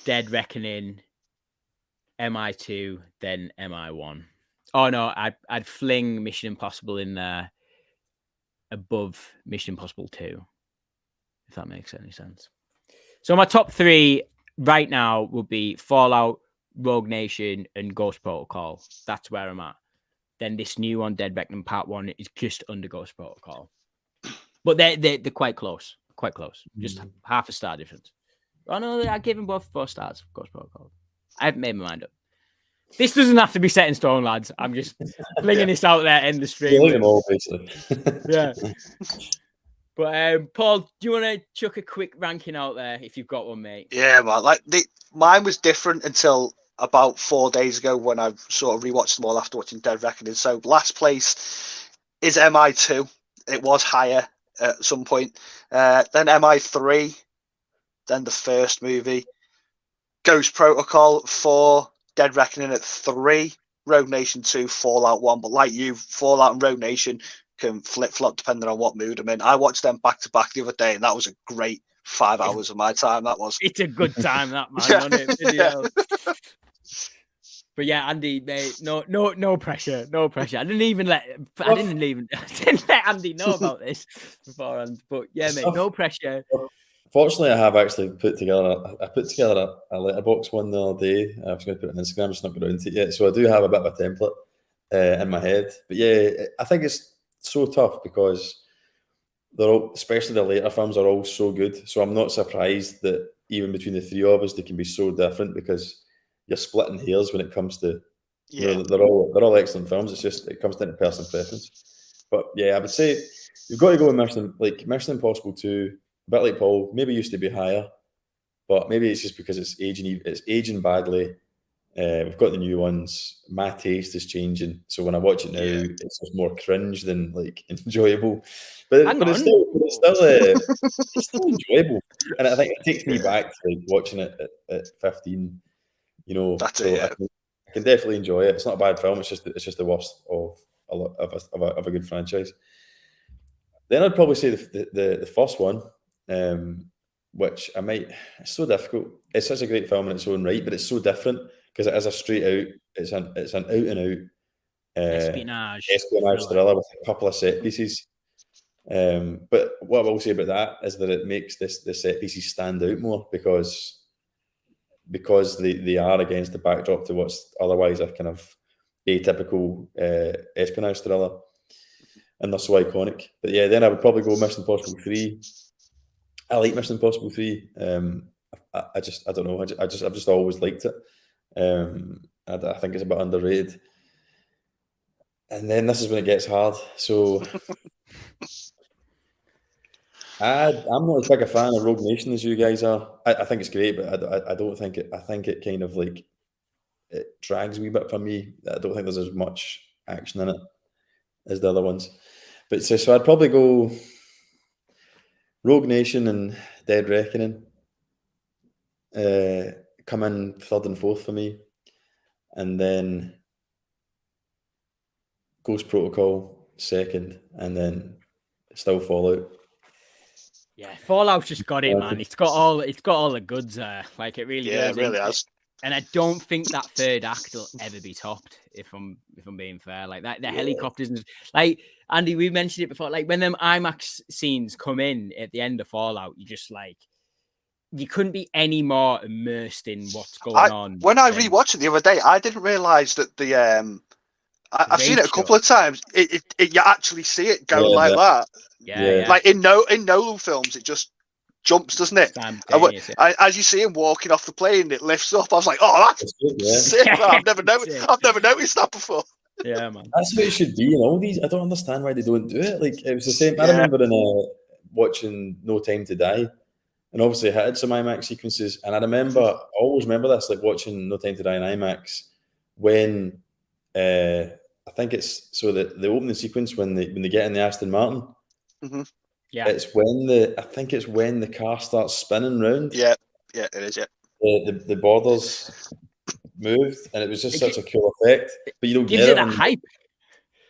Dead Reckoning, MI2, then MI1. Oh no, I'd fling Mission Impossible in there above Mission Impossible 2, if that makes any sense. So my top 3 right now would be Fallout, Rogue Nation, and Ghost Protocol. That's where I'm at. Then this new one, Dead Reckoning Part 1, is just under Ghost Protocol. But they're quite close. Quite close. Just half a star difference. Oh no, I gave them both 4 stars. Ghost Protocol. I haven't made my mind up. This doesn't have to be set in stone, lads. I'm just flinging this out there in the stream. Them all, basically. Yeah. But Paul, do you want to chuck a quick ranking out there if you've got one, mate? Yeah, man. Mine was different until about 4 days ago when I sort of rewatched them all after watching Dead Reckoning. So last place is MI2. It was higher at some point. Then MI3. Then the first movie. Ghost Protocol 4. Dead Reckoning at 3. Rogue Nation 2. Fallout 1. But like you, Fallout and Rogue Nation can flip-flop depending on what mood I'm in. I watched them back-to-back the other day, and that was a great 5 hours of my time. That was. It's a good time, that, man. On it, video. But yeah, Andy, mate, no pressure, no pressure. I didn't let Andy know about this beforehand. But yeah, mate, no pressure. Fortunately, I have actually put together a letterbox one the other day. I was going to put it on Instagram, just not got into it yet. So I do have a bit of a template in my head. But yeah, I think it's so tough because they're all, especially the later films, are all so good. So I'm not surprised that even between the 3 of us, they can be so different because you're splitting hairs when it comes to, they're all excellent films. It's just, it comes down to personal preference. But yeah, I would say you've got to go with Mission Impossible 2, a bit like Paul, maybe used to be higher, but maybe it's just because it's aging badly. We've got the new ones. My taste is changing, so when I watch it now, it's just more cringe than like enjoyable. But it's still enjoyable, and I think it takes me back to like watching it at 15. You know, That's so I can definitely enjoy it. It's not a bad film. It's just the worst of a good franchise. Then I'd probably say the first one, which it's so difficult. It's such a great film in its own right, but it's so different because it is a straight out. It's an out and out espionage thriller with a couple of set pieces. But what I will say about that is that it makes the set pieces stand out more because they are against the backdrop to what's otherwise a kind of atypical espionage thriller, and they're so iconic. But yeah, then I would probably go Mission Impossible 3. I like Mission Impossible 3. I don't know. I've just always liked it. I think it's a bit underrated. And then this is when it gets hard. So I'm not as big a fan of Rogue Nation as you guys are. I think it's great, but I don't think it. I think it kind of like it drags a wee bit for me. I don't think there's as much action in it as the other ones. But so I'd probably go Rogue Nation and Dead Reckoning. Come in third and fourth for me, and then Ghost Protocol second, and then still Fallout. Yeah, Fallout's just got it, man. It's got all the goods there. Like it really does. Yeah, it really has. And I don't think that third act will ever be topped. If I'm being fair, like that, the helicopters and like Andy, we mentioned it before. Like when them IMAX scenes come in at the end of Fallout, you just like you couldn't be any more immersed in what's going on. When I rewatched it the other day, I didn't realise that the I've seen it a couple of times. You actually see it going like that. Yeah. Like in Nolan films, it just jumps, doesn't it? As you see him walking off the plane, it lifts up. I was like, "Oh, that's sick!" I've never noticed that before. Yeah, man. That's what it should be in all these. I don't understand why they don't do it. Like it was the same. I remember in watching No Time to Die, and obviously it had some IMAX sequences. And I always remember this, like watching No Time to Die in IMAX when I think it's so that the opening sequence when they get in the Aston Martin. Mm-hmm. Yeah, it's when the car starts spinning round. Yeah, it is. Yeah, the borders moved, and it was just such a cool effect. But you don't get it on hype.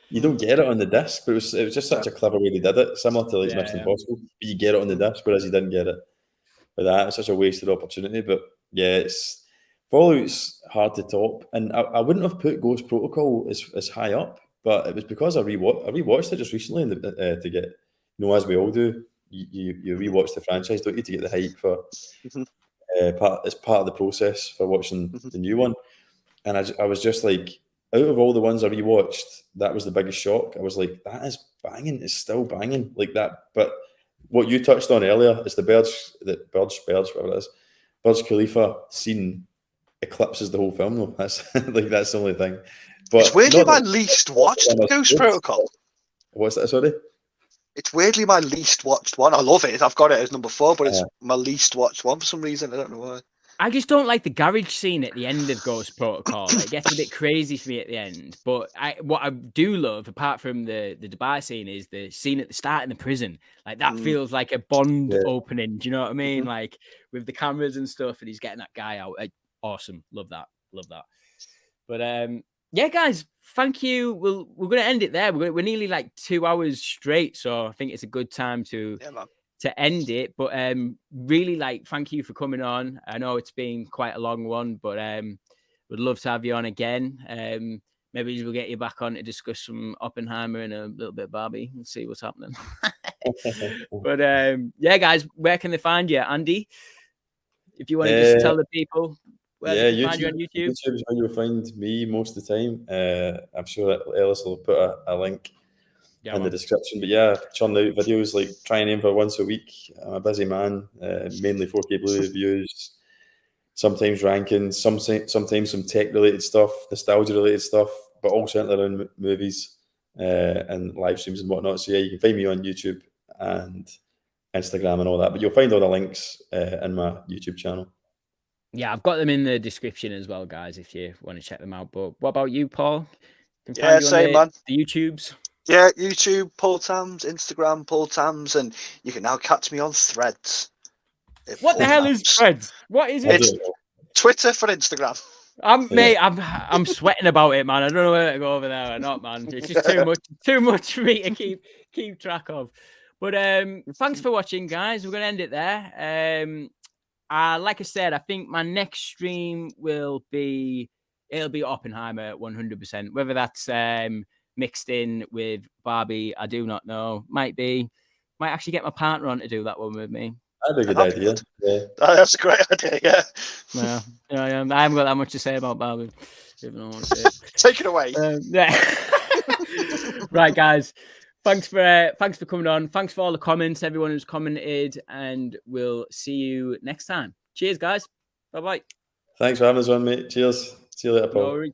You don't get it on the disc, but it was just such a clever way they did it, similar to like Mission Impossible. But you get it on the disc, whereas you didn't get it with that. It's such a wasted opportunity. But yeah, Fallout's hard to top, and I wouldn't have put Ghost Protocol as high up, but it was because I rewatched it just recently to get, as we all do, you rewatch the franchise, don't you, to get the hype for it's part of the process for watching the new one. And I was just like, out of all the ones I rewatched, that was the biggest shock. I was like, that is banging. It's still banging like that. But what you touched on earlier is the Burj Khalifa scene eclipses the whole film, though. That's that's the only thing. But it's weirdly my least watched Ghost Protocol. What's that? Sorry. It's weirdly my least watched one. I love it. I've got it as number 4, but it's my least watched one for some reason. I don't know why. I just don't like the garage scene at the end of Ghost Protocol. It gets a bit crazy for me at the end. But what I do love, apart from the Dubai scene, is the scene at the start in the prison. Like that feels like a Bond opening. Do you know what I mean? Like with the cameras and stuff, and he's getting that guy out. Awesome. Love that. But yeah, guys, thank you. We're going to end it there. We're nearly like 2 hours straight, so I think it's a good time to end it. But really, thank you for coming on. I know it's been quite a long one, but would love to have you on again. Maybe we'll get you back on to discuss some Oppenheimer and a little bit of Barbie and see what's happening. But yeah, guys, where can they find you, Andy? If you want to just tell the people. YouTube. Find you on YouTube. YouTube is where you'll find me most of the time. I'm sure Ellis will put a link in the description. But yeah, churn out videos, like try and aim for once a week. I'm a busy man, mainly 4K Blu reviews, sometimes rankings, sometimes some tech related stuff, nostalgia related stuff, but all centered around movies and live streams and whatnot. So yeah, you can find me on YouTube and Instagram and all that. But you'll find all the links in my YouTube channel. Yeah, I've got them in the description as well, guys, if you want to check them out. But what about you, Paul? Yeah, same, man. The YouTubes. Yeah, YouTube, Paul Tams, Instagram, Paul Tams, and you can now catch me on Threads. What the hell is Threads? What is it? It's Twitter for Instagram. Mate, I'm sweating about it, man. I don't know whether to go over there or not, man. It's just too much for me to keep track of. But thanks for watching, guys. We're gonna end it there. Like I said, I think my next stream it'll be Oppenheimer 100%. Whether that's mixed in with Barbie, I do not know. Might actually get my partner on to do that one with me. That'd be a good idea. Yeah. That's a great idea. Yeah. Yeah, I haven't got that much to say about Barbie. Even though I want to say it. Take it away. Yeah. Right, guys. Thanks for coming on. Thanks for all the comments, everyone who's commented, and we'll see you next time. Cheers, guys. Bye-bye. Thanks for having us on, mate. Cheers. See you later, Paul. No worries.